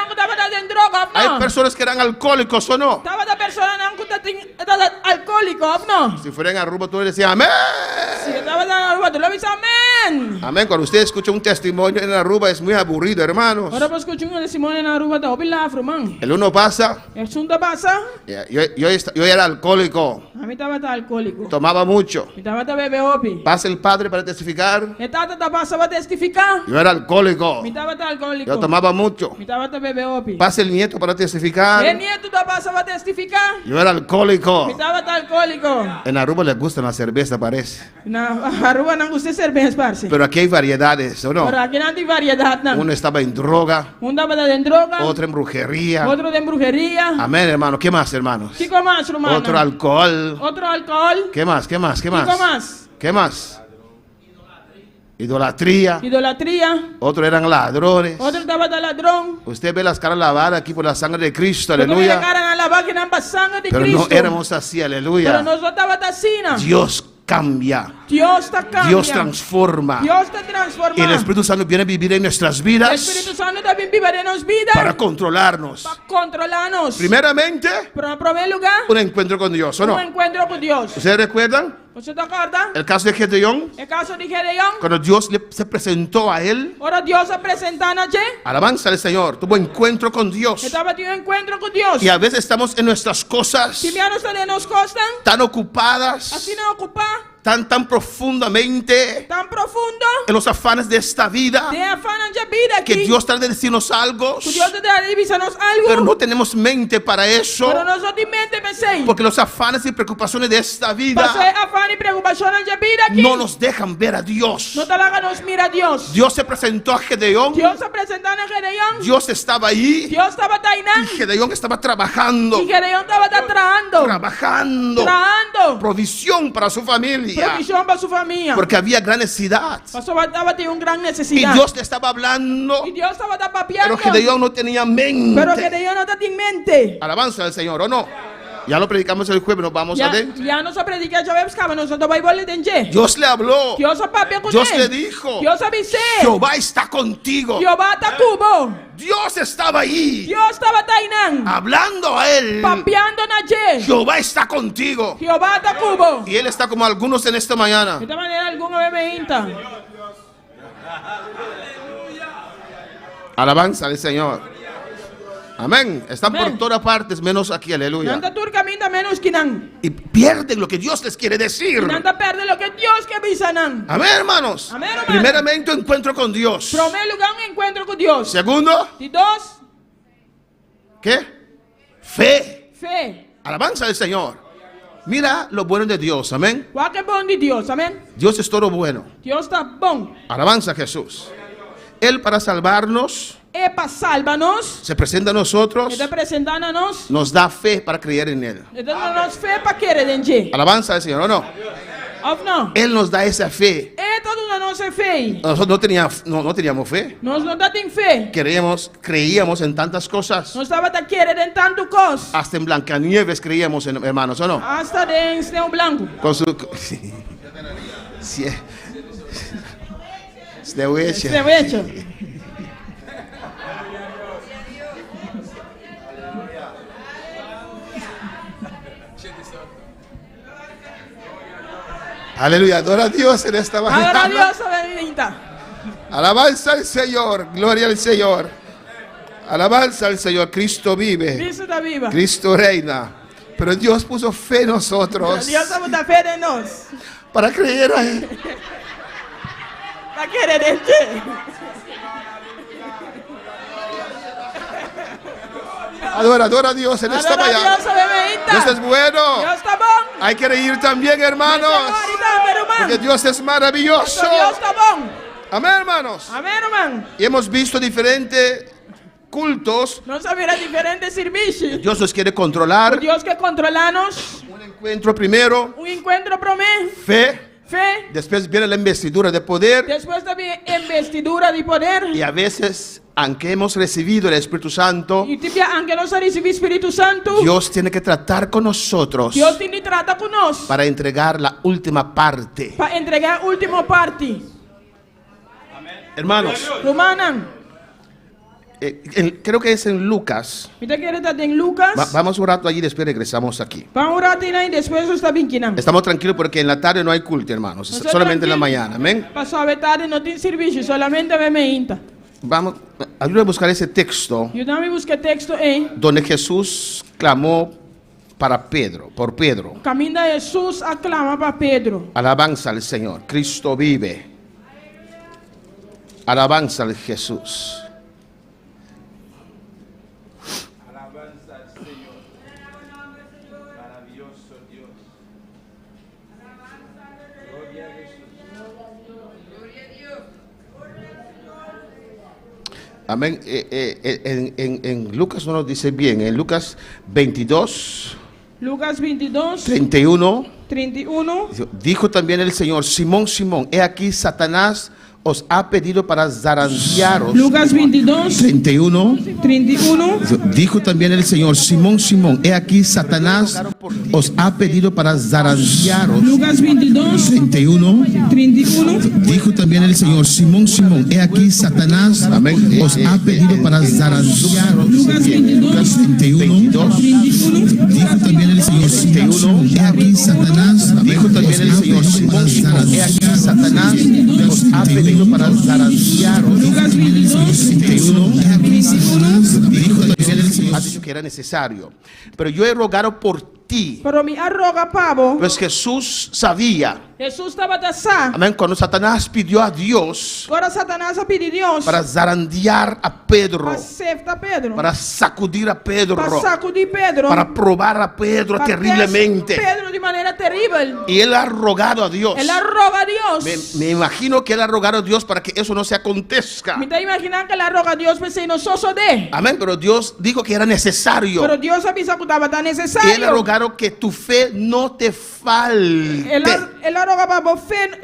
en droga, Hay no. personas que eran alcohólicos o no. Estaba de persona alcohólico, no. Si fueran a Aruba, tú le decías amén. Si estaba de Aruba, tú lo dices amén. Amén. Cuando usted escucha un testimonio en Aruba es muy aburrido, hermanos. Ahora pues escucho un testimonio en Aruba, te voy a man. El uno pasa. El asunto pasa. Yo era alcohólico. A mí estaba alcohólico. Tomaba mucho. Mi estaba de bebé opi. Pasa el padre para testificar. El tata te pasa a testificar. Yo era alcohólico. Mi estaba alcohólico. Yo tomaba mucho. Mi estaba de bebé opi. Pasa el nieto para El testificar. nieto te pasa a testificar. Yo era alcohólico. Mi estaba alcohólico. En Aruba les gusta la cerveza, parece. Na Aruba no gusta cerveza, parce. Pero aquí hay variedades, ¿o no? Pero aquí no hay variedad, no. Uno estaba en droga, Un estaba de droga. otro en brujería. Otro de brujería. Amén, hermano. ¿Qué más, hermanos? Chico más, hermano. Otro alcohol. Otro alcohol. ¿Qué más? ¿Qué más? ¿Qué Chico más? más. ¿Qué más? Idolatría. Idolatría. Otros eran ladrones. Otro estaba de ladrón. Usted ve las caras lavadas aquí por la sangre de Cristo, Otro le aleluya. cara a la vaca en ambas sangre de Pero Cristo. no éramos así, Pero aleluya. nosotros estaba tacina. Dios cambia. Dios te cambia. Dios transforma. Dios te transforma. Y el Espíritu Santo viene a vivir en nuestras El vidas Espíritu Santo también vive en nuestras vidas para controlarnos. para controlarnos. Primeramente, Pero en primer lugar, un encuentro con Dios, ¿o no? un encuentro con Dios. ¿Ustedes recuerdan ¿Usted te acuerda? el caso de Gedeón? El caso de Gedeón. Cuando Dios se presentó a él, Ahora Dios se presenta allí. alabanza al Señor, tuvo encuentro con Dios. Estaba teniendo encuentro con Dios. Y a veces estamos en nuestras cosas Si bien ustedes nos costan, tan ocupadas, así nos ocupa tan profundamente tan profundo en los afanes de esta vida, de afán en la vida que aquí. Dios trata de decirnos algo, Que Dios te da de avisarnos algo. pero no tenemos mente para eso, Pero nosotros en mente pensé. porque los afanes y preocupaciones de esta Pasé vida afán y preocupación en la vida aquí. no nos dejan ver a Dios. No te la hagas, mira a Dios. Dios se presentó a Gedeón, Dios se presentó en Gedeón. Dios estaba ahí Dios estaba y tainando. Gedeón estaba trabajando, Y Gedeón estaba trabajando. provisión para su familia, Provisión para su familia. porque había gran necesidad. Pasó, estaba teniendo una gran Y necesidad. Dios le estaba hablando, Y Dios estaba pero papiando. Gedeón no tenía mente. Pero Gedeón no está en mente. Alabanza al Señor, ¿o no? Ya lo predicamos el jueves, nos vamos adentro. Ya no se predica, ya ves, cabrón, nosotros vamos a ir de Dios le habló. Dios se papia con Dios él. le dijo, Dios avisé. Jehová está contigo. Jehová está cubo. Dios estaba ahí, Dios estaba tainando. hablando a él. Papiando en Jehová está contigo. Jehová está cubo. Y él está como algunos en esta mañana. De esta manera, alguna vez me hinta. Alabanza al Señor. Amén. Están Amén. por todas partes, menos aquí, aleluya. Nanta turca minta menos que nan. Y pierden lo que Dios les quiere decir. Nanta perde lo que Dios que avisa nan. Amén, hermanos. Amén, hermano. Primeramente, encuentro con Dios. Primer lugar, un encuentro con Dios. Segundo, Y dos, ¿qué? Fe. fe. Alabanza al Señor. Mira lo bueno de Dios, amén. Guau, que bon de Dios, amén. Dios es todo bueno. Dios está bon. Alabanza a Jesús. Él para salvarnos Epa, sálvanos. se presenta a nosotros, Está presentándonos. nos da fe para creer en Él. Está dándonos fe para querer denje. Alabanza al Señor, ¿o no? Of no. Él nos da esa fe. Esto no nos hace fe. Nosotros no teníamos fe. Nos no tem fe. Creíamos en tantas cosas. Nos estaba a querer en tanto cos. Hasta en Blancanieves creíamos, hermanos, ¿o no? Hasta de Sneo Blanco. Con su... Sí. Sneo Eche. Sneo hecho. Aleluya, adora a Dios en esta mañana. Ahora Dios bendita. Alabanza al Señor, gloria al Señor. Alabanza al Señor, Cristo vive, Cristo está viva. Cristo reina. Pero Dios puso fe en nosotros Dios está fe de nos. para creer a Él. Para querer denje. Adora a Dios en esta Ahora Dios mañana. bendita. Dios es bueno. Dios está bon. Hay que reír también, hermanos, porque Dios es maravilloso. Dios está bon. Amén, hermanos. Amén, hermano. Y hemos visto diferentes cultos. No sabía diferentes servicios. Dios nos quiere controlar. Dios que controlanos. Un encuentro primero, Un encuentro promé. fe. Fe. Después viene la investidura de poder. Después también investidura de poder. Y a veces, aunque hemos recibido el Espíritu Santo, Y tipia, aunque no se recibe Espíritu Santo, Dios tiene que tratar con nosotros Dios tiene trata con nos para entregar la última parte. para entregar último parte. Hermanos, Romanan. creo que es en Lucas. Mira que está en Lucas. Vamos un rato allí y después regresamos aquí. Vamos a ratina y después está vinquinan. Estamos tranquilos porque en la tarde no hay culto, hermanos. Solamente en la mañana. Amén. Pasó a tarde, no tiene servicio, solamente me inta. Vamos, ayúdame a buscar ese texto Yo también busqué texto donde Jesús clamó por Pedro. Camina Jesús aclama para Pedro. Alabanza al Señor. Cristo vive. Alabanza al Jesús. Alabanza al Señor. Maravilloso Dios. Gloria a Jesús. Amén. En Lucas no nos dice bien. En Lucas 22, Lucas 22, 31. 31. Dijo también el Señor: Simón, Simón, he aquí Satanás os ha pedido para zarandearos. Lucas 22, 31. 31. Dijo también el Señor: Simón, Simón, he aquí Satanás os ha pedido para zarandearos. Lucas 22, 31. 31. Dijo también el Señor: Simón, Simón, he aquí Satanás os ha pedido para zarandearos. Lucas 22, 31. 31. Dijo también el Señor: Simón, he aquí Satanás. Dijo también el Señor: Simón, Simón, he aquí Satanás os ha pedido para zarandearos. Lucas 22, 31. Dijo también el Señor: ha dicho que era necesario, pero yo he rogado por ti. Pero mi arroga pavo, Pues Jesús sabía, Jesús estaba tasá. amén, cuando Satanás pidió a Dios Agora Satanás a pedir Deus para zarandear a Pedro, para sefta Pedro, para sacudir a Pedro, para sacudir Pedro, para probar a Pedro para terriblemente. Pedro de maneira terrível. Y él ha rogado a Dios. Ele arroga a Deus. Me imagino que él ha rogado a Dios para que eso no se acontezca. Me está imaginando que ele arroga a Deus para ser inososo de. Amén, pero Dios dijo que era necesario. Pero Deus avisa que estava tan Y él ha necessário. rogado que tu fe no te falte. Ele arroga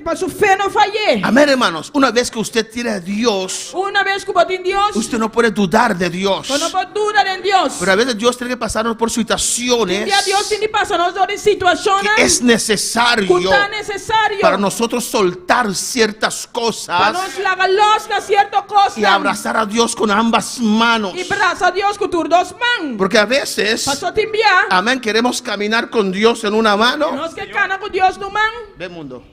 para su fe no falle. Amén, hermanos. Una vez que usted tiene a Dios, Una vez que botou em Deus, usted no puede dudar de Dios. não pode dudar em Deus. Pero a veces Dios tiene que pasarnos por situaciones E a Deus tem que passar nos por que situações es necesario que está necessário para nosotros soltar ciertas para cosas nós largar los na certa coisa y abrazar a Dios con ambas manos. e abraçar a Deus com tur dos mãos. Porque a veces, Passou te enviar. amén, queremos caminar con Dios en una mano, Nós que cana com Deus no mão del mundo,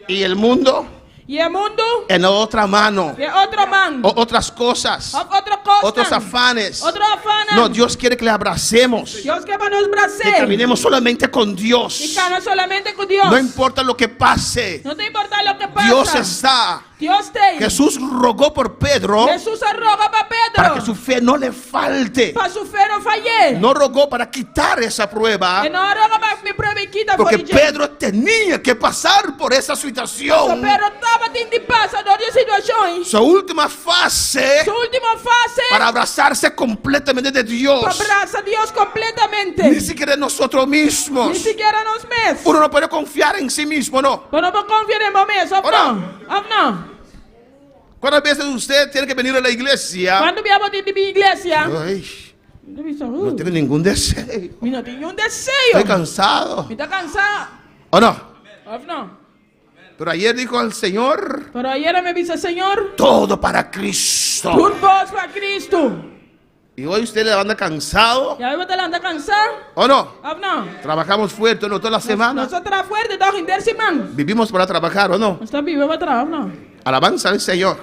y el mundo e o mundo en otra mano, de outro mão. o otras cosas, Outra coisa. otros afanes. Outro afana. No, Dios quiere que le abracemos, Deus quer para nos que bracer. caminemos solamente con E Dios. cana solamente com Deus. No importa lo que pase, Não tem importar o que passa. Dios está. Deus tem. Jesús rogó por Pedro Jesus arroga para Pedro. para que su fe no le falte. Para su fe não falhe. No rogó para quitar esa prueba, E não arroga para me prova e quita porque foi Pedro tenía que pasar por esa So situación. Pedro estava tendo de passar de situações. Su última fase Sua última fase para abrazarse completamente de Dios, para abraçar a Deus completamente. ni siquiera nosotros Nem mismos. sequer nós mesmos. Uno no puede confiar en sí mismo, ¿no? Mas não confiar em momento. Ora. Não. ¿Cuántas veces usted tiene que venir a la iglesia? Quando viemos de igreja, Ay, no tengo ningún deseo. não tinha Estoy desejo. cansado. Me está cansado. ¿O no? Não. Pero ayer dijo al Señor, Pero ayer me dice, Señor, todo para Cristo. por vos para Cristo. Y hoy usted le anda cansado, E aí você anda cansado? ¿o no? Não. Trabajamos fuerte, ¿no? Toda la semana. Nós estamos fortes, estamos em 10 semanas. Vivimos para trabajar, ¿o no? Nós estamos vivos para trás, não. Alabanza al Señor.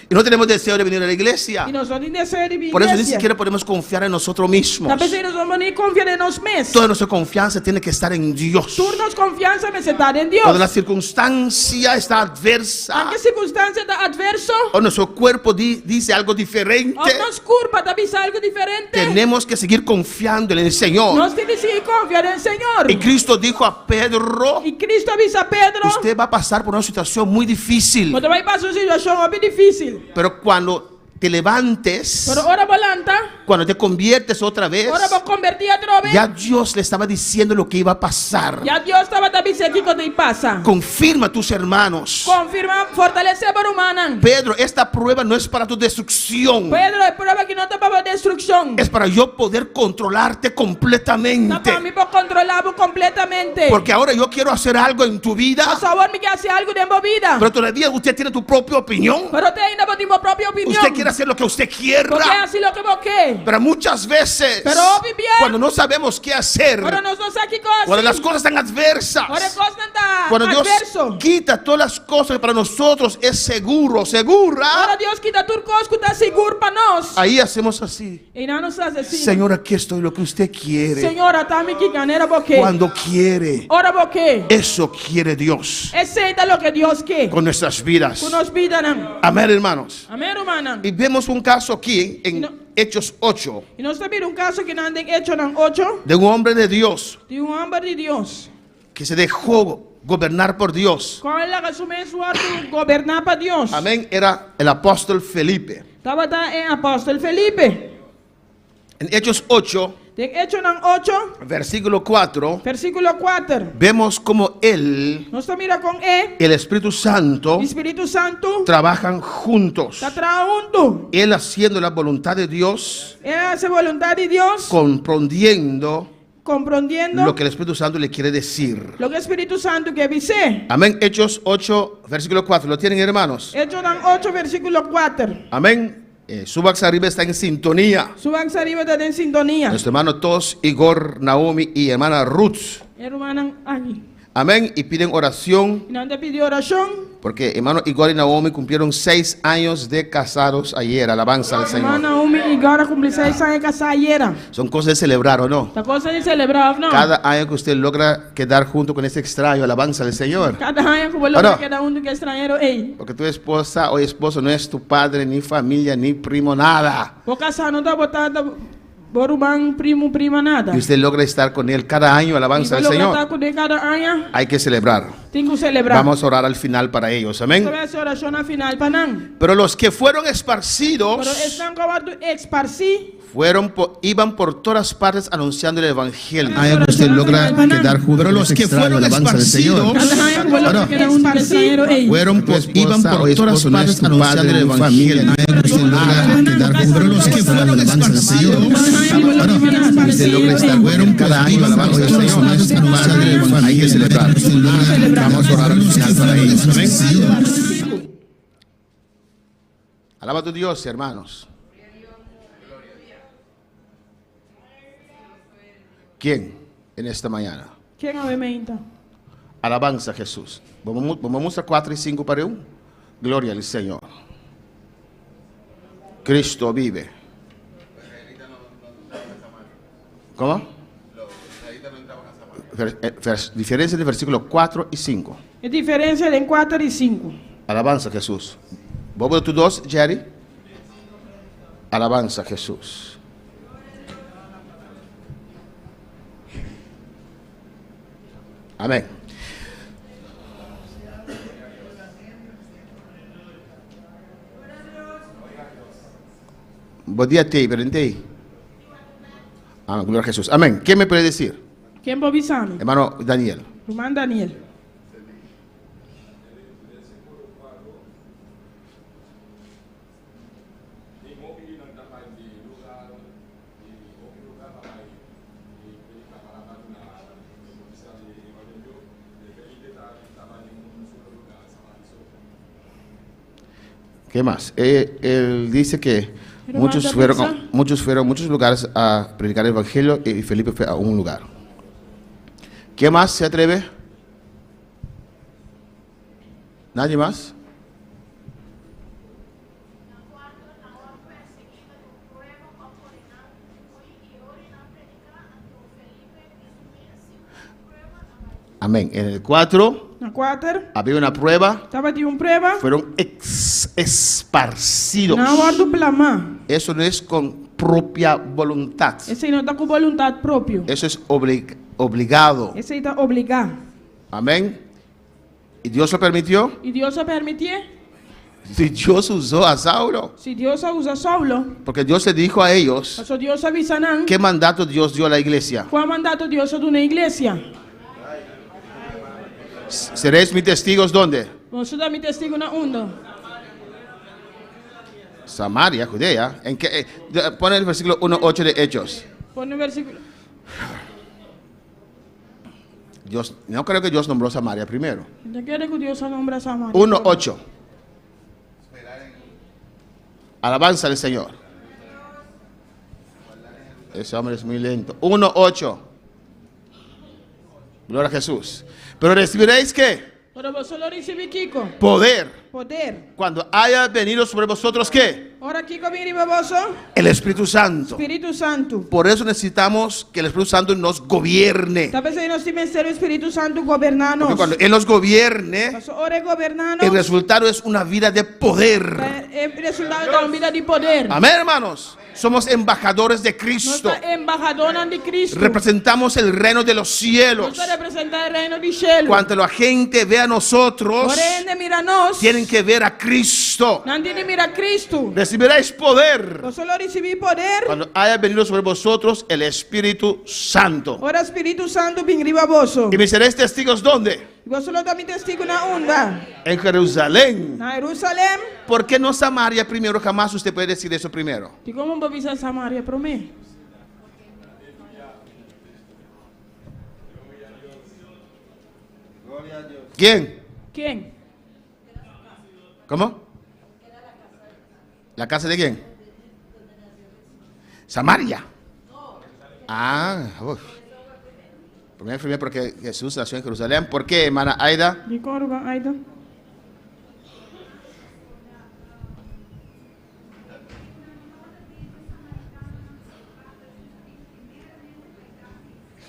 Y no tenemos deseo de venir a la iglesia. E nós não temos desejo de vir Por eso ni igreja. siquiera podemos confiar en nosotros mismos. Talvez nós vamos nem confiar em nós mesmos. Toda nuestra confianza tiene que estar en Dios. Turnos confiança me sentar em Deus. Cuando la circunstancia está adversa, A que circunstância está adverso, o nuestro cuerpo dice algo diferente, ou nos curva está avisar algo diferente, tenemos que seguir confiando en el Señor. nós temos que seguir confiar em Senhor. Y Cristo dijo a Pedro, E Cristo avisa a Pedro, usted va a pasar por una situación muy difícil, você vai passar uma situação bem difícil. pero cuando te levantes, Pero ora volanta, cuando te conviertes otra vez, ora vou convertir outra vez. ya Dios le estaba diciendo lo que iba a pasar. Já Deus estava te avisando que quando passa. Confirma a tus hermanos. Confirma, fortalecer para o humano. Pedro, esta prueba no es para tu destrucción, Pedro é prova que não está para destruição. es para yo poder controlarte Está completamente. para mim para controlar completamente. Porque ahora yo quiero hacer algo en tu vida, Por favor, me quer hacer algo de minha vida. pero todavía usted tiene tu propia opinión. Pero te ainda por minha própria opinião. Usted quiere hacer lo que usted Porque quiera. assim lo que vou querer. Pero muchas veces, Pero ouve bien. cuando no sabemos qué hacer, Agora nós não sabemos que coisa. cuando las cosas están Agora adversas, coisa não está cuando Dios adverso. quita todas las cosas que para nosotros es seguro, segura, Agora Deus quita tudo coisa que está seguro para nós. ahí hacemos así. E não nos faz assim. Señor, aquí estoy, lo que usted quiere, Senhora, tá me que ganera boque. cuando quiere. Ora boque. Eso quiere Dios Aceita lo que Deus quer. con nuestras vidas. Com nos vida não. Amén, hermanos. Amém, humana. Y vemos un caso aquí en No. Hechos 8 E nós também caso que não tem hecho não 8 de un hombre de Dios de homem de Deus. que se dejó gobernar por Dios. Com ele assumiu sua governar para Deus. Amén. Era el apóstol Felipe. Estava em apóstolo Felipe. En Hechos 8, Tem hecho não 8, versículo 4, versículo 4. vemos como él, Nós estamos mira com E, el Espíritu Santo, o Espírito Santo trabajan juntos. está trabalhando. Él haciendo la voluntad de Dios, Ele hace vontade de Deus, comprendiendo comprendiendo lo que el Espíritu Santo le quiere decir. lo que el Espíritu Santo quiere decir. Amén. Hechos 8, versículo 4. ¿Lo tienen, hermanos? Hechos 8, versículo 4. Amén. Subax arriba está en sintonía. Suban arriba está en sintonía. Nuestro hermano Tos, Igor, Naomi y hermana Ruth. Hermana aquí. Amén. Y piden oración Y no te pidió oración. porque hermano Igor y Naomi cumplieron 6 años de casados ayer. Alabanza al Señor. Hermana Umi y ahora cumplí 6 años de casada ayer. Son cosas de celebrar, ¿o no? La cosa de celebrar, ¿no? Cada año que usted logra quedar junto con ese extraño, alabanza al Señor. Cada año como lo ¿O no? que queda uno que extranjero, ey. Porque tu esposa o esposo no es tu padre, ni familia, ni primo, nada. Vos casado no está botando borumán, primo, prima, nada. Y usted logra estar con él cada año, alabanza al Señor. Con él cada año, Hay que celebrar. tengo que celebrar. Vamos a orar al final para ellos, amén. Voy a hacer oración al final, panán. Pero los que fueron Pero esparcidos están acabando esparcí. iban por todas partes anunciando el evangelio. Hay que usted logra quedar junto. Pero los que fueron esparcidos Cada año como lo que queda uno que extranjero, ey. iban por todas partes anunciando el evangelio. Pero los que fueron esparcidos usted logra estar bueno cada año alabanza al Señor. Hay que celebrar. Vamos a orar al final para ellos. Amén. Alaba a tu Dios, hermanos. ¿Quién en esta mañana? ¿Quién obviamente? Alabanza a Jesús. Vamos a mostrar 4 y 5 para 1. Gloria al Señor. Cristo vive. ¿Cómo? Diferencia de versículos 4 y 5. Es diferencia de 4 y 5. Alabanza a Jesús. ¿Vos tú 2, Jerry? Alabanza a Jesús. Amén. Buen día, te verente. Amén, gloria a Jesús. Amén. ¿Quién me puede decir? ¿Quién va avisando? Hermano Daniel. Román Daniel. ¿Qué más? Él dice que muchos fueron a muchos lugares a predicar el evangelio y Felipe fue a un lugar. ¿Qué más se atreve? ¿Nadie más? Amén. En el 4 había una prueba. Estaba de una prueba. Fueron esparcidos. No guardo plama. Eso no es con propia voluntad. Ese no está con voluntad propia. Eso es obligado. Ese está obligado. Amén. ¿Y Dios lo permitió? ¿Y Dios lo permitió? Si Dios usó a Saulo. Si Dios usa a Saulo. Porque Dios le dijo a ellos. Eso Dios avisanan. ¿Qué mandato Dios dio a la iglesia? ¿Cuál mandato Dios de una iglesia? ¿Seréis mis testigos dónde? Vosotros mi testigo no uno. Samaria, Judea. ¿En qué? Pon el versículo 1:8 de Hechos. Pon el versículo. Dios, no creo que Dios nombró Samaria primero. ¿De qué que Dios nombra a Samaria? 1:8. Alabanza al Señor. Ese hombre es muy lento. 1:8. Gloria a Jesús. Pero recibiréis ¿qué? Pero vosotros recibí Kiko. Poder. Poder. Cuando haya venido sobre vosotros ¿qué? Ahora Kiko viene vosotros. El Espíritu Santo. Espíritu Santo. Por eso necesitamos que el Espíritu Santo nos gobierne. Tal vez nos tiene el Espíritu Santo gobernarnos. Porque cuando Él nos gobierne, Ahora gobernarnos. el resultado es una vida de poder. El resultado de una vida de poder. Amén, hermanos. Somos embajadores de Cristo. Nuestra embajadora de Cristo. Representamos el reino de los cielos. Nosotros representamos el reino de cielo. Cuando la gente ve a nosotros, Por ende, míranos. tienen que ver a Cristo. No tienen que mirar a Cristo. Recibiréis poder Vosotros recibí poder. cuando haya venido sobre vosotros el Espíritu Santo. Ahora Espíritu Santo vendrá a vosotros. ¿Y me seréis testigos dónde? Vosotros también testigos en la onda. En Jerusalén. En Jerusalén. ¿Por qué no Samaria primero? Jamás usted puede decir eso primero. ¿Y cómo voy a Samaria para mí? ¿Quién? ¿Quién? ¿Cómo? ¿La casa de quién? Samaria. Ah, uf. Primero porque Jesús nació en Jerusalén. ¿Por qué, hermana Aida? Die korban, Aida.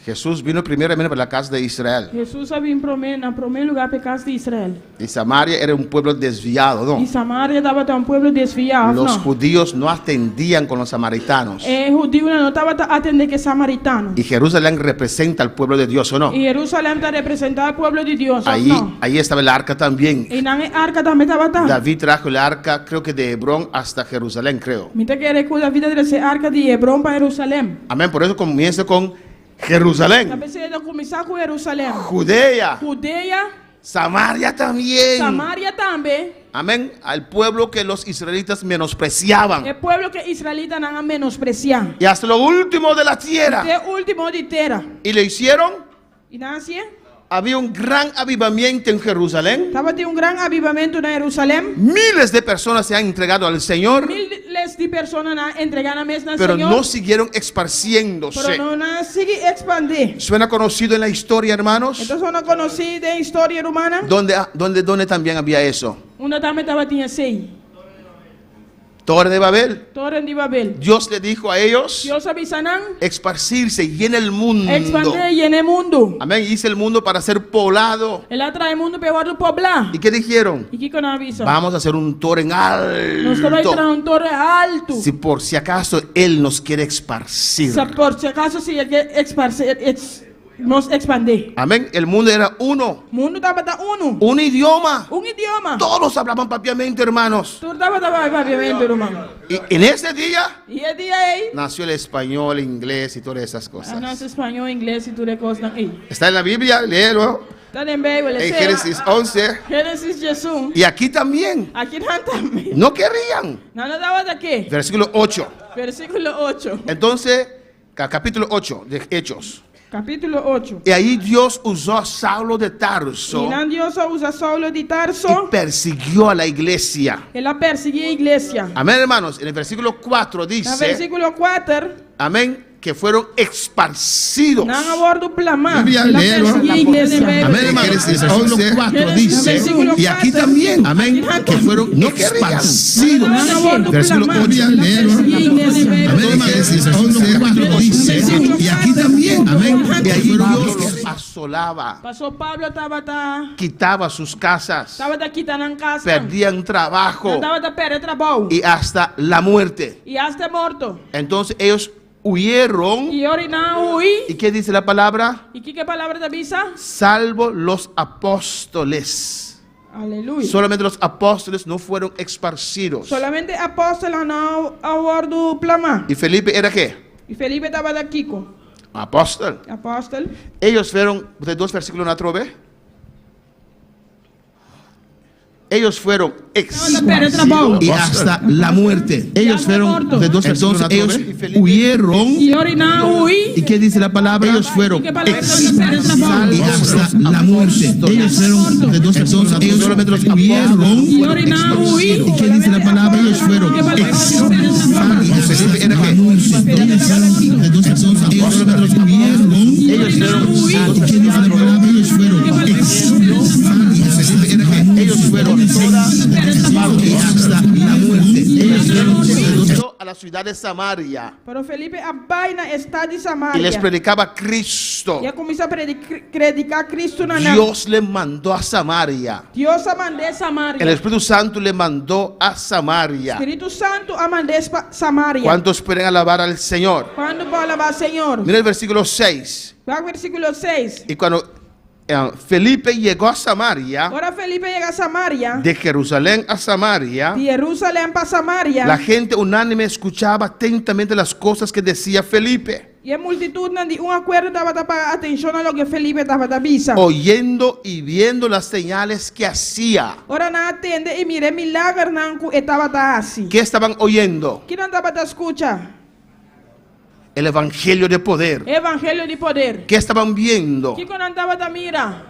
Jesús vino primeramente para la casa de Israel. Jesus havia em primeiro lugar para a casa de Israel. Y Samaria era un pueblo desviado, ¿no? E Samaria estava um povo desviado, Los não? judíos no atendían con los samaritanos. Judeu não estava atendendo que samaritano. Y Jerusalén representa al pueblo de Dios, ¿o no? E Jerusalém está representando o povo de Deus, Ahí, não? ahí estaba el arca también. E na arca também estava tá. David trajo el arca, creo que de Hebrón hasta Jerusalén, creo. Mita que recuerda a vida dessa arca de Hebron para Jerusalém. Amén. Por eso comienza con Jerusalén, Também se deve começar com Jerusalém. Judea, Judeia, Samaria también. Samaria também. Amén. Al pueblo que los israelitas menospreciaban. É povo que israelita não menospreciam. Y hasta lo último de la tierra. Até o último de terra. Y le hicieron. E não assim? Había un gran avivamiento en Jerusalén. Estava tendo grande avivamento na Jerusalém. Miles de personas se han entregado al Señor, Miles de pessoas entregaram a mesma pero Senhor. no siguieron esparciéndose. Pero não sigue expandir. ¿Suena conocido en la historia, hermanos? Então, eu não conheci de história humana. ¿Dónde también había eso? Onde também tinha assim. Torre de Babel. Torre de Babel. Dios le dijo a ellos Deus avisanam. esparcirse y en el mundo. Expandir e no mundo. Amén. Hice el mundo para ser poblado. Ela traz o mundo para o poblar. ¿Y qué dijeron? E que quando avisa? Vamos a hacer un torre en Nós vamos entrar torre alto. Si por si acaso Él nos quiere esparcir. Por si acaso se ele nos expandir. Amén. El mundo era uno. O mundo estava uno. Un idioma. Idioma. Todos hablaban papiamente, hermanos. Tudo estava papiamento, irmão. Y en ese día E o dia aí? nació el español, inglés y todas esas cosas. Nosso espanhol, inglês e tudo é coisa aí. Está en la Biblia, léelo. Está em Bíblia. En Génesis 11. Génesis Jesus. Y aquí también. Aqui não também. No querían. Não estava daqui. Versículo 8. Versículo 8. Entonces, capítulo 8 de Hechos. Capítulo 8. Y ahí Dios usó a Saulo de Tarso E não Deus usa Saulo de y Tarso. persiguió a la iglesia. Ela perseguia a igreja. Amén, hermanos. En el versículo 4 No dice, versículo 4. amén, que fueron esparcidos. Não abordo plamar. Biblia, Ela léelo. perseguia a igreja. Amén, hermanos. Génesis 11, 4 dice, Versículo y aquí 4. también, amén, que fueron esparcidos. Não abordo Versículo plamar. 8, Ela perseguia a igreja. amén, Génesis 11, 4 dice, y aquí también, amén, que ahí Dios los asolaba, Pastor Pablo estava quitaba sus casas, quitando a casa. perdían trabajo Estava perdendo trabalho. y hasta la muerte. E hasta morto. Entonces ellos huyeron. E orinar ui. ¿Y qué dice la palabra? E que palavra da bisa? Salvo los apóstoles. Aleluia. Solamente los apóstoles no fueron esparcidos. Solamente apóstolo não abordo plamar. ¿Y Felipe era qué? E Felipe estava daqui com Apóstol. apóstolo. Ellos fueron, de dos versículos en otro, ¿ve? Ellos fueron trabajo. y hasta la muerte. Ellos fueron de dos versículos. Entonces ellos huyeron. E orinar ui. ¿Y qué dice la palabra? Ellos fueron Que palavra y hasta la muerte. Ellos fueron de dos personas. Ellos solamente los huyeron. E orinar ui. ¿Y qué dice la palabra? Ellos fueron Que palavra Felipe era que de dos personas. Ellos solamente los huyeron. Ellos fueron. ¿Y qué dice la palabra? Ellos fueron Felipe era que ellos fueron y hasta la muerte. Ellos fueron a la ciudad de Samaria Pero Felipe vai na estado de y Samaria. les predicaba Cristo. E começou a predicar Cristo na Dios le mandó a Samaria. Deus a mandou Samaria. El Espíritu Santo le mandó a Samaria. Espírito Santo a mandou Samaria. ¿Cuántos pueden alabar al Señor? Quando vai alabar Senhor? Mira el versículo 6. Vai versículo 6. Y cuando Felipe llegó a Samaria, Agora Felipe chega a Samaria. de Jerusalén a Samaria, De Jerusalém para Samaria. la gente unánime escuchaba atentamente las cosas que decía Felipe, E a multitud de um acordo estava para atenção a lo que Felipe estava a visa. oyendo y viendo las señales que hacía. Ora na atende e mire milagre nanku estava a assim. ¿Qué estaban oyendo? Que não estava a escutar? El evangelio de poder. Evangelho de poder. ¿Qué estaban viendo? Que não estava a mira?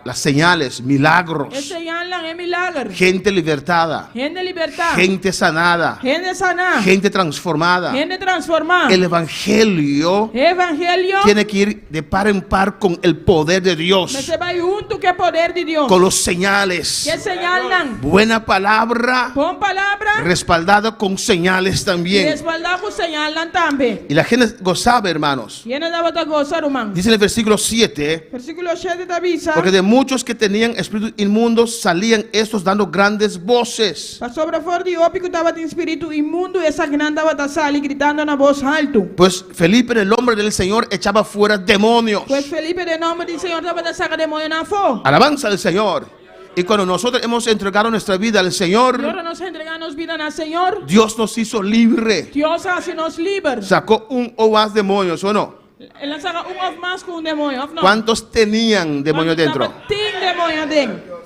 las señales, milagros, Señal lang milagro. gente libertada, Gente libertad. gente sanada, Gente sana. gente transformada. Gente transformada. El evangelio Evangelio. tiene que ir de par en par con el poder de Mas Dios, você vai junto que poder de Dios. con los señales. Que señal lang. Buena palabra Bom palavra. respaldada con señales E también. respaldar com señal lang também. Y la gente gozaba, hermanos. Quem dava ta gozar, irmão? Dice en el versículo 7, Versículo 7 da Bisa. porque de muchos que tenían espíritus inmundos salían estos dando grandes voces. Para sobre fora de ópico estava de espírito imundo, essa grande estava da sala gritando na voz alto. Pues Felipe, el hombre del Señor, echaba fuera demonios. Pues Felipe, de nome do Senhor, estava da saca demônio na fo. Alabanza al Señor. Y cuando nosotros hemos entregado nuestra vida al Señor, Agora nós entregamos vida ao Senhor. Dios nos hizo libre. Deus hace-nos livres. Sacó un o más demonios, ¿o no? Ele saca of mais com demônio, of não? ¿Cuántos tenían demonios dentro? Tem demônio dentro.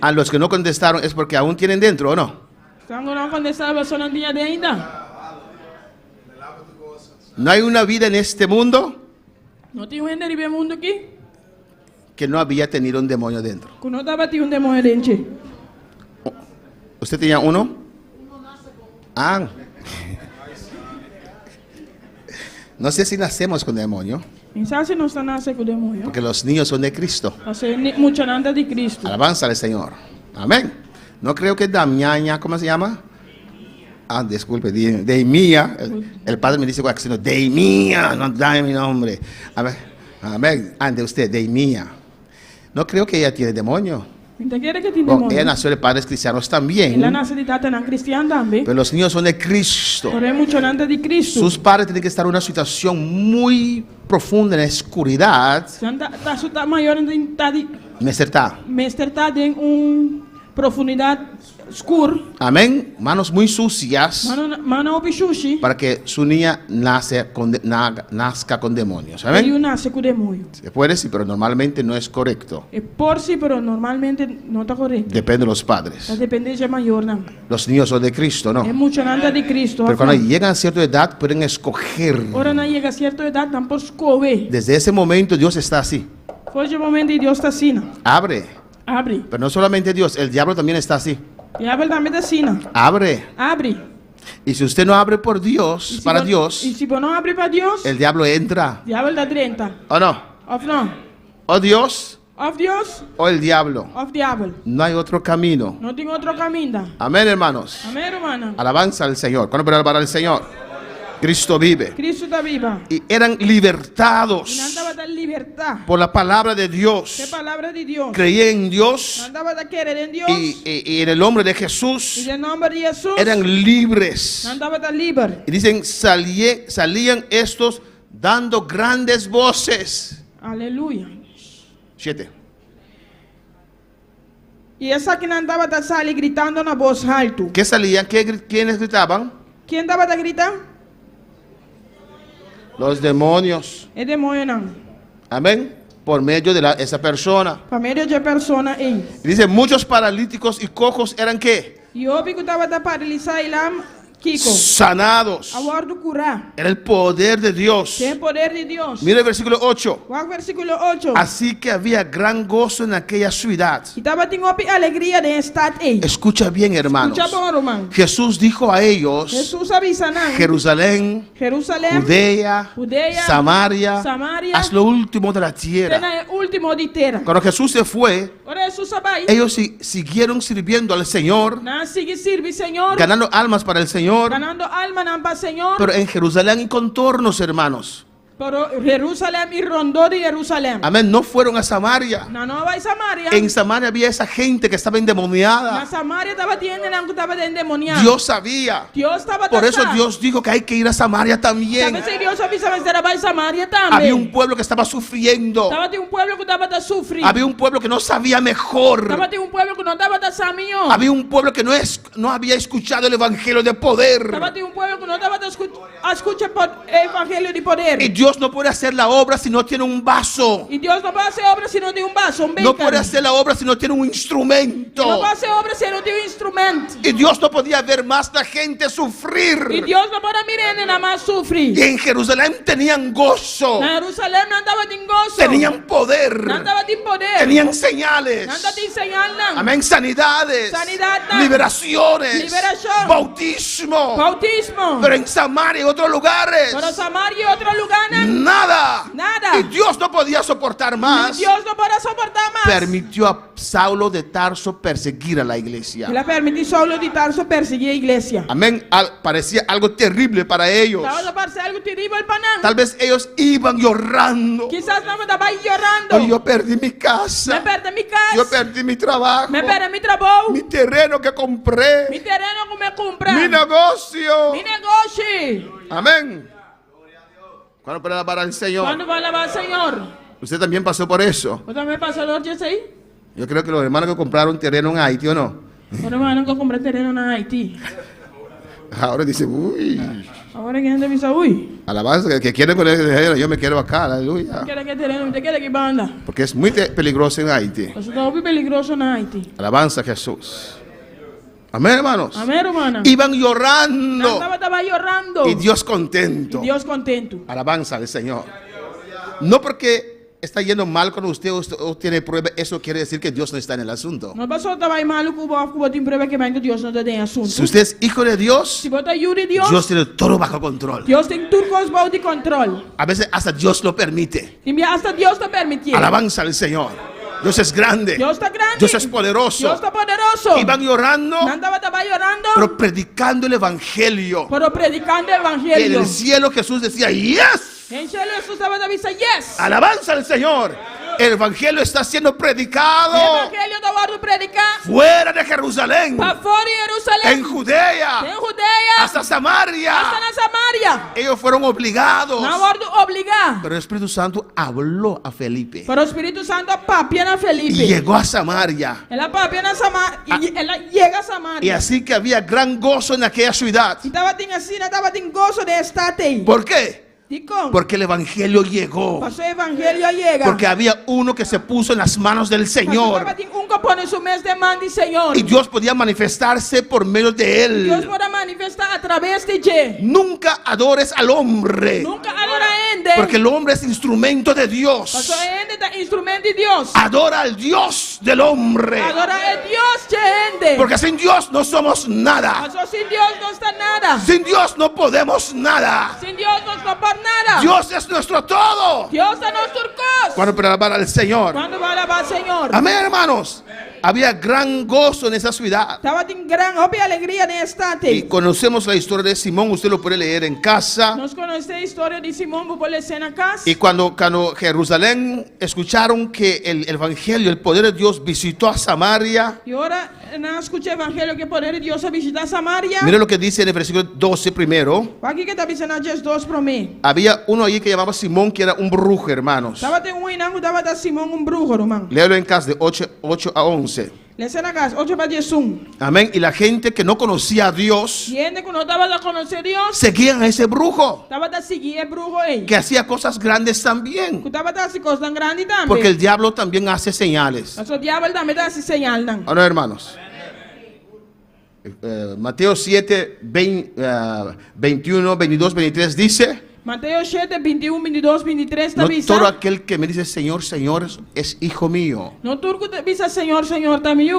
A los que no contestaron es porque aún tienen dentro, ¿o no? Então não contestava só não tinha de ainda. No hay una vida en este mundo Não tinha gente de mundo aqui. que no había tenido un demonio dentro. Que não estava tinha demônio dentro. ¿Usted tenía uno? Ah. No sé si nacemos con demonio, Mensaje não está nasce com demônio. porque los niños son de Cristo. Porque mucha nada de Cristo. Alabanza al Señor. Amén. No creo que Damiana, ¿cómo se llama? Ah, disculpe, Deimía. El padre me dice que no, Deimía, no dame mi nombre. A ver, amén. Ande usted, Deimía. No creo que ella tiene demonio. Então quer que tem Bueno, demônio. ella nació de padres cristianos Ela también. nasce de tata na cristiana também. Pero los niños son de Cristo. Porém, mucha nada de Cristo. Sus padres tienen que estar en una situación muy profunda en la oscuridad. Está maior está de mestre está em profundidade escura. Amén. Manos muy sucias Mano opichushi. para que su niña nazca con demonios. Amén. Ele nasce com demônio. Se puede, sí, pero normalmente no es correcto. É por si, pero normalmente não está correto. Depende de los padres. A dependência é maior, não. Los niños son de Cristo, ¿no? É mucha nada de Cristo. Pero cuando llegan a cierta edad pueden escoger. Ora não chega a certa idade, não por escolher. Desde ese momento Dios está así. Foi o momento e Deus está assim. Abre. Abre. Pero no solamente Dios, el diablo también está así. E abre também está assim. Abre. Abre. Y si usted no abre por Dios, para E Dios, se não abre para Deus, el diablo entra. diabo dá 30. ¿O no? Of não? O Dios Of Deus, o el diablo. of diabo. No hay otro camino. Não tem outro caminho. Amén, hermanos. Amém, irmã? Alabanza al Señor. ¿Cuándo puede alabar al Señor? Cristo vive. Cristo está viva. Y eran E libertados não andava da liberdade. por la palabra de Que Dios. palavra de Deus. Creían en Dios Andava da querer em Deus. y en el nombre de E Jesús em nome de Jesus. eran libres. Andava da livre. Y dicen, salían estos dando grandes voces. Aleluia. 7. E essa que não andava da sala gritando na voz alto. ¿Qué salían? ¿Quiénes gritaban? Quem andava da gritar? Los demonios. É demônio não. Amén. Por medio de esa persona. Para meio de persona aí. Y dice, muchos paralíticos y cojos eran ¿qué? E o que estava da paralisar e lá, Kiko. Sanados. A do curar. Era el poder de Dios. Tem poder de Deus. Mira el versículo 8. O versículo 8. Así que había gran gozo en aquella ciudad. E estava tendo alegria de estar aí. Escucha bien, hermanos. Escucha bom, irmão. Jesús dijo a ellos, Jesus avisa não. Jerusalén, Jerusalém. Judea, Samaria, haz lo último de la tierra. Tena último de terra. Cuando Jesús se fue, Ora Jesus sabai. ellos siguieron sirviendo al Señor, Não sigue sirve Senhor. ganando almas para el Señor, Ganando alma não para Senhor. pero en Jerusalén y contornos, hermanos. Pero Jerusalém e rondou de Jerusalém. Amén, no fueron a Samaria. Na Nova Samaria. En Samaria había esa gente que estaba Na endemoniada. Samaria estava tendo não que estava endemoniado. Dios sabía. Deus estava Por eso Dios dijo que hay que ir a Samaria también. Sabe se Deus avisa mas era para Samaria também. Había un pueblo que estaba sufriendo. Estava tendo pueblo que estava a sofrer. Había un pueblo que no sabía mejor. Estava tendo pueblo que não estava a saminho. Había un pueblo que no había escuchado el evangelio de poder. Estava tendo pueblo que não estava a escutar o evangelho de poder. Y Dios no puede hacer la obra si no tiene un vaso. E Deus não pode fazer obra se não tem vaso, No puede hacer la obra si no tiene un instrumento. Não pode fazer obra se não tem instrumento. Y Dios no podía ver más la gente E sufrir. Deus não pode mirar nada mais sofrer. Y en Jerusalén tenían gozo, Na Jerusalém não estava de gozo. tenían poder, Não estava de poder. tenían señales. Não estava de señal, não. Amén, sanidades, Sanidad, liberaciones, liberación, bautismo. Bautismo. Pero en Samaria y otros lugares, Para Samaria e outro lugar, não. nada. Nada. Y Dios no podía soportar más. Deus não pode suportar mais. Permitió a Saulo de Tarso perseguir a la iglesia. Ele permitiu Saulo de Tarso perseguir a igreja. Amén. Parecía algo terrible para ellos. Estava a parecer algo terrível para nós. Tal vez ellos iban llorando. Quizás não estava chorando. Oh, yo perdí mi Me casa. perdi minha casa. Yo perdí mi trabajo. Me perdi meu trabalho. Mi terreno que compré. Mi terreno que me compra. Mi negocio. Mi negócio. Amén. ¿Cuándo para alabar al Señor? Quando vai lavar, Senhor? Usted también pasó por eso. Eu também passo a noite aí. Yo creo que los hermanos que compraron terreno en Haití o no. Quando vai não comprei terreno na Haiti. Ahora dice, uy, Agora que a gente avisa, ui. alabanza, que quiere con el yo me quedo acá, aleluya. Quer que terreno, te quer que banda. Porque es muy peligroso en Haití. Isso está muito perigoso na Haiti. Alabanza a Jesús. Amén, hermanos. Amém, hermana. Iban Não llorando estava chorando. y Dios E contento. Deus contento. Alabanza al Señor. No porque está yendo mal cuando usted tiene prueba, eso quiere decir que Dios no está en el asunto. Não passou trabalho malo com o tem prueba que mais Deus não tem assunto. Si usted es hijo de Dios, Se você ajuda Deus, Dios tiene todo bajo control. Deus tem tudo com de controle. A veces hasta Dios lo permite. E hasta Deus está permitindo. Alabanza al Señor. Dios es grande. Deus está grande. Dios es poderoso. Deus está poderoso. Iban llorando, Não estava chorando, pero predicando el evangelio. pero predicando o Y en evangelho. el cielo Jesús decía, yes. Em céu, Jesus estava dizendo, yes. Alabanza al Señor. El evangelio está siendo O predicado evangelho estava sendo predicado fuera de Jerusalén, para fora de Jerusalém, en Judea, em Judeia, hasta Samaria. hasta na Samaria. Ellos fueron obligados. Não hora obrigar. Pero el Espíritu Santo habló a Felipe Para o Espírito Santo papia na y Felipe. llegó a Samaria. Ela papia na Samaria. E ela chega a Y Samaria. así que había gran gozo en aquella ciudad. E estava tem assim, estava tem gozo de estar aí. ¿Por qué? E como? Porque el evangelio llegó. Pastor o evangelho chega. Porque había uno que se puso en las manos del Señor. Estava tem que põe su mês de mão de Senhor. Y Dios podía manifestarse por medio de Deus él. pode manifestar através de ti. Nunca adores al hombre. Nunca adora ende. Porque el hombre es instrumento de Dios. Pastor ende é instrumento de Deus. Adora al Dios del hombre. Adora é Deus de ende. Porque sin Dios no somos nada. Pastor, sem Deus não está nada. Sin Dios no podemos nada. Sem Deus não está por nada. Dios es nuestro todo. Deus é nosso turcos. Cuando para alabar al Señor. Quando vai lavar, Senhor. Amén, hermanos. Había gran gozo en esa ciudad. Estava tem grande alegria nesta Y te. conocemos la historia de Simón. Usted lo puede leer en casa. Nós conhecemos a história de Simão por ler na casa. Y cuando Jerusalén escucharon que el evangelio, el poder de Dios visitó a Samaria. E ora, nós escutamos o evangelho que o poder de Deus a visitar Samaria. Mire lo que dice en el versículo 12 primero. Aqui que está dizendo Jesus 2 para mim. Había uno allí que llamaba Simón, que era un brujo, hermanos. Estava tem inango, estava da Simão brujo, irmão. Léelo en casa de 8 a 11. Lê na casa, 8 para 10. Amén. Y la gente que no conocía a Dios Gente que não estava a conhecer Deus, seguían a ese brujo, estava a seguir o brujo aí. que hacía cosas grandes también. Que estava a fazer coisas tão grandes também. Porque el diablo también hace señales. Mas o diabo também dá esse señal, não. Ahora, hermanos. Mateo 7, 21, 22, 23 dice: Mateus 7, 21, 22, 23 está no dizendo. todo aquel que me dice Señor, Señor es hijo mío. No turco te visa Senhor, Senhor também.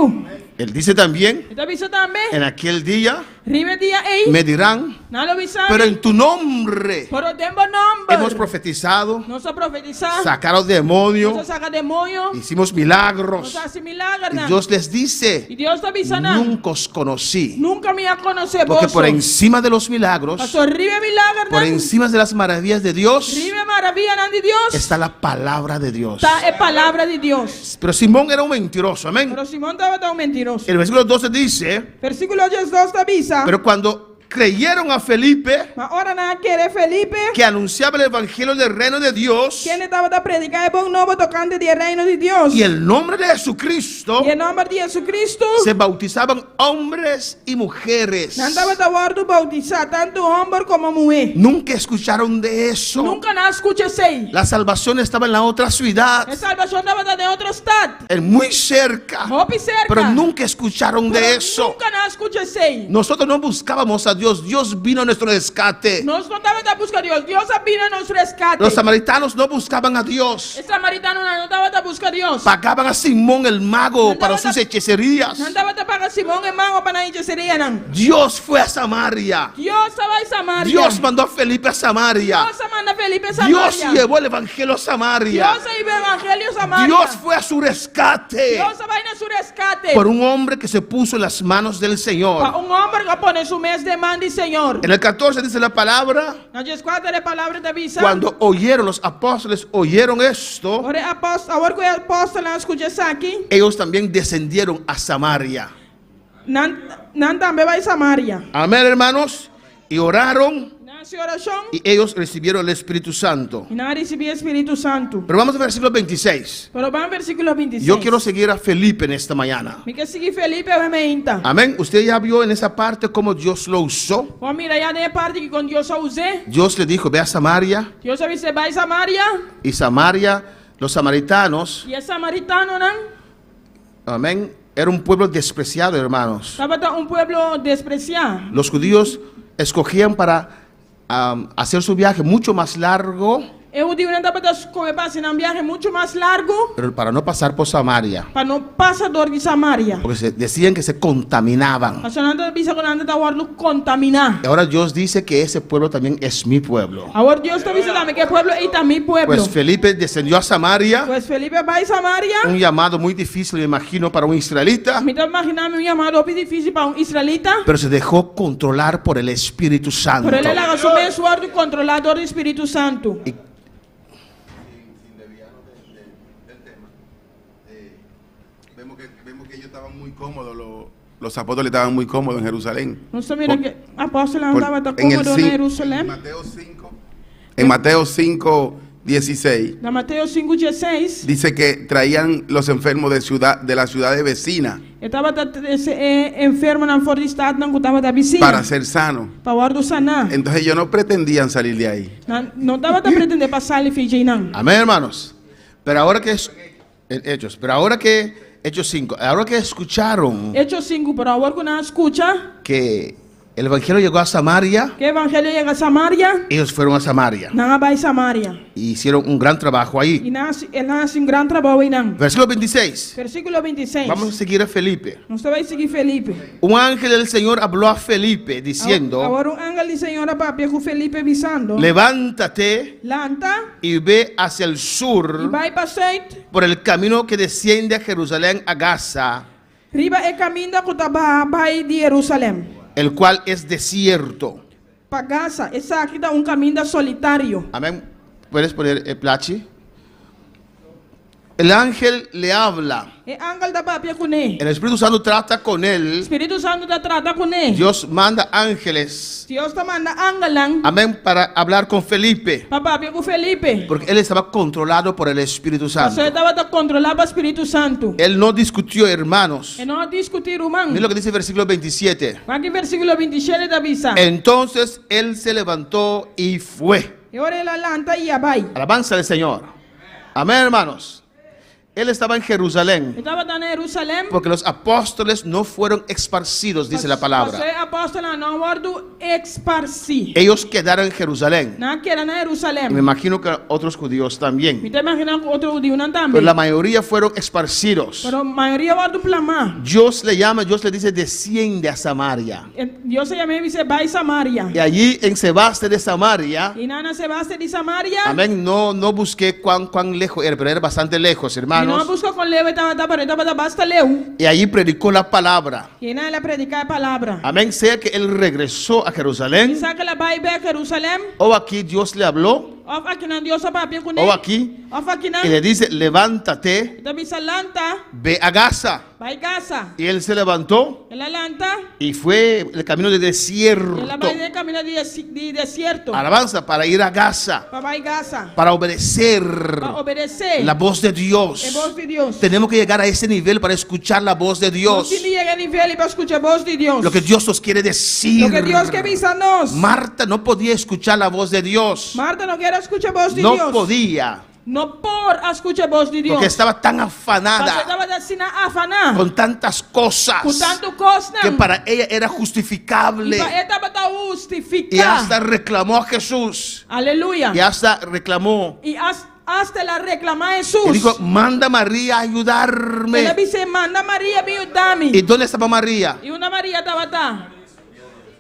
Él dice también: Está visa também. en aquel día Ribe dia aí. me dirán, Não lo visa. pero en tu nombre Por o tempo nombre. hemos profetizado, Nós a profetizar. sacaron demonios, Nós a saca demônio. hicimos milagros. Nós a milagre. Y Dios les dice: E Deus está avisando. nunca os conocí. Nunca me a conhecer Porque vos. por encima de los milagros, Pastor, ribe milagre. por encima de las maravillas de Dios, Ribe maravilha não de Deus. está la palabra de Dios. Está é palavra de Deus. Pero Simón era un mentiroso, amén. Pero Simão estava tão mentiroso. El versículo 12 dice: Versículo 12 está avisa. pero cuando creyeron a Felipe, Maar ora na kere Felipe, que anunciaba el evangelio del reino de Dios, que ele estava a predicar o bom novo tocante do reino de Deus. y el nombre de Jesucristo, E em nome de Jesus Cristo, se bautizaban hombres y mujeres. não estava a word bautizar tanto homem como mulher. Nunca escucharon de eso. Nunca na escutei. La salvación estaba en la otra ciudad, A salvação estava em outro estado. muy cerca, Hopi cerca. pero nunca escucharon de Pero eso. Nunca na escutei. Nosotros no buscábamos a Dios, Dios vino a nuestro rescate. Nós não estávamos a buscar Deus. Deus vino a nosso resgate. Los samaritanos no buscaban a Dios, O samaritano não estava a buscar Deus. pagaban a Simón el mago para sus hechicerías. Não estava a pagar Simão e Mango para não seria não. Dios fue a Samaria. Deus estava em Samaria. Dios mandó a Felipe a Samaria. Deus manda Felipe a Dios Samaria. llevó el evangelio a Samaria. Deus llevó el evangelio a Samaria. Dios fue a su rescate Deus vai na seu resgate. por un hombre que se puso en las manos del Para Señor. homem que põe su mês de mão de Senhor. En el 14 dice la palabra, Na 4 de palavra da visa. cuando oyeron los apóstoles, oyeron esto, Ora agora que o apóstolo escuta isso aqui, ellos también descendieron a Samaria. não também vai a Samaria. Amén, hermanos. Y oraron Na sua oração, y ellos recibieron el Espíritu Santo. e não recebia Espírito Santo. Pero vamos al versículo 26. Pero vamos ao versículo 26. Yo quiero seguir a Felipe en esta mañana. Me quer seguir Felipe o Meinta. Amén. Usted ya vio en esa parte cómo Dios lo usó. Vamos mirar já na parte que com Deus usei. Dios le dijo, ve a Samaria. Deus avise vai a Samaria. Y Samaria, los samaritanos, E é samaritano não. amén, era un pueblo despreciado, hermanos. Estava pueblo despreciado. Los judíos escogían para hacer su viaje mucho más largo, Eu digo não estava fazendo um viagem muito mais largo pero para no pasar por Samaria, para não passar dor de Samaria. porque decían que se contaminaban. A senhora está dizendo que não está guardando contaminar. Y ahora Dios dice que ese pueblo también es mi pueblo. Agora Deus está dizendo também que pueblo é também pueblo. Pues Felipe descendió a Samaria, Pues Felipe vai a Samaria. un llamado muy difícil, me imagino, para un israelita, Me está imaginando um chamado difícil para um israelita. pero se dejó controlar por el Espíritu Santo. Pero ele assumiu o ordem controlador do Espírito Santo. Vemos que ellos estaban muy cómodos, los apóstoles estaban muy cómodos en Jerusalén. Nós miramos que o apóstolo não estava tão En el cómodo em Jerusalém. En Mateo 5, 16, Na Mateus 5:16, dice que traían los enfermos de las ciudades vecinas estava enfermo na fora do estado, não estava da vizinha. para ser sanos. Para guardar sanar. Entonces ellos no pretendían salir de ahí. Não estava a pretender passar ali fingir não. Amén, hermanos. Pero ahora que Hechos 5, ahora que escucharon Hechos 5, pero agora que não escuta que el evangelio llegó a Samaria, que o evangelho chega a Samaria, ellos fueron a Samaria não vai a Samaria. y hicieron un gran trabajo E ahí. ele nasce um grande trabalho aí não. Versículo 26. Versículo 26. Vamos a seguir a Felipe. Você vai seguir Felipe. Un ángel del Señor habló a Felipe diciendo, Agora um ángel do Senhor papai com Felipe avisando. levántate Lanta y ve hacia el e sur vai para seite. por el camino que desciende a Jerusalén, a Gaza, Riba é caminho que vai de Jerusalém. el cual es desierto. Para Gaza, essa aqui dá um caminho solitário. Amén. ¿Puedes poner el plachi? El ángel le habla. É ángel da papai com ele. El Espíritu Santo trata con él. Espírito Santo da trata com ele. Dios manda ángeles. Deus está mandando ángel Amén. Para hablar con Felipe. para papai com Felipe. Porque él estaba controlado por el Espíritu Você Santo. estava controlado pelo Espírito Santo. Él no discutió, hermanos. E não discutir humano. Mira lo que dice el versículo 27. Aqui versículo 27 da visa. Entonces él se levantó y fue. E ora ele lanta e vai. Alabanza del Señor. Amén, hermanos. Él estaba en Jerusalén. Estava em Jerusalém. Porque los apóstoles no fueron esparcidos, dice la Você palabra. apóstolo não guardo esparci. Ellos quedaron en Jerusalén. Não queda na Y me Jerusalém. imagino que otros judíos Me también. está imaginando outro judío não também. Pero la mayoría fueron esparcidos. Pero a maioria guarda plama. Dios le llama, Dios le dice, desciende a Samaria. Deus se chama e dice vai Samaria. Y allí en Sebaste de Samaria, E Nana se basta de Samaria. amén, no busqué cuán lejos era, pero era bastante lejos, E não hermanos. busca com leu, estava basta leu. Y allí predicó la palabra. E Nana predicar a palavra. Amén, sea que él regresó a E Jerusalén, saca la vai a Jerusalém. o aquí Dios le habló, Of aqui não Deus papai com o ele. aquí, Of aqui não. y le dice, levántate, Então bisa lanta. ve a Gaza. Vai Gaza. Y él se levantó Ela lanta. y fue el camino de desierto. Ela vai de camino de desierto. Alabanza, para ir a Gaza, Para vai Gaza. para obedecer Para obedecer. la voz de Dios. A voz de Dios. Tenemos que llegar a ese nivel para escuchar la voz de Dios. Nós chega a nível para escuchar a voz de Deus. Lo que Dios nos quiere decir. Lo que Deus quer dizer a nós. Marta no podía escuchar la voz de Dios. Marta não quer escuchar a voz de No Deus. podía, Não por escuchar a voz de Deus. porque estaba tan Porque afanada estava assim a afanar. con tantas cosas Com tanto coisa. que para ella era E justificable. para ela estava Y justificar. hasta reclamó a Jesús. Aleluia. Y hasta reclamó. E hasta la reclamar a Jesus. Y dijo, manda a María a Ela ayudarme. disse, manda Maria me ajudar-me. ¿Y dónde estaba María? E uma Maria estava lá.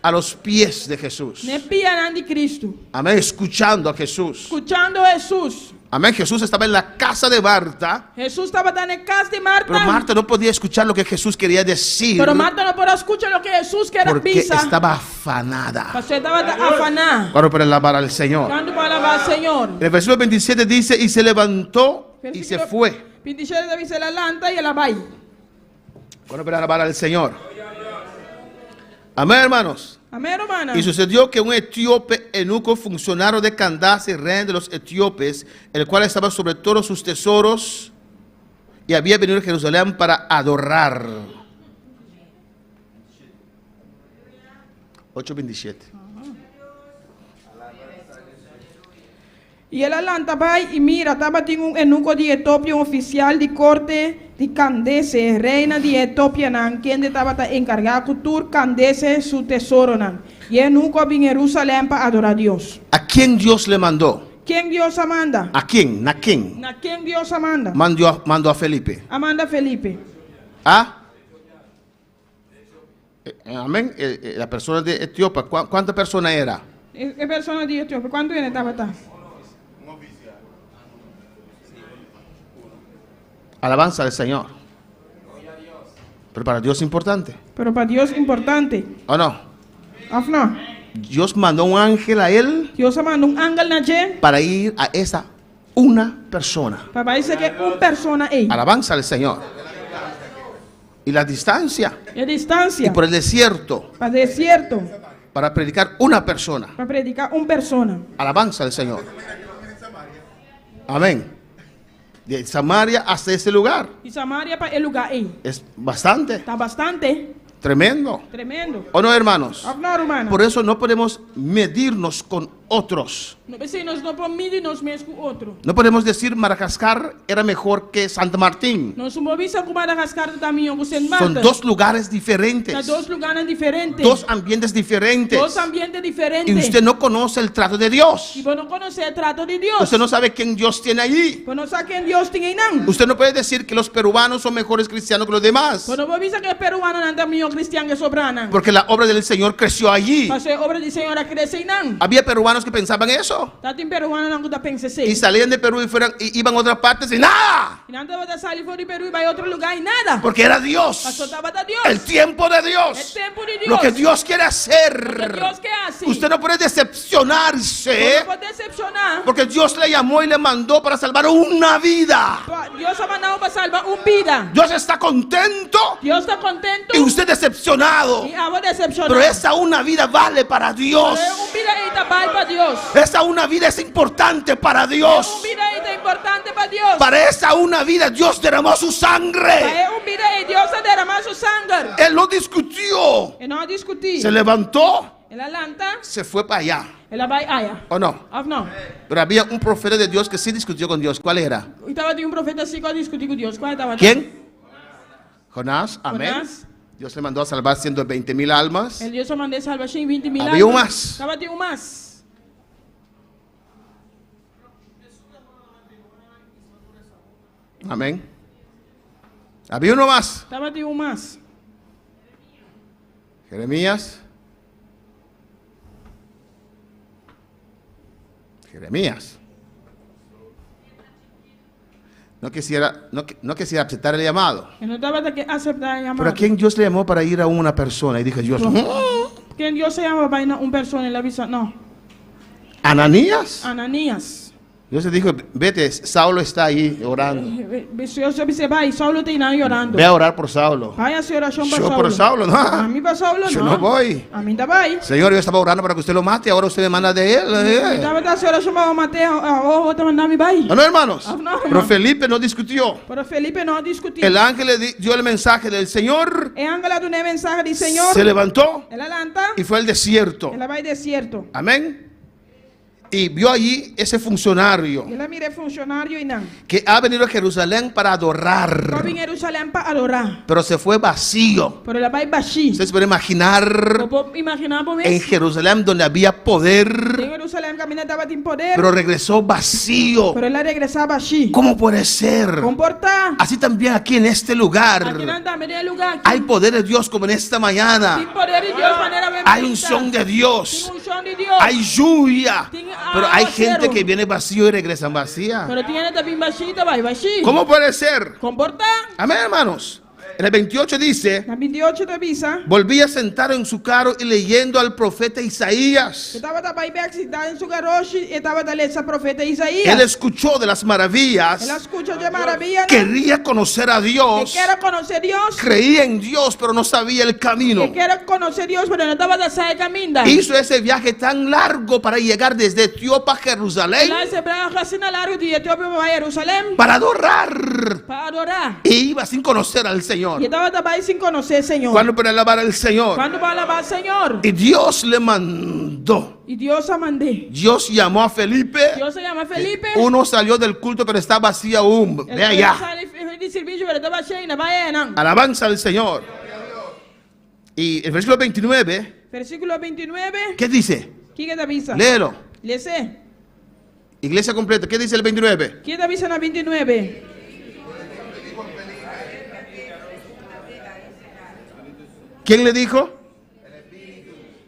A los pies de Jesús. Ne pia de Cristo. Amén, escuchando a Jesús. Escuchando a Jesus. Amén, Jesús estaba en la casa de Marta. Jesus estava na casa de Marta. Pero Marta no podía escuchar lo que Jesús quería decir. Pero Marta não pôde escutar o que Jesus quer Porque dizer. estaba afanada. Porque estava afanar. Bueno, para alabar al Señor. Quando para alabar ao Senhor. El versículo 27 dice, y se levantó y se fue. 27 dice la lanta y ela vai. Bueno, para alabar al Señor. Amén, hermanos. Amém, hermana. Y sucedió que un etíope eunuco, funcionario de Candace, rey de los etíopes, el cual estaba sobre todos sus tesoros y había venido a Jerusalén para adorar. 8:27. E ela lanta vai e mira, estava tinha eunuco de Etiópia, oficial de corte de Candace, reina de Etiópia, quem estava encarregado de Candace su tesouro. E eunuco vem a Jerusalém para adorar a Deus. ¿A quién Dios le mandó? Quem Deus amanda? ¿A quién? ¿A quién? Na quem Deus amanda? Mandó a Felipe. Amanda Felipe. ¿Ah? Amén. La persona de Etiopía, ¿cuánta persona era? É pessoa de Etiópia. Quanto ele estava? Alabanza al Señor. Pero para Dios es importante. Pero para Deus importante. ¿O no? Afna. Dios mandó un ángel a él Deus manda ángel na gente para ir a esa una persona. para dizer que persona é. Alabanza al Señor. Y la distancia. E a distância. Y por el desierto. Para desierto. Para predicar una persona. Para predicar persona. Alabanza al Señor. Amén. De Samaria hasta ese lugar. E Samaria para el lugar aí. Es bastante. Está bastante. Tremendo. Tremendo. ¿O no, hermanos? Afna, hermana. Por eso no podemos medirnos con otros. Não pensei, nós não podemos medir nos mesmos com outro. No podemos decir Madagascar era mejor que Santa Martín. Nós somos vista com Madagascar também, com Saint Son Martin. dos lugares diferentes. Está dois lugares diferentes. Dos ambientes diferentes. Dos ambientes diferentes. Y usted no conoce el trato de Dios. E você não conhece o trato de Deus. Usted no sabe quién Dios tiene allí. Você não sabe quem Deus tem aí, não. Usted no puede decir que los peruanos son mejores cristianos que los demás. Você não pode dizer que é peruano não também cristiano que sobrana. Porque la obra del Señor creció allí. Mas a obra do Senhor cresce aí, não. Había peruanos que pensaban eso. Tá tem peruano não que pensa assim. Y salían de Perú y iban a otras partes y nada. E não vai sair fora de Peru e vai a outro lugar e nada. Porque era Dios. Mas só estava da Deus. El tiempo de El Dios. tiempo de Dios. Lo que Dios quiere Lo que hacer. Deus quer assim. Usted no puede Você decepcionarse. não pode decepcionar. Porque Dios le llamó y le mandó para salvar una vida. Deus ha mandado para salvar vida. Dios está contento Deus está contento. y usted decepcionado. E a decepcionar. Pero esa una vida vale para Dios. Vida aí tá vale para Deus. Esa una vida es importante para Dios. Vida aí tá importante para Deus. Para esa una vida Dios derramó su sangre. Vida aí Deus ha derramado su sangue. Él no discutió. E não discutir. Se levantó, Ela lanta. se fue para allá. Ela vai allá. ¿O no? Não. Pero había un profeta de Dios que sí discutió con Dios. ¿Cuál era? E tava de profeta assim que discutir com Deus. Qual estava? ¿Quién? Jonás. Amén. Jonás. Dios le mandó a salvar 120,000 almas. El Deus mandou salvar 20,000 Había un más. Tava de mais. Amén. Había uno más. Tava de mais. Jeremías. No quisiera aceptar el llamado. E não tava que aceitar a Pero chamada. ¿a quién Dios le llamó para ir a una persona? Y dije, Dios, Quem Deus se chama vai uma pessoa e la avisa. Não. Ananías. Ananias. Dios le dijo, vete, Saulo está ahí orando. Senhor disse, vai, Saulo tem lá orando. Ve a orar por Saulo. Vai a sua oração para Yo Saulo. por Saulo, A no. mim para Saulo Yo não. no voy. A mim vai. Señor, yo estaba orando para que usted lo mate, ahora usted me manda de él. Estava da sua oração para matar, outra mandar me vai. ¿O no, hermanos? No, hermano. Pero Felipe no discutió. Para Felipe não discutir. El ángel le dio el mensaje del Señor, É ángela do mensagem de Senhor. se levantó Ela lanta. y fue al desierto. Ela vai deserto. Amén. Y vio allí ese funcionario Ela mira funcionário e não. que ha venido a Jerusalén para Só adorar, vem Jerusalém para adorar. pero se fue vacío. Pero ela vai baixir. Ustedes pueden imaginar Eu vou imaginar por en mim. Jerusalén donde había Em poder, Jerusalém caminha estava em poder. pero regresó vacío. Pero ela regressava baixir. ¿Cómo puede ser? Comportar. Así también aquí en este Aqui lugar não também é lugar. hay poder de Dios como en esta mañana. Tem poder de Deus maneira bem Hay unción de Dios. Tem unção de Deus. Hay lluvia. Tem Pero hay aguacero. gente que viene vacío y regresan vacía. Pero tiene também baixita, vai baixir. ¿Cómo puede ser? Comportar. Amén, hermanos. En el 28 dice, Na 28 da visa. volví a sentar en su carro y leyendo al profeta Isaías. Estava da Bíblia em seu garoche e estava da essa profeta Él Isaías. escuchó de las maravillas, Ela escuta de maravilha. quería conocer a Que Dios, quer conhecer Deus. creía en Dios, pero no sabía el camino. Que quer conhecer Deus, pero não estava da saia caminda. Hizo ese viaje tan largo para llegar desde Etiopía a Jerusalén Ela se braga assim na largo de Etiópia para Jerusalém para adorar. para adorar. E iba sin conocer al Señor. E estava também sem conhecer Senhor. Cuando para alabar al Señor. Quando vai alabar Senhor. Y Dios le mandó. E Deus a mandei. Dios llamó a Felipe. Deus se chama Felipe. Uno salió del culto, pero está vacío aún. Ve allá. De serviço, pero estava cheio, não vai não. Alabanza al Señor. Y el versículo 29, Versículo 29. ¿qué dice? Que te avisa? Léelo. Lese. Iglesia completa, ¿qué dice el 29? Que te avisa na 29? ¿Quién le dijo?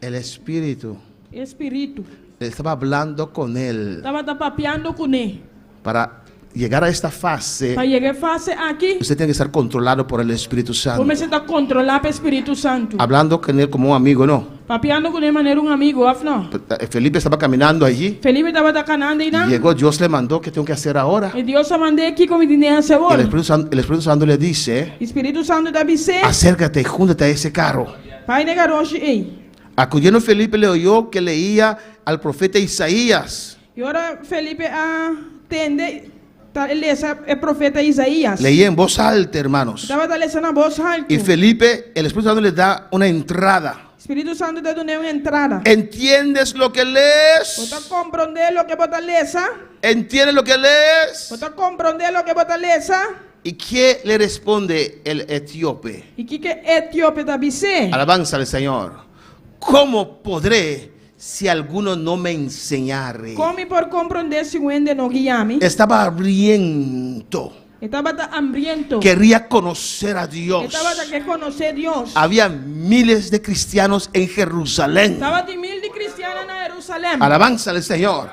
El Espíritu. Espírito. Estaba hablando con él Estava papeando com ele. para llegar a esta fase. Para chegar fase aqui, Usted tiene que estar controlado por el Espíritu Santo. comece a controlar o Espírito Santo. Hablando con él como un amigo, ¿no? Papeando com ele maneira amigo, afno. Felipe estaba caminando allí. Felipe estava canando e não. Llegó, Dios le mandó, ¿qué tengo que hacer ahora? E Deus a mandei aqui como dinheiro se Y vol. el Espíritu Santo le dice, Espírito Santo da bise. acércate y júntate a esse carro. Pai de garoche, ei. Acudiendo Felipe le oyó que leía al profeta Isaías. E ora Felipe atende, ele é profeta Isaías. Leía en voz alta, hermanos. Estava lendo a voz alta. Y Felipe, el Espíritu Santo le da una entrada. Espírito Santo te deu uma entrada. ¿Entiendes lo que lees? Você compreender lo que você lesa? ¿Entiendes lo que lees? Você compreender lo que você lesa? ¿Y qué le responde el etíope? E que Etiópia da bise? Alabanza al Señor. ¿Cómo podré si alguno no me enseñare? Come por compreender se o ende não guiame. Estaba hambriento. Estava hambriento. Quería conocer a Dios. Estava a querer conhecer Deus. Había miles de cristianos en Jerusalén. Estava de mil de cristianos na Jerusalém. Alabanza al Señor.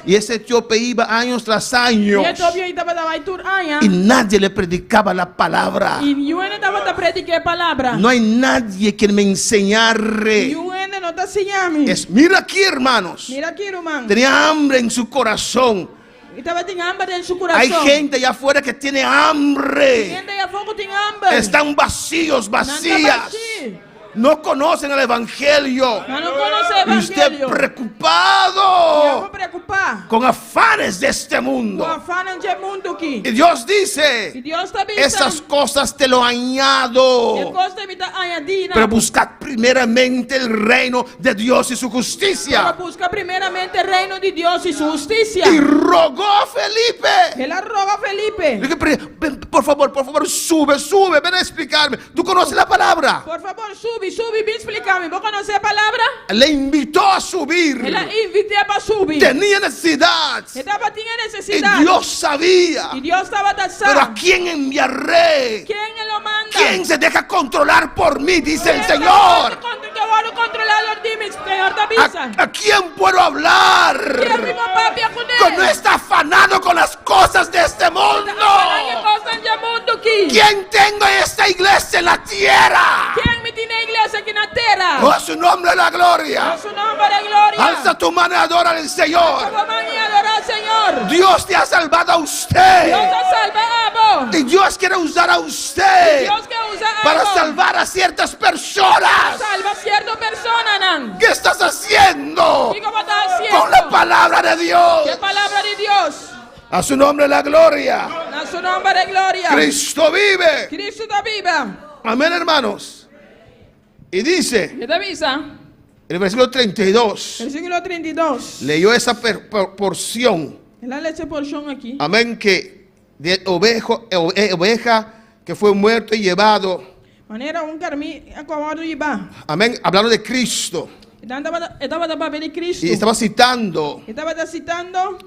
Y ese etíope iba años tras años. E Etiópia estava da vai tur aia. Y nadie le predicaba la palabra. E o ende estava a predicar a palavra. No hay nadie que me enseñare. E o ende não está ensinando. Mira aquí, hermanos. Mira aqui, irmão. Tenía hambre en su corazón. Estava tem hambre em seu coração. Hay gente allá afuera que tiene hambre. Gente aí a fogo tem hambre. Están vacíos, Não tá vacías. vazio. No conocen el evangelio. Não conhece o Y usted evangelho. Eu preocupado vou preocupar. con afanes de este mundo. Com a fana de mundo aqui. Y Dios E dice, Deus está esas pensando. cosas te lo añado. Que costa me está añadida. Pero buscad primeramente el reino de Dios y su justicia. Para buscar primeiramente o reino de Deus e sua justiça. Y rogó a Felipe. Ela roga a Felipe. Dije, ven, por favor, sube, ven a explicarme. ¿Tú conoces la palabra? Por favor, sube, vem explicar-me. Vou conhecer a palavra? Le invitó a subir. Ela invitei para subir. Tenía necesidad. Estava tinha Y necessidade. Dios sabía. E Deus estava Pero ¿a taxando. quién enviaré? Quem ele manda? ¿Quién se deja controlar por mí? Dice el Eu Señor. vou controlar os dimes, Senhor da visa. ¿A quién puedo hablar? Que mi papá pia com Que no ele. está afanado con las cosas de este mundo. Que gostam de mundo aqui. ¿Quién tengo en esta iglesia en la tierra? Quem me tem na igreja aqui na terra? Oh, su nombre es la gloria. Su nome é glória. Alza tu mano y adora al Señor. Vamos a adorar, Señor. Dios te ha salvado a usted. Dios ha salvado. Y Dios quiere usar a usted Dios que usa para algo. salvar a ciertas personas. Salva a cierta persona, nan. ¿Qué estás haciendo ¿Y cómo estás haciendo? con la palabra de Dios? ¿Qué palabra de Dios? A su nombre la gloria. A su nombre de gloria. Cristo vive. Cristo está viva. Amén, hermanos. Y dice, ¿Qué te avisa? en el versículo 32, Versículo 32. leyó esa porción. La leche porción aquí. Amén, que de oveja que fue muerto y llevado. Manera un carmí acabado y va. Amén, hablando de Cristo. Estaba para ver Cristo. Y estaba citando Estaba citando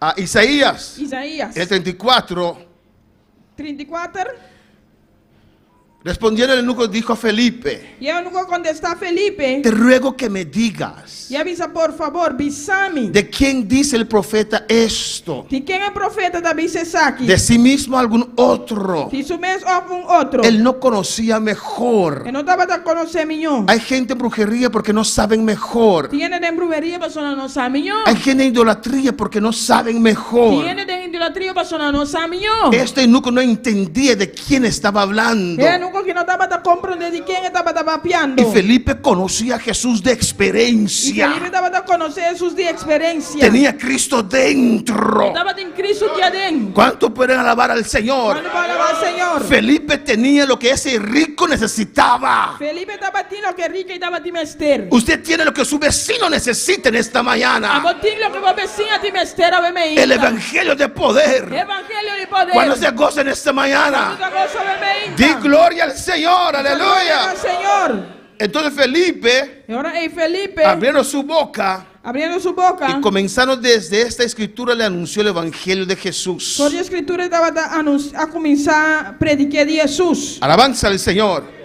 a Isaías, Isaías. en el 34. 34. Respondiendo el eunuco dijo a Felipe: Y el único contesta a Felipe. te ruego que me digas, Y avisa por favor, bisami. ¿de quién dice el profeta esto? ¿De quién es profeta David Sesaki? ¿De sí mismo algún otro? Si su mes o un otro. Él no conocía mejor. Que no estaba a conocer miñón. Hay gente en brujería porque no saben mejor. Tiene de brujería persona no sabe miñón. Hay gente en idolatría porque no saben mejor. Tiene de idolatría persona no sabe miñón. Este eunuco no entendía de quién estaba hablando. El único que no estaba a comprender de quién estaba papiando. Y Felipe conocía a Jesús de Y experiencia. Felipe estaba a conocer sus de experiencia. Tenía a Cristo dentro. Estaba en Cristo de adentro. ¿Cuánto pueden alabar al Señor? Cuando va a alabar al Señor. Felipe tenía lo que ese rico necesitaba. Felipe estaba a ti lo que rica y estaba a ti mester. Usted tiene lo que su vecino necesita en esta A mañana. botín lo que vos vecina a ti mester a verme. El evangelio de poder. Evangelio de poder. Cuando se goza en esta mañana, di gloria al Señor, aleluya. Señor. Entonces Felipe, Y ahora Felipe, abriendo su boca abriendo su boca, y comenzando desde esta escritura, le anunció el evangelio de Jesús. por la escritura estaba a comenzar a predicar de Jesús. Alabanza al Señor.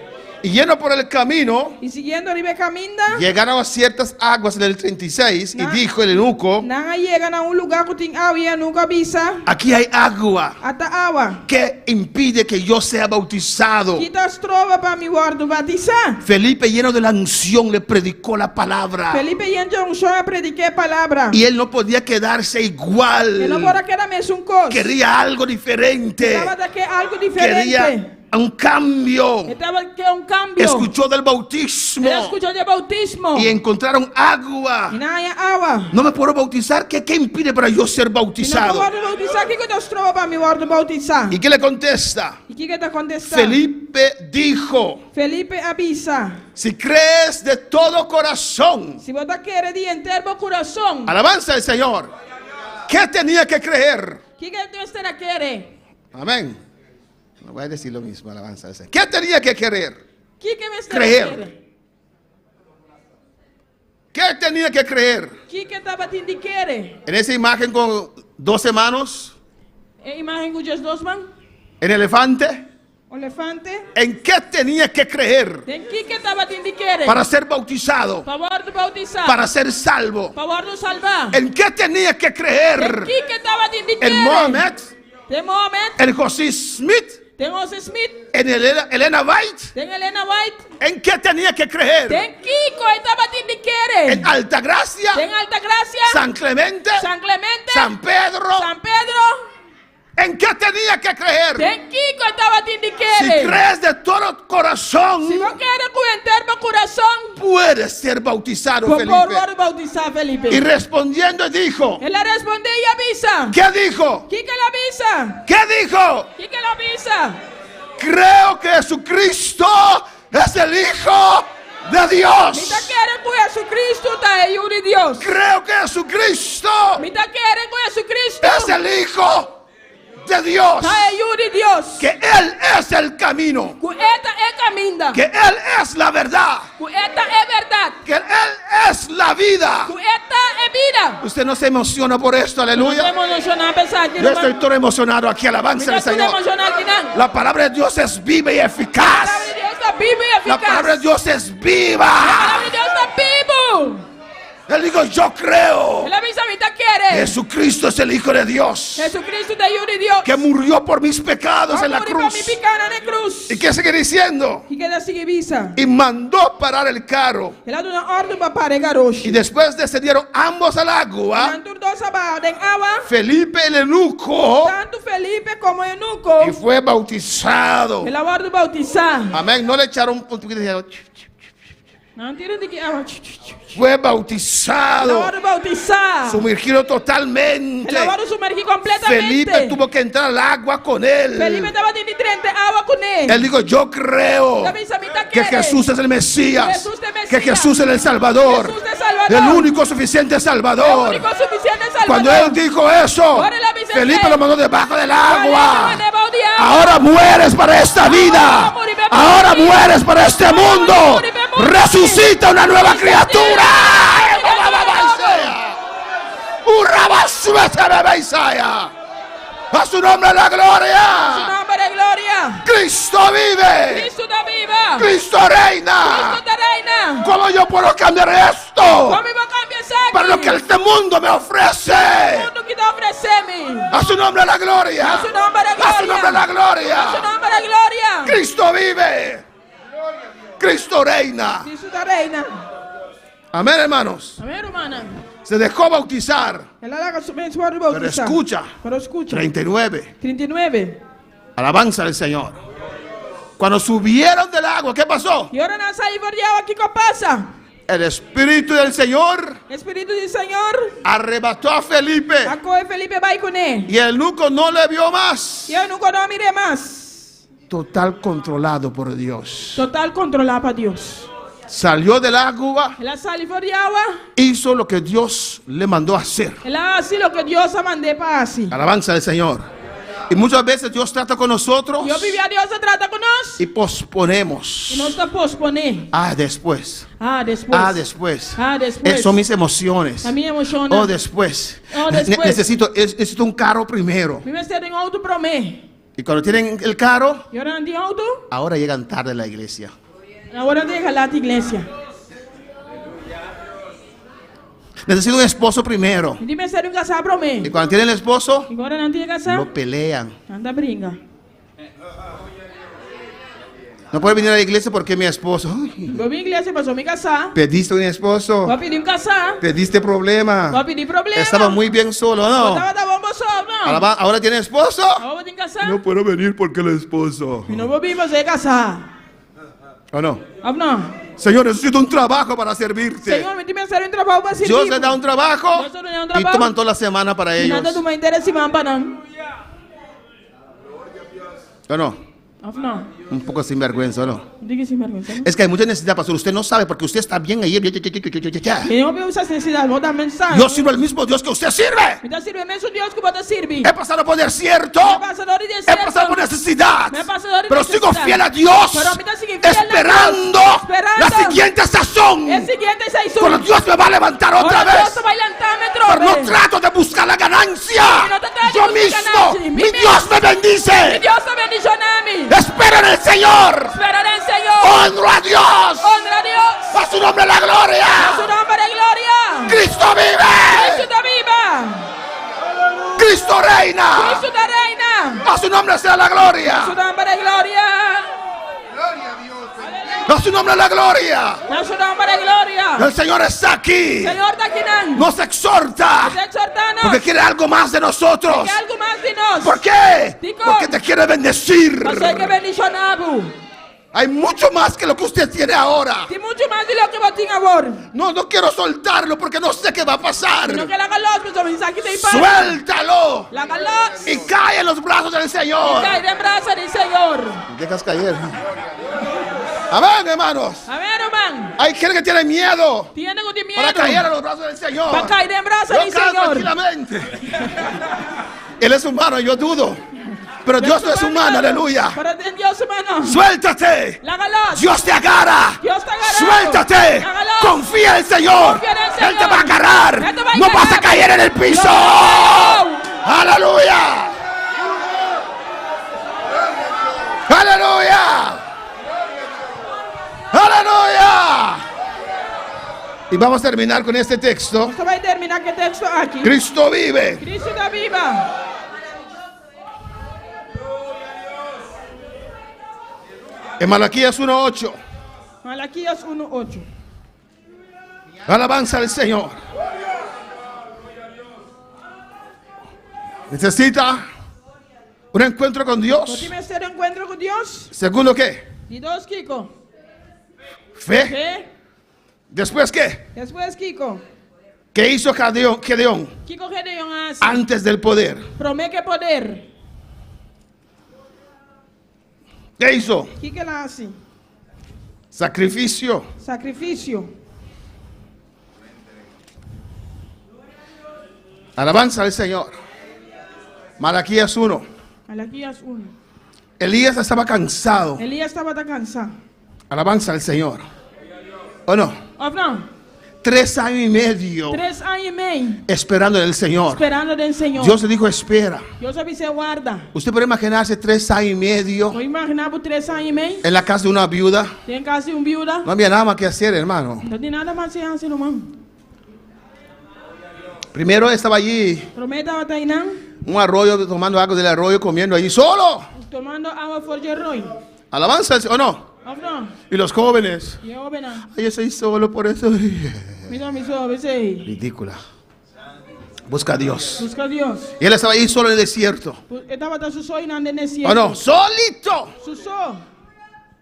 Y yendo por el camino, Y siguiendo arriba caminda, llegaron a ciertas aguas en el 36 y Na- dijo el eunuco: nada llegan a un lugar que tiene agua y nunca avisa aquí hay agua hasta agua. que impide que yo sea bautizado. Quitas trova para mi guardo batizar. Felipe, lleno de la unción, le predicó la palabra. Felipe y entró un show a predicar palabra. Y él no podía quedarse Que no igual. podrá quedarme es un cos. Quería algo diferente. Estaba de que algo diferente. Quería un cambio. Estaba que un cambio. Escuchó del bautismo Él escuchó de bautismo. y encontraron agua. Y nada hay agua. No me puedo bautizar. ¿Qué impide para yo ser Y no bautizado? puedo bautizar. ¿Qué te trova para mi guardo bautizar? ¿Y qué le contesta? ¿Y qué te contesta? Felipe dijo: Felipe avisa. si crees de todo corazón. Si vos te quieres de entero corazón. Alabanza al Señor. ¿Qué tenía que creer? ¿Qué que tú te quiere? Amén. No voy a decir lo mismo, alabanza al Señor. ¿Qué tenía que creer? ¿Qué que me Creer. quiere? ¿Qué tenía que creer? ¿Qué que estaba tindi quiere? En esa imagen con 12 manos, Imagen cuyos dos man. en elefante, Elefante. ¿en qué tenía que creer ¿En qué que estaba tindi quiere? para ser bautizado, Favor de bautizar. para ser salvo? Favor de salvar. ¿En qué tenía que ¿En creer? qué que estaba tindi quiere? En Mohammed, De Mohamed. en José Smith, En José Smith. en Elena White. En Elena White. ¿En qué tenía que creer? En Kiko estaba tindi quiere. En Altagracia, En Altagracia. San Clemente, San Clemente. San Pedro. San Pedro. ¿En qué tenía que creer? En Kiko estaba tindi Si quiere. crees de todo corazón, Si vos quieres con entero corazón. puedes ser bautizado, Por Felipe. favor bautizar Felipe. Y respondiendo dijo: Él le responde y avisa. ¿qué dijo? ¿Qué que la avisa? ¿Qué dijo? ¿Qué que la avisa? Creo que Jesucristo es el Hijo de Dios. Mita quiere con Jesucristo está el de Dios. Creo que Jesucristo Mita quiere con Jesucristo es el Hijo de Dios. está el de Dios. Que Él es el camino. Que esta es camino. Que Él es la verdad. Que esta es verdad. Que Él es la vida. Que esta es vida. Usted no se emociona por esto, No aleluya. estamos emocionados a pensar que Yo estoy todo emocionado aquí, alabanza al Señor. La La palabra de Dios es viva y palabra eficaz. de Dios está viva y La eficaz. palabra de Dios es La viva. palabra de Dios está vivo. Él dijo, yo creo. Ela bisa mita quiere. Jesucristo es el Hijo de Dios, Jesucristo te ayuda Dios. que murió por mis pecados en la Amor, mi cruz. picana en cruz. ¿Y qué sigue diciendo? Y queda sigue visa. Y mandó parar el carro. Ela dona ordem para parar garoto. Y después descendieron ambos al agua. Tanto dos abajo en agua. Felipe el eunuco, Tanto Felipe como Eunuco. y fue bautizado. Ela vai bautizar. Amén. No le echaron un poquito de agua. Não tira de que agua. Fue Ela bautizado, vai bautizar. sumergido totalmente. Ela vai sumergir completamente. Felipe tuvo que entrar al agua con él. Felipe estaba dentro de agua con él. Él dijo, yo creo La visamita que quiere. Jesús es el Mesías, Jesús es el Mesías. que Jesús es el Salvador, Jesús es Salvador. el único suficiente El Salvador. único suficiente Salvador. Cuando él dijo eso, Ahora la Biblia Felipe dice, lo mandó debajo del Ahora agua. le va a odiar. Ahora mueres para esta vida. Ahora moriré. Ahora mueres para este mundo. moriré. Resucita una nueva criatura. A su nombre la Su gloria. nombre de gloria. Cristo vive. Cristo está viva. Cristo Cristo reina. está reina. ¿Cómo yo puedo cambiar esto? ¿Cómo va a cambiar eso aquí? Para lo que este mundo me ofrece. El mundo que te ofreceme. A su nombre la gloria. A su nombre de A gloria. su nombre la A su gloria. nombre de gloria. Cristo vive. Cristo reina. Cristo está reina. Amén, hermanos. A ver, hermana. Se dejó bautizar. Ela haga su bautizar. Pero escucha. Pero escucha. 39. 39. Alabanza al Señor. Cuando subieron del agua, ¿qué pasó? Y ahora no sabe por allá aquí qué pasa. El Espíritu del Señor Espíritu del Señor. arrebató a Felipe. Acoge Felipe va con él. Y el eunuco no le vio más. Y yo nunca no miré más. Total controlado por Dios. Total controlado para Dios. Salió del agua, Ela sale por agua. hizo lo que Dios le mandó a hacer. Ela hace lo que Dios ha mandado para hacer. Alabanza al Señor. Y muchas veces Dios trata con nosotros Yo viví a Dios se trata con nosotros. y posponemos. Y no está posponer. Después. Después. Después. Después. Son mis emociones. A mí emociona. Después. Después. Necesito un carro primero. Mi mestre en auto para mí. Y cuando tienen el carro, Y ahora ando en auto. ahora llegan tarde a la iglesia. Ahora tengo que ir a la iglesia. Necesito un esposo primero. Y dime ser un casado para Y mí. cuando tienen el esposo, Y ahora no tiene casado. lo pelean. Anda brinca. No puede venir a la iglesia porque mi esposo. Uy, Voy a mi iglesia, pasó mi casa. pediste un esposo. Voy a pedir un casado. Pediste Voy a problema. pedir problema. Estaba muy bien solo, ¿no? Estaba bombo solo, no. Ahora tiene esposo. Ahora tiene casado. No puedo venir porque el esposo. Y no voy a vivir de casado. ¿O no? No. Señor, necesito un trabajo para servirte. Señor, me tiene que hacer un trabajo para servir. Dios le da un trabajo Dios le da un y trabajo. toman toda la semana para Y ellos. nada tu me interesa si me amparan. ¿O no? No. Un poco sinvergüenza, ¿o no? Diga sin vergüenza. Es que hay mucha necesidad, pastor. Usted no sabe porque usted está bien ahí. Y no veo esa necesidad, vos dame mensaje. Yo sirvo al mismo Dios que usted sirve. Me está sirviendo eso Dios que vos te sirve. He pasado por desierto. Me he pasado por desierto. He pasado por necesidad. Me he pasado por Pero necesidad. sigo fiel a Dios. Pero a mí te sigue fiel a Dios. Esperando Esperando la siguiente sazón. El siguiente se hizo. Cuando Dios me va a levantar otra Ahora vez. Dios te va a levantarme Pero otra no vez. trato de buscar la ganancia. Y no te trato de Yo buscar mismo. ganancia. Mi Dios me Mi bendice. Dios te bendicionó a mí. Espero en el Señor. Esperaré al Señor. Honro a Dios. Honra a Dios. A su nombre la gloria. A su nombre de gloria. Cristo Cristo vive. está viva. Cristo reina. Cristo está reina. A su nombre sea la A su gloria. nombre de gloria. A su nombre la gloria. A su nombre de gloria. El Señor está aquí. Señor está aquí. Nos exhorta. Nos exhortanos. Porque quiere algo más de nosotros. Que algo más de nos. ¿Por qué? Digo. Porque te quiere bendecir. No sé qué bendicionamos. Hay mucho más que lo que usted tiene ahora. Y mucho más de lo que vos tienes ahora. No quiero soltarlo porque no sé qué va a pasar. Sino que la galos, pues son mensajes de paz. Suéltalo. La galos. Y cae en los brazos del Señor. Cae de brazos del Señor. Dejas caer. Amén, hermanos. A ver, hermano. Hay gente que tiene miedo Tiene que miedo. para caer en los brazos del Señor. Para caer en brazos Yo del caigo Señor. tranquilamente. Él es humano, yo dudo. Pero Dios no es humano, aleluya. Pero en Dios humano. Suéltate. La galos. Dios te agarra. Dios te agarra. Suéltate. Hágalo. Confía en el Señor. Confía en el Señor. Él te va a agarrar. Él te va a No agarrar. vas a caer en el piso. No. Aleluya. Aleluya. Aleluya. Y vamos a terminar con este texto. Você vai terminar com o texto aqui. Cristo vive. Cristo está viva. En Malaquías 1:8. Malaquias 1:8. Alabanza al Señor. Necesita un encuentro con Dios. Você vai ter um encontro com Deus? Segundo, ¿qué? E dois, Kiko. Fe. Fé. Después, ¿qué? Depois, Kiko. ¿Qué hizo Gedeón Kiko Gedeon hace. antes del poder? Promete poder. ¿Qué hizo? Que ela hace? Sacrificio. Sacrifício. Alabanza al Señor. Malaquías 1. Malaquias 1. Elías estaba cansado. Elias estava cansado. Alabanza al Señor. ¿O no? Ou não? 3 años y medio 3 anos e meio. esperando del Señor. Esperando do Senhor. Dios le dijo, espera. Deus avise guarda. Usted puede imaginarse 3 años y medio Vou imaginar por 3 anos e meio. en la casa de una viuda. Tem casa de viúva. No había nada más que hacer, hermano. Não tem nada mais a fazer, irmão. Primero estaba allí, Prometa estava Tainã. un arroyo, tomando agua del arroyo, comiendo allí solo. Tomando água fora de arroio. Alabanza al Señor, ¿o no? Ou não? Y los jóvenes, E eu, Benan. ay, yo soy solo por eso. Mira, me sobe, sei. Ridícula. Busca a Dios. Busca Deus. Y él estaba ahí solo en el desierto. Eu estava susô e não nesse. ¿O no? Solito. Susô.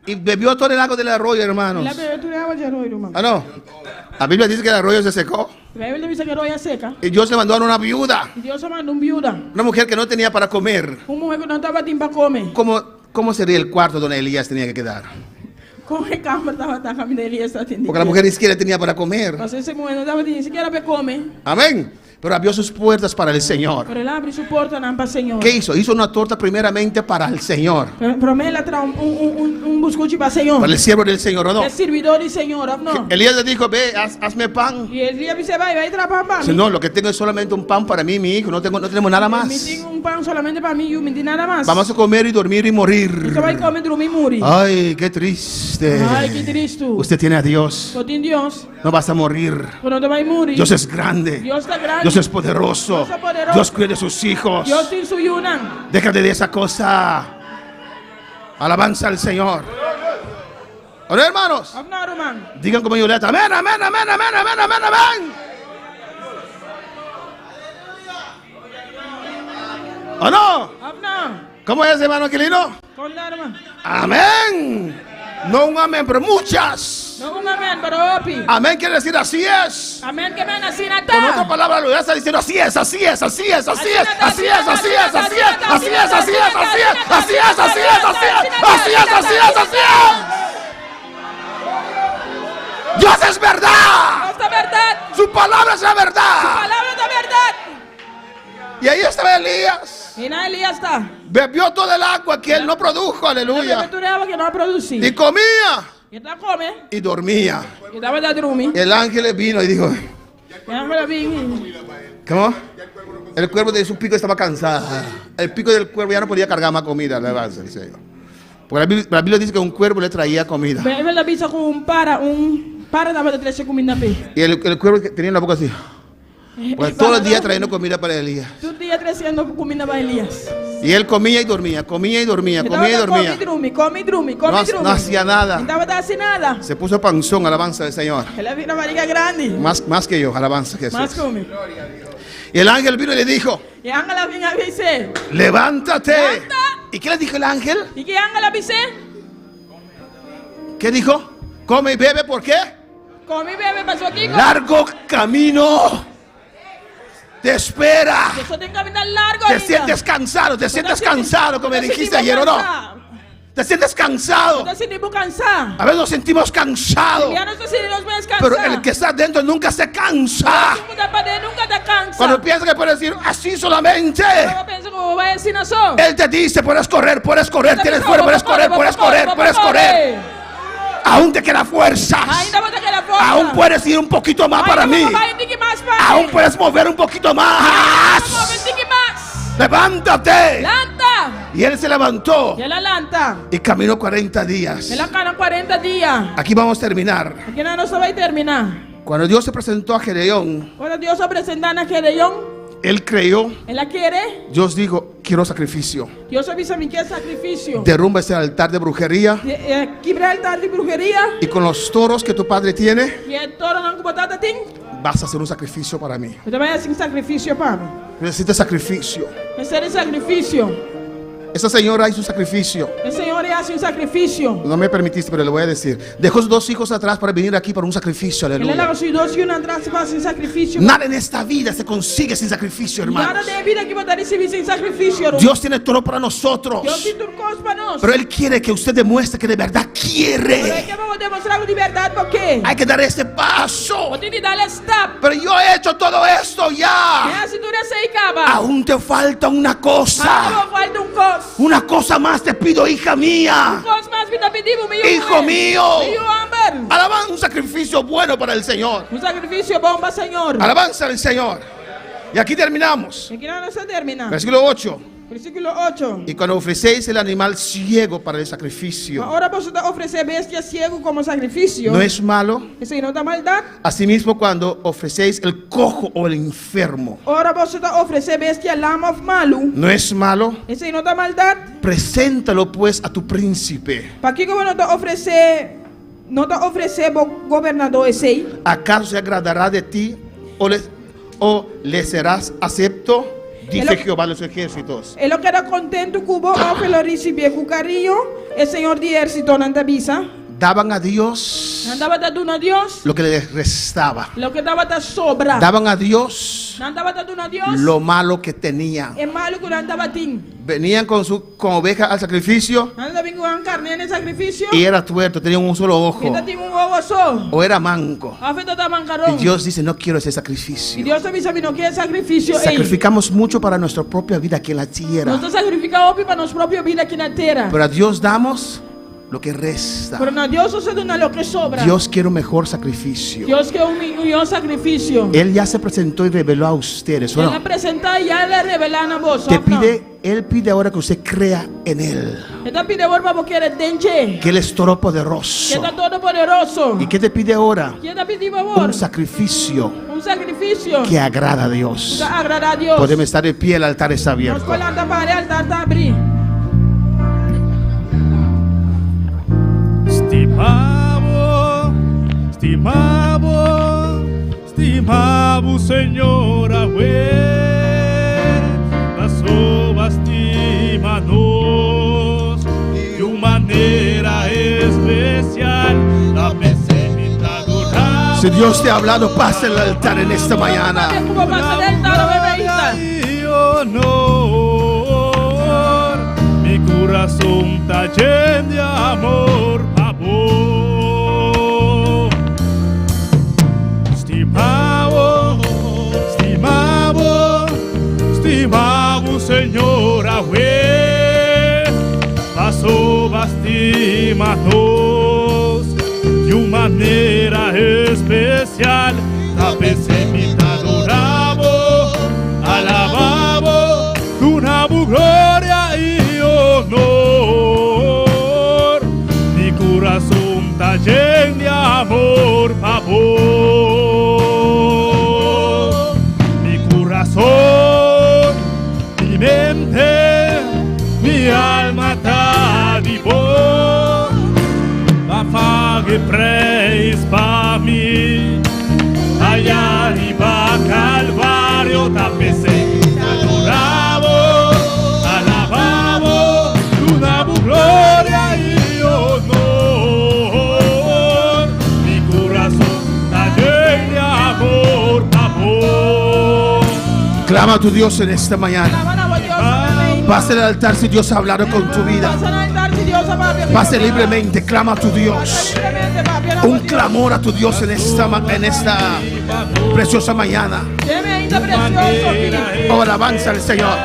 Y bebió todo el agua del arroyo, hermanos. Lá bebeu tudo água de arroio, irmão. ¿O no? La Biblia dice que el arroyo se secó. A Bíblia diz que arroio é seca. Y Dios le mandó a una viuda, E Deus mandou viúva. una mujer que no tenía para comer. Mulher que não estava tendo para comer. ¿Cómo sería el cuarto donde Elías tenía que quedar? Como é que a cama estava a caminho dele está atendendo? Porque la mujer ni siquiera tenía para comer. Mas esse mulher não estava tendo sequer para comer. Amén. Pero abrió sus puertas para el Señor. Pero ela abre sua porta não para o Senhor. ¿Qué hizo? Hizo una torta primeramente para el Señor. Promete ela traz buscote para o Senhor. Para el siervo del Señor, ¿o no? É servidor do Senhor, não? Elías le dijo, ve, hazme pan. E ele disse, vai trabalhar para Dice, mim. no, lo que tengo es solamente un pan para mí y mi hijo. No tenemos nada Me más. tem pão solamente para mim e não tem nada mais. Vamos a comer y dormir y morir. Você vai comer, dormir e morrer. Ay, qué triste. Ai, que triste. Usted tiene a Dios. Só tem Deus. No vas a morir. Quando você vai morrer. Dios es grande. Deus está grande. Dios es poderoso. Dios es poderoso. Dios cuida de sus hijos. Deus tem sua Yunan. Déjate de esa cosa. Alabanza al Señor. Ahora, hermanos, Não, irmão. digan como yo le amén, amén, amén, amén, amén, amén, amén. ¿O no? Não. ¿Cómo es, hermano Aquilino? Com lá, irmão. Amén. No un amén, pero muchas. Não um amém para opi. Amén quiere decir así es. Amém que vem assim na Con otra terra. palabra lo está diciendo así es, así es, así es, así es, así es, así es, así es, así es, así es, así es, así es, así es, así es, así es, así es, así es. Dios es verdad. Deus da verdade. Su palabra es la verdad. Palavra da verdade. Y ahí estaba Elías. E na Elias está. Bebió todo el agua que él no produjo, A aleluya. prefeitura que não produzir. Y comía E tá come. y dormía. E dava da dormir. El ángel vino y dijo, E ela vem. ¿cómo? El cuervo de su pico estaba cansado. El pico del cuervo ya no podía cargar más comida, alabanza al Señor. Porque la Biblia dice que un cuervo le traía comida. Ela avisa com para dava de 13 comida pe. Y el cuervo tenía la boca así. Pues todos los días trayendo comida para Elías. Todo dia trazendo comida para Elias. Y él comía y dormía, comía y dormía, comía y dormía. Come e dorme. No hacía nada. Não dava assim nada. Se puso panzón, alabanza del Señor. Ela vira barriga grande. Más que yo, alabanza a Mas Jesús. come. Y el ángel vino y le dijo, E Angela vem a dizer. levántate. Levanta. ¿Y qué le dijo el ángel? E que Angela dice? ¿Qué dijo? Come y bebe, ¿por qué? Come e bebe, passou aqui. Largo camino te espera. Eu só tenho que caminhar largo Te ainda. sientes cansado, te sientes cansado, como me dijiste ayer, ¿o no? Te sientes cansado. Estou sentindo cansar. A veces nos sentimos cansados, Já não estou sentindo mais cansar. pero el que está dentro nunca se cansa. Nunca te cansa. Cuando piensas que puedes decir así solamente, Eu penso como vai assim na só. Él te dice, puedes correr, tienes fuerza, puedes correr. Aún te queda fuerzas. Ainda vou ter aquela força. Aún puedes ir un poquito más para mí. Aún puedes mover un poquito más. Levántate. Lanta. Y él se levantó E ela lanta. y caminó 40 días. Ela cana 40 dias. Aquí vamos a terminar. Aqui não só vai terminar. Cuando Dios se presentó a Gedeón, Cuando Dios se presenta a Gedeón, él creyó. él la quiere. Dios dijo, quiero sacrificio. Dios avisa a mí que es sacrificio. Derrumba ese altar de brujería. Quebra el altar de brujería. Y con los toros que tu padre tiene, Y el toro no botar de ti. vas a hacer un sacrificio para mí. Yo te voy a hacer sacrificio para mí. Necesitas sacrificio. Hacer el sacrificio. Esa señora hizo un sacrificio. El Señor hace un sacrificio. No me permitiste, pero le voy a decir. Dejó sus 2 hijos atrás para venir aquí para un sacrificio. Él le Aleluya. lavó sus 2 hijos atrás para hacer sacrificio. Nada en esta vida se consigue sin sacrificio, Nada hermanos. de vida que va a recibir sin sacrificio. Dios tiene todo para nosotros. Dios tiene turcos para nosotros. Pero Él quiere que usted demuestre que de verdad Pero es quiere. que vamos a demostrar de verdad porque. Hay que dar ese paso. Vos tienes que darle stop. Pero yo he hecho todo esto ya. Es así tú se acaba. Aún te falta una cosa. Ahora falta un cos. Una cosa más te pido, hija mía. Cos más vida pedimos, mi Hijo mío. Mi amor. Alabanza, un sacrificio bueno para el Señor. Un sacrificio bomba, Señor. Alabanza al Señor. Y aquí terminamos. Aquí no se termina. Versículo 8. Versículo 8. Y cuando ofrecéis el animal ciego para el sacrificio, Ahora vosotros ofrecéis bestia ciego como sacrificio. no es malo. Eso no da maldad. Asimismo, cuando ofrecéis el cojo o el enfermo, Ahora vosotros ofrecéis bestia lama of malu. no es malo. Eso no da maldad. Preséntalo pues a tu príncipe. ¿Para qué como no te ofrece gobernador ese? ¿Acaso se agradará de ti o le serás acepto? Dice Jehová de los ejércitos. Él lo queda contento cubo ofre lo recibe con cariño. El Señor de ejército no te avisa. Daban a Dios Andaba dando a Dios lo que les restaba. lo que daba te sobra. Daban a Dios Andaba dando a Dios lo malo que tenían. es malo que andaba a ti. Venían con oveja al sacrificio Andaba bien con carne en el sacrificio. y era tuerto, tenían un solo ojo. Que te tiene un huevo so. O era manco. Afecta a mancarón. Y Dios dice, no quiero ese Y sacrificio. Dios avisa no quiere sacrificio. Sacrificamos mucho para nuestra propia vida aquí en la tierra. Nosotros sacrificamos para nuestra propia vida aquí en la tierra. Pero a Dios damos lo que resta. Pero no, Dios se da lo que sobra. Dios quiere un mejor sacrificio. Dios quiere un sacrificio. Él ya se presentó y reveló a ustedes, ¿o Él no? la presenta y ya le revelan a vos. Él pide ahora que usted crea en Él. Él te pide volver porque eres denche. Que Él es Que todopoderoso. está todopoderoso. ¿Y qué te pide ahora? ¿Quién te pide favor? Un sacrificio Un sacrificio que agrada a Dios. que agrada a Dios. Podemos estar de pie, el altar está Nos abierto. pueden tapar el altar está abrir. Estimavo Senhor, passou estima-nos de uma maneira especial. La besemita adorada. Si Dios te ha hablado, pasa el altar en esta mañana. Como pasa del altar, bebéita. Y honor, mi corazón está lleno de amor, amor. Estimavo Senhor, passou estima-nos de uma maneira especial. A besemita adoramos, alabamos, tu nabo glória e honor. Mi coração está lleno de amor, amor. Mi coração, mi mente, mi alma está de boa. Pague praise para mim. Allá arriba Calvario, tapese, adoramos, alabamos, tu nabo gloria y honor. Mi corazón está lleno de amor, amor. Clama a tu Dios en esta mañana. Alaban a Dios, bebéita. Pasa el altar si Dios ha hablado con tu vida. Pasa el altar si Dios ama a Dios. Pase libremente, clama a tu Dios. Pasa libremente, papi, alaba a Un Dios. clamor a tu Dios en esta preciosa mañana. Deme ahí, está precioso aquí. Oh, alabanza al Señor.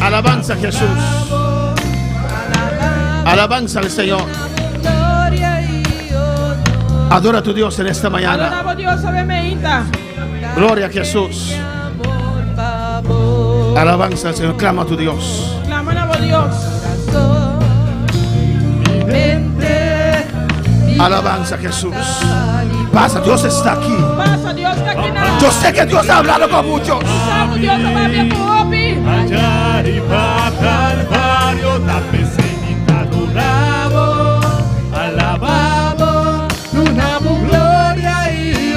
Alabanza a Jesús. Alabanza al Señor. Adora a tu Dios en esta mañana. Alaba a Dios, bebéita. Gloria a Jesús. Alabanza al Señor. Clama a tu Dios. Claman a Dios. Alabanza a Jesús. Pasa, Dios está aquí. Pasa, Dios está aqui na Yo sé que Dios ha hablado con muchos. Sabe, Deus vai abrir com ouvir. Allá Calvario, da pecenita do rabo, alabado, donamos gloria y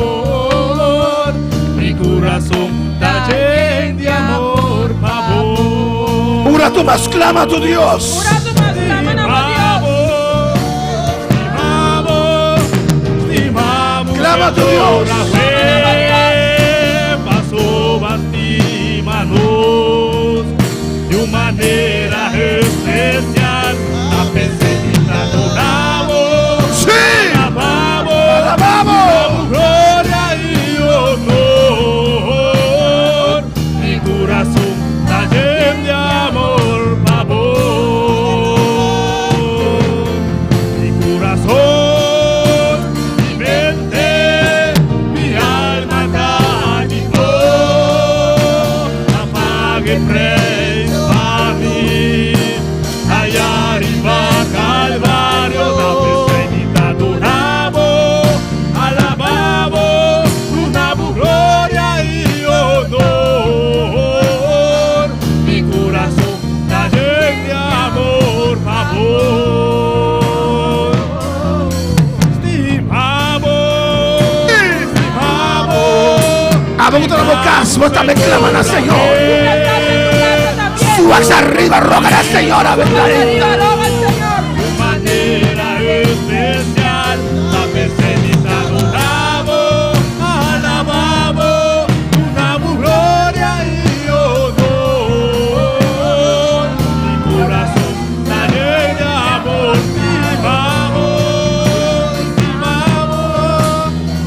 honor. Mi corazón está lleno de amor, pavor. Un rato más, clama a tu Dios. Curado, mas clama na mão de Deus. Clama a tu Dios. Passou bastima-nos de uma maneira especial. A pecenita do rabo, Sí. alabamos, Alabamos. glória e honor. Mi coração está lleno de amor, pavor. Mi coração, mi mente, mi alma está de flor. Apague preço para mim. Allá arriba Calvario, da pecenita do rabo, alabamos, donamos glória e honor. Mi coração está cheio de amor, pavor. Estimamos. Abre la boca, vos también claman al Señor. Subas arriba, rogan al Señor. A ver, Arriba, roga al Senhor. De maneira especial, a pecenita do rabo, alabamos, donamos glória e honor. Mi coração está cheio de amor,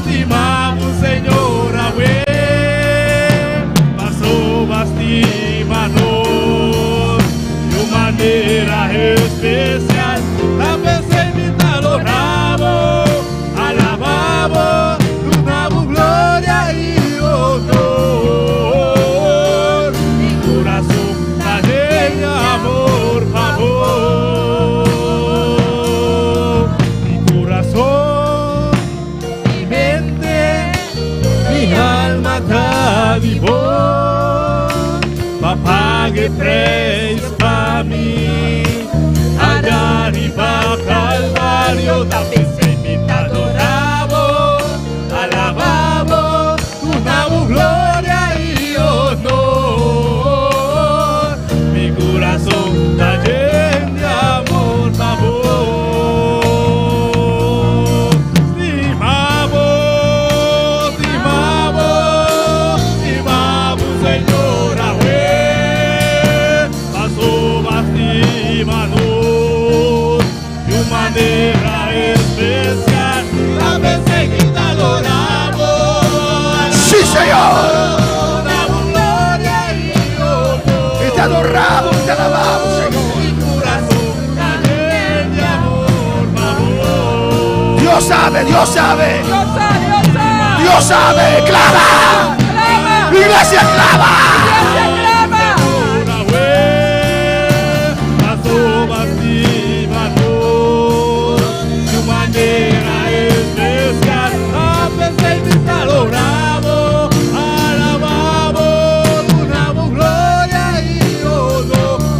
estimamos, Senhor, Aue. Passou bastima-nos de uma maneira especial. La pecenita do rabo, alabamos, donamos glória e honor. Mi coração está cheio de amor, pavor. Mi coração, mi mente, mi alma está vivo. Pague preço pra mim. Allá arriba Calvario, da pecenita do rabo, alabamos, donamos glória e honor. Mi coração está cheio de amor, pavor. Estimamos, Senhor, Aue. Passou bastima-nos de uma maneira especial. La pecenita do rabo, Sí, Señor. donamos glória e honor. Y te adoramos, te alabamos, Señor. Mi coração está cheio de amor, pavor. Dios sabe, Dios sabe. Deus sabe, Deus sabe. Dios sabe. Clama. Clama. Iglesia, clama. Igreja, clama. Passou bastima-nos de uma maneira especial. A pecenita do rabo, alabamos, donamos glória e honor.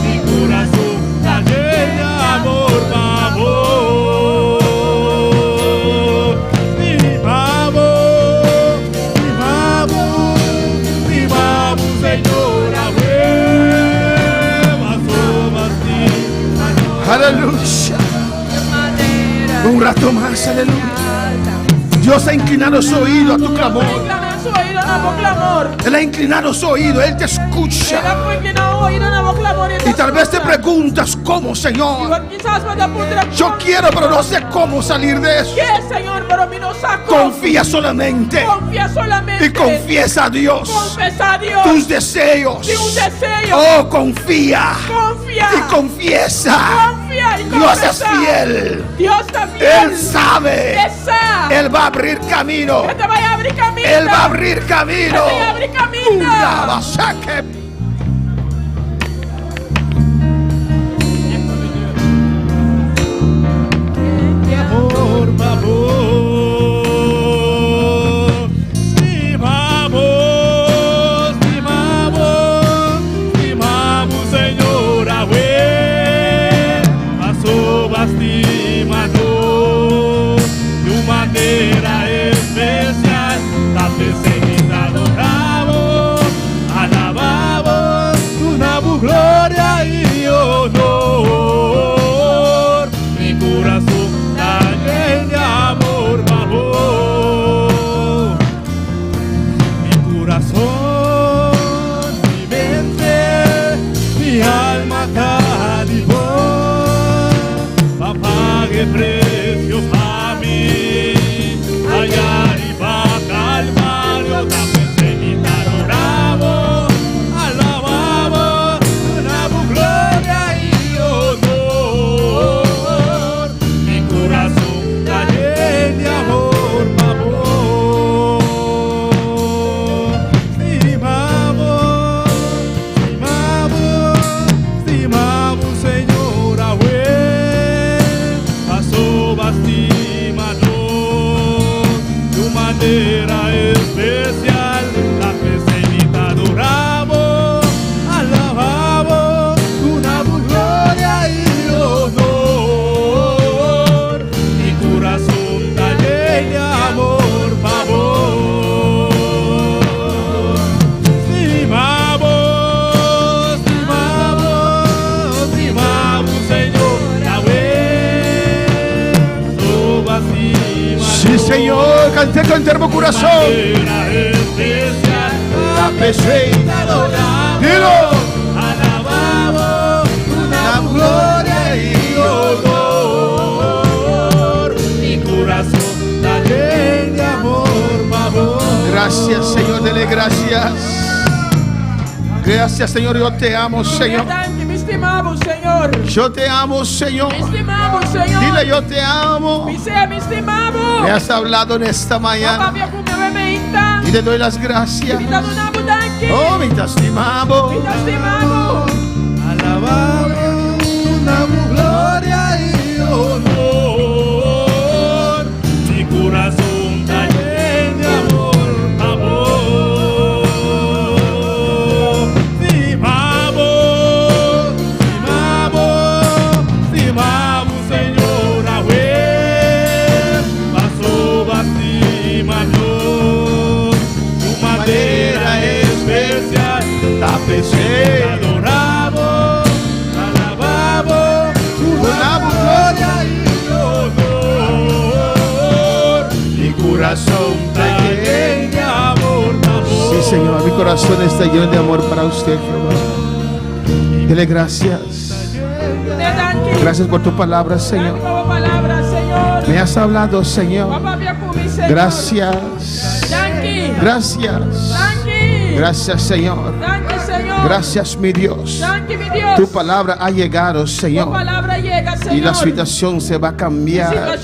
Mi coração está cheio de amor, pavor. Estimamos, Senhor, Aue. Passou bastima-nos. Aleluya. Un rato más, aleluya. Dios ha inclinado su oído a tu clamor. Inclina su oído na voz clamor. Él ha inclinado su oído, Él te Ela escucha. foi inclinar o oído na voz clamor. Y tal vez te preguntas, ¿cómo, Señor? Quizás vai dar por Yo quiero, pero no sé cómo salir de eso. Que, Senhor, pero mí no saco. Confía solamente Confía solamente. y confiesa a Dios Confesa a Dios. tus deseos. De un deseo. Oh, confía Confía. y confiesa. Confía y Dios es confesa. fiel. Dios está fiel. Él sabe. Él sabe. Él va a abrir camino. Él te va a abrir camino. Él va a abrir camino. Él te va a abrir camino. Brava, saque. amor, favor. Estimamos, Senhor, Yahweh. Passou bastimado de uma maneira especial. Da presença adoramos, alabamos tu nabo, glória e honor. Mi coração está lleno de amor, favor. Mi corazón, mi mente, mi alma está de vos. Pa pague precio pa' mí. Allá arriba Calvario, la presencia adoramos, alabamos, damos gloria y honor. Mi corazón está lleno de amor, favor. Estimamos, Senhor, Yahweh. Passou bastimado de uma maneira especial. La presença adoramos, alabamos, tu damos glória e honor. Mi coração está lleno de amor, favor. Estimamos, Senhor, Yahweh. Sou bastimado. Sí, Señor, canté con termo corazón. La presencia adoramos, Dilo. alabamos, damos gloria y honor. Mi corazón está lleno de amor, favor. Gracias, Señor, dele gracias. Gracias, Señor, yo te amo, Señor. Me estimamos, Señor. Yo te amo, Señor. Me estimamos, Señor. Dile, yo te amo. Me estimamos. Me has hablado en esta Papa, mañana minha comeu emeita. y te doy las gracias. Me dá do nabo daqui. Oh, me te estimamos. Me estimamos. Alabamos, damos gloria y honor. Mi corazón está lleno de amor, favor. Estimamos, Senhor, Yahweh. Passou bastimado de uma maneira especial. Da presença adoramos, alabamos, tu damos glória e honor. Mi coração está lleno de amor, favor. Sí, Señor, mi corazón está lleno de amor para usted, Jehová. Dele gracias. Gracias por tu palabra, Señor. Me has hablado, Señor. Gracias. Gracias. Gracias, Señor. Gracias, mi Dios. Tu palabra ha llegado, Señor. Y la situación se va a cambiar.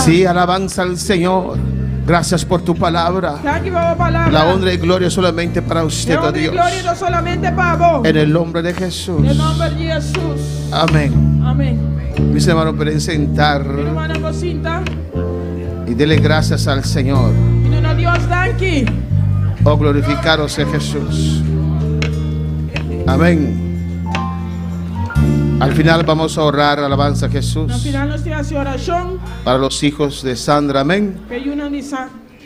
Sí, alabanza al Señor. Gracias por tu palabra. La honra y gloria solamente para usted, oh Dios. En el nombre de Jesús. Amén. Amén. Mis hermanos, pueden sentar y dele gracias al Señor. Oh, glorificado sea Jesús. Amén. Al final vamos a orar alabanza a Jesús para los hijos de Sandra, amén,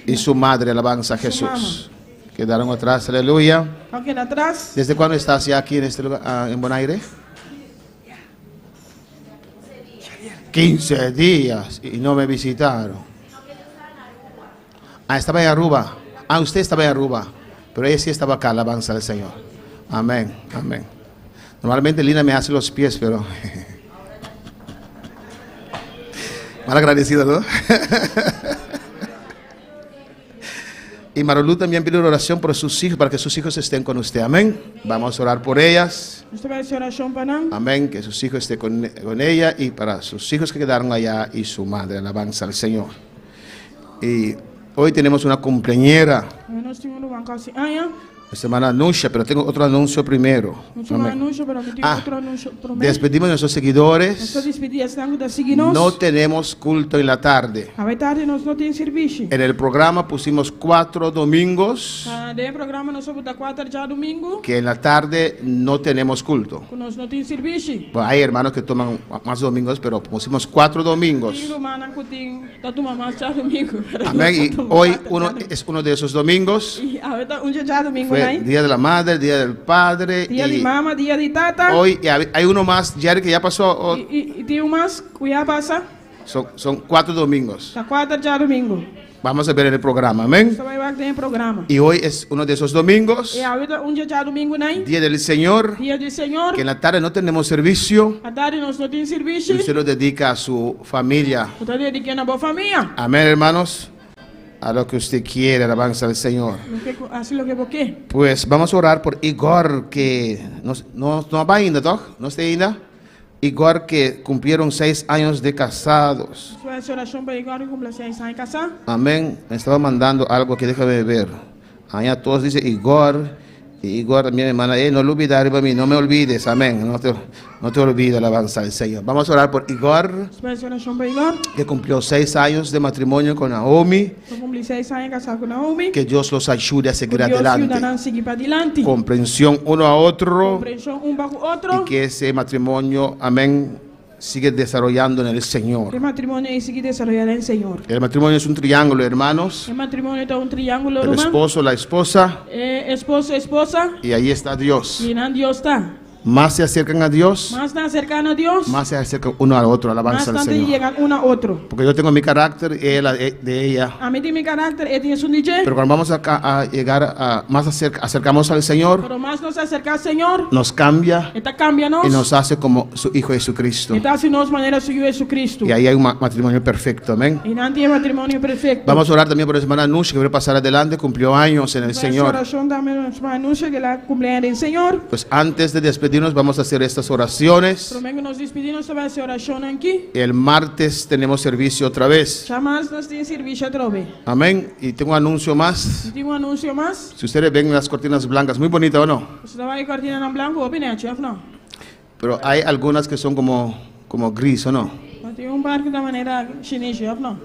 y su madre, alabanza a Jesús. Quedaron atrás, aleluya. ¿Desde cuándo estás ya aquí en este lugar, en Bonaire? 15 días y no me visitaron. Ah, estaba en Aruba. Ah, usted estaba en Aruba, pero ella sí estaba acá, alabanza al Señor. Amén, amén. Normalmente Lina me hace los pies, pero mal agradecido, ¿no? Y Marolú también pide una oración por sus hijos, para que sus hijos estén con usted. Amén. Vamos a orar por ellas. Amén. Que sus hijos estén con ella y para sus hijos que quedaron allá y su madre. Alabanza al Señor. Y hoy tenemos una cumpleañera. Semana anuncia, pero tengo otro anuncio primero. Último Amén. anúncio, pero aqui tem outro anúncio. Despedimos a nuestros Nós seguidores. despedimos da seguinos. No tenemos culto en la tarde. A tarde nós não tem serviço. En el programa pusimos 4 domingos De programa nós vamos dar 4 já domingo. que en la tarde no tenemos culto. Nós não tem serviço. Bueno, hay hermanos que toman más domingos, pero pusimos 4 domingos. Tem mana que tem da toma mais já domingo. Amén. Y hoy es uno de esos domingos. E a já domingo, Fue né? Día de la Madre, Día del Padre. Dia de Y mama, dia de tata. hoy hay uno más, Jerry, que ya pasó. E tem umas que já passa. Son 4 domingos. Da 4 já domingo. Vamos a ver en el programa. Amén. Só vai ver que tem programa. Y hoy es uno de esos domingos, E a dia já domingo, né? Día del Señor, Dia do Senhor. que en la tarde no tenemos servicio. A tarde nós não tem serviço. Y usted lo dedica a su familia. Eu estou dedicando a boa família. Amén, hermanos. A lo que usted quiere, alabanza al Señor. Assim lo que porque. Pues vamos a orar por Igor, que no va ainda, ¿toch? No está ainda. Igor, que cumplieron 6 años de casados. Sua oração para Igor que cumpre 6 anos de casar. Amén. Me estaba mandando algo que déjame ver. Allá todos dicen Igor. Y Igor, mi hermana, no lo olvidaré para mí, no me olvides. Amén. No te olvides, alabanza al Señor. Vamos a orar por Igor, Sua oração para Igor. que cumplió 6 años de matrimonio con Naomi. Eu cumpri 6 anos de casar com Naomi. Que Dios los ayude a seguir Deus adelante. ajudará a seguir para adelante. Comprensión uno a otro. Compreensão para o Y outro. que ese matrimonio, amén, sigue desarrollando en el Que Señor. matrimônio é seguir desarrollar em Senhor. El matrimonio es un triángulo, hermanos. O matrimônio é triângulo, El irmão. esposo, la esposa, Esposo, esposa. y ahí está Dios. E não Deus está. Más se acercan a Dios, Mas está cercano a Deus. más se acercan uno al otro, Mas alabanza al tanto Señor. llegan uno a outro. Porque yo tengo mi carácter y ella de ella. A mí tem mi carácter, ele tem seu DJ. Pero cuando vamos a llegar a más acercamos al Señor, Pero mais nos acercar ao Senhor, nos cambia está cambia-nos. y nos hace como su Hijo Jesucristo. Está assim nos maneira seguir Jesus Cristo. Y ahí hay un matrimonio perfecto, amén. E não tem matrimônio perfeito. Vamos a orar también por la hermana Nusha, que quiere pasar adelante, cumplió años en el Señor. oração da minha anúncio que ela cumpleaños em Senhor. Pues antes de despedirnos vamos a hacer estas oraciones. Domingo nos despedimos sobre essa oração aqui. El martes tenemos servicio otra vez. Jamais nós temos serviço outra vez. Amén. Y tengo un anuncio más. Tem anúncio mais. Si ustedes ven las cortinas blancas, muy bonita o no, Você vai cortina em branco ou pinete, chef não? pero hay algunas que son como gris o no. Mas tem barco da maneira chinês, chef não?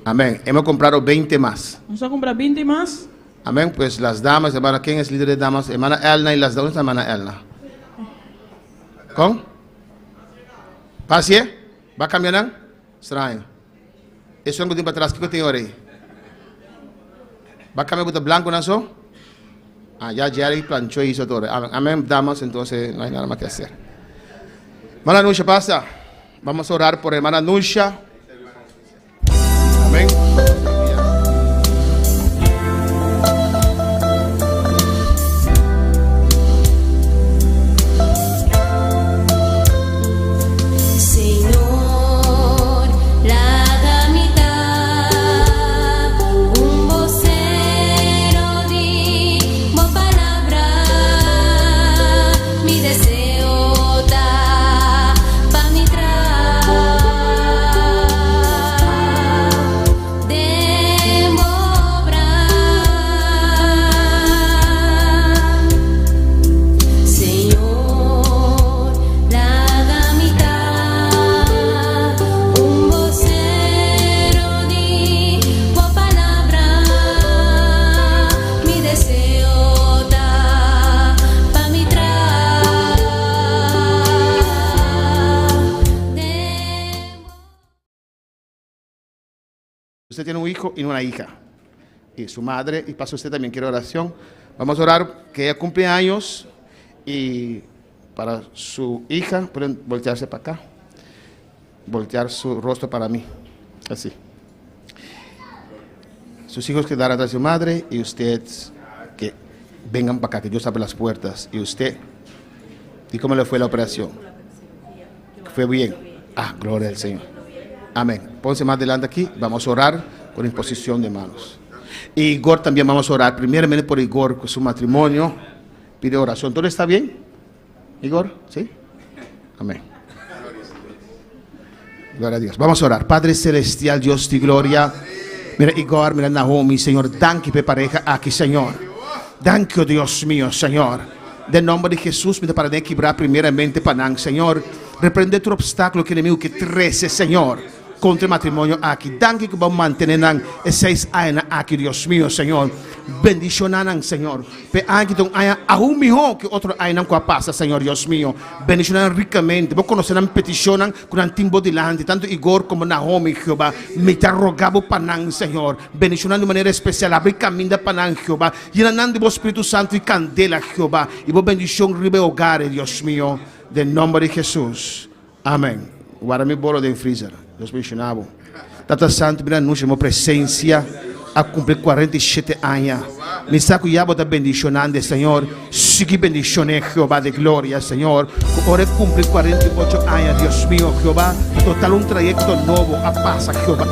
Amén. Hemos comprado 20 más. Nós só comprar 20 mais. Amén. Pues las damas, hermana, ¿quién es líder de damas? Hermana Elna y las damas, hermana Elna. ¿Con? ¿Pasie? ¿Va a cambiar? Extraño. Eso es un tiempo atrás. ¿Qué tengo ahí? ¿Va a cambiar de blanco, no eso? Ah, ya Jerry planchó y hizo todo. Amén, damas, entonces no hay nada más que hacer. Hermana Nusha, pasa. Vamos a orar por hermana Nusha. Amén. Señor, la damita, un vocero di, buena palabra, mi deseo da pa' mi Señor, la damita, un vocero di, buena palabra, mi deseo da pa' mi Usted tiene un hijo y una hija. Y su madre, y para usted también quiere oración. Vamos a orar que ella cumple años y para su hija, pueden voltearse para acá. Voltear su rostro para mí. Así. Sus hijos quedarán atrás de su madre y usted que vengan para acá, que Dios abre las puertas. Y usted, ¿y cómo le fue la operación? ¿Fue bien? Ah, gloria al Señor. Amén. Pónganse más adelante aquí. Vamos a orar con imposición de manos. Y Igor también vamos a orar. Primeramente por Igor, con su matrimonio. Pide oración. ¿Todo está bien? Igor, ¿sí? Amén. Gloria a Dios. Vamos a orar. Padre Celestial, Dios de gloria. Mira Igor, mira Naomi, Señor. Danke por pareja aquí, Señor. Thank you, Dios mío, Señor. Del nombre de Jesús, me para quebrar primeramente Panang, Señor. Reprende tu obstáculo que el enemigo que trece, Señor, contra el matrimonio aquí. Danke que vamos a mantener esas años aquí, Dios mío, Señor. Bendicionan, Señor. Pero aquí hay aún mejor que otro año que pasa, Señor, Dios mío. Bendicionan ricamente. Vos conocerán peticionan con un tiempo delante, tanto Igor como Naomi, Jehová. Me te rogabo Panang, Señor. Bendicionan de manera especial. Abrir camino Panang, Jehová. Llenan de vos Espíritu Santo y candela, Jehová. Y vos bendición ribe hogares, Dios mío. Del nombre de Jesús. Amén. Guarda mi bolo de freezer. Deus mencionava. Tata Santo, me anúncio presença a cumprir 47 anos. Me saco e da bendicionando, Senhor. Sigue bendicionando, Jeová de glória, Senhor. Ora cumprir 48 anos, Deus meu, Jeová. Total trayecto novo a passa, Jeová.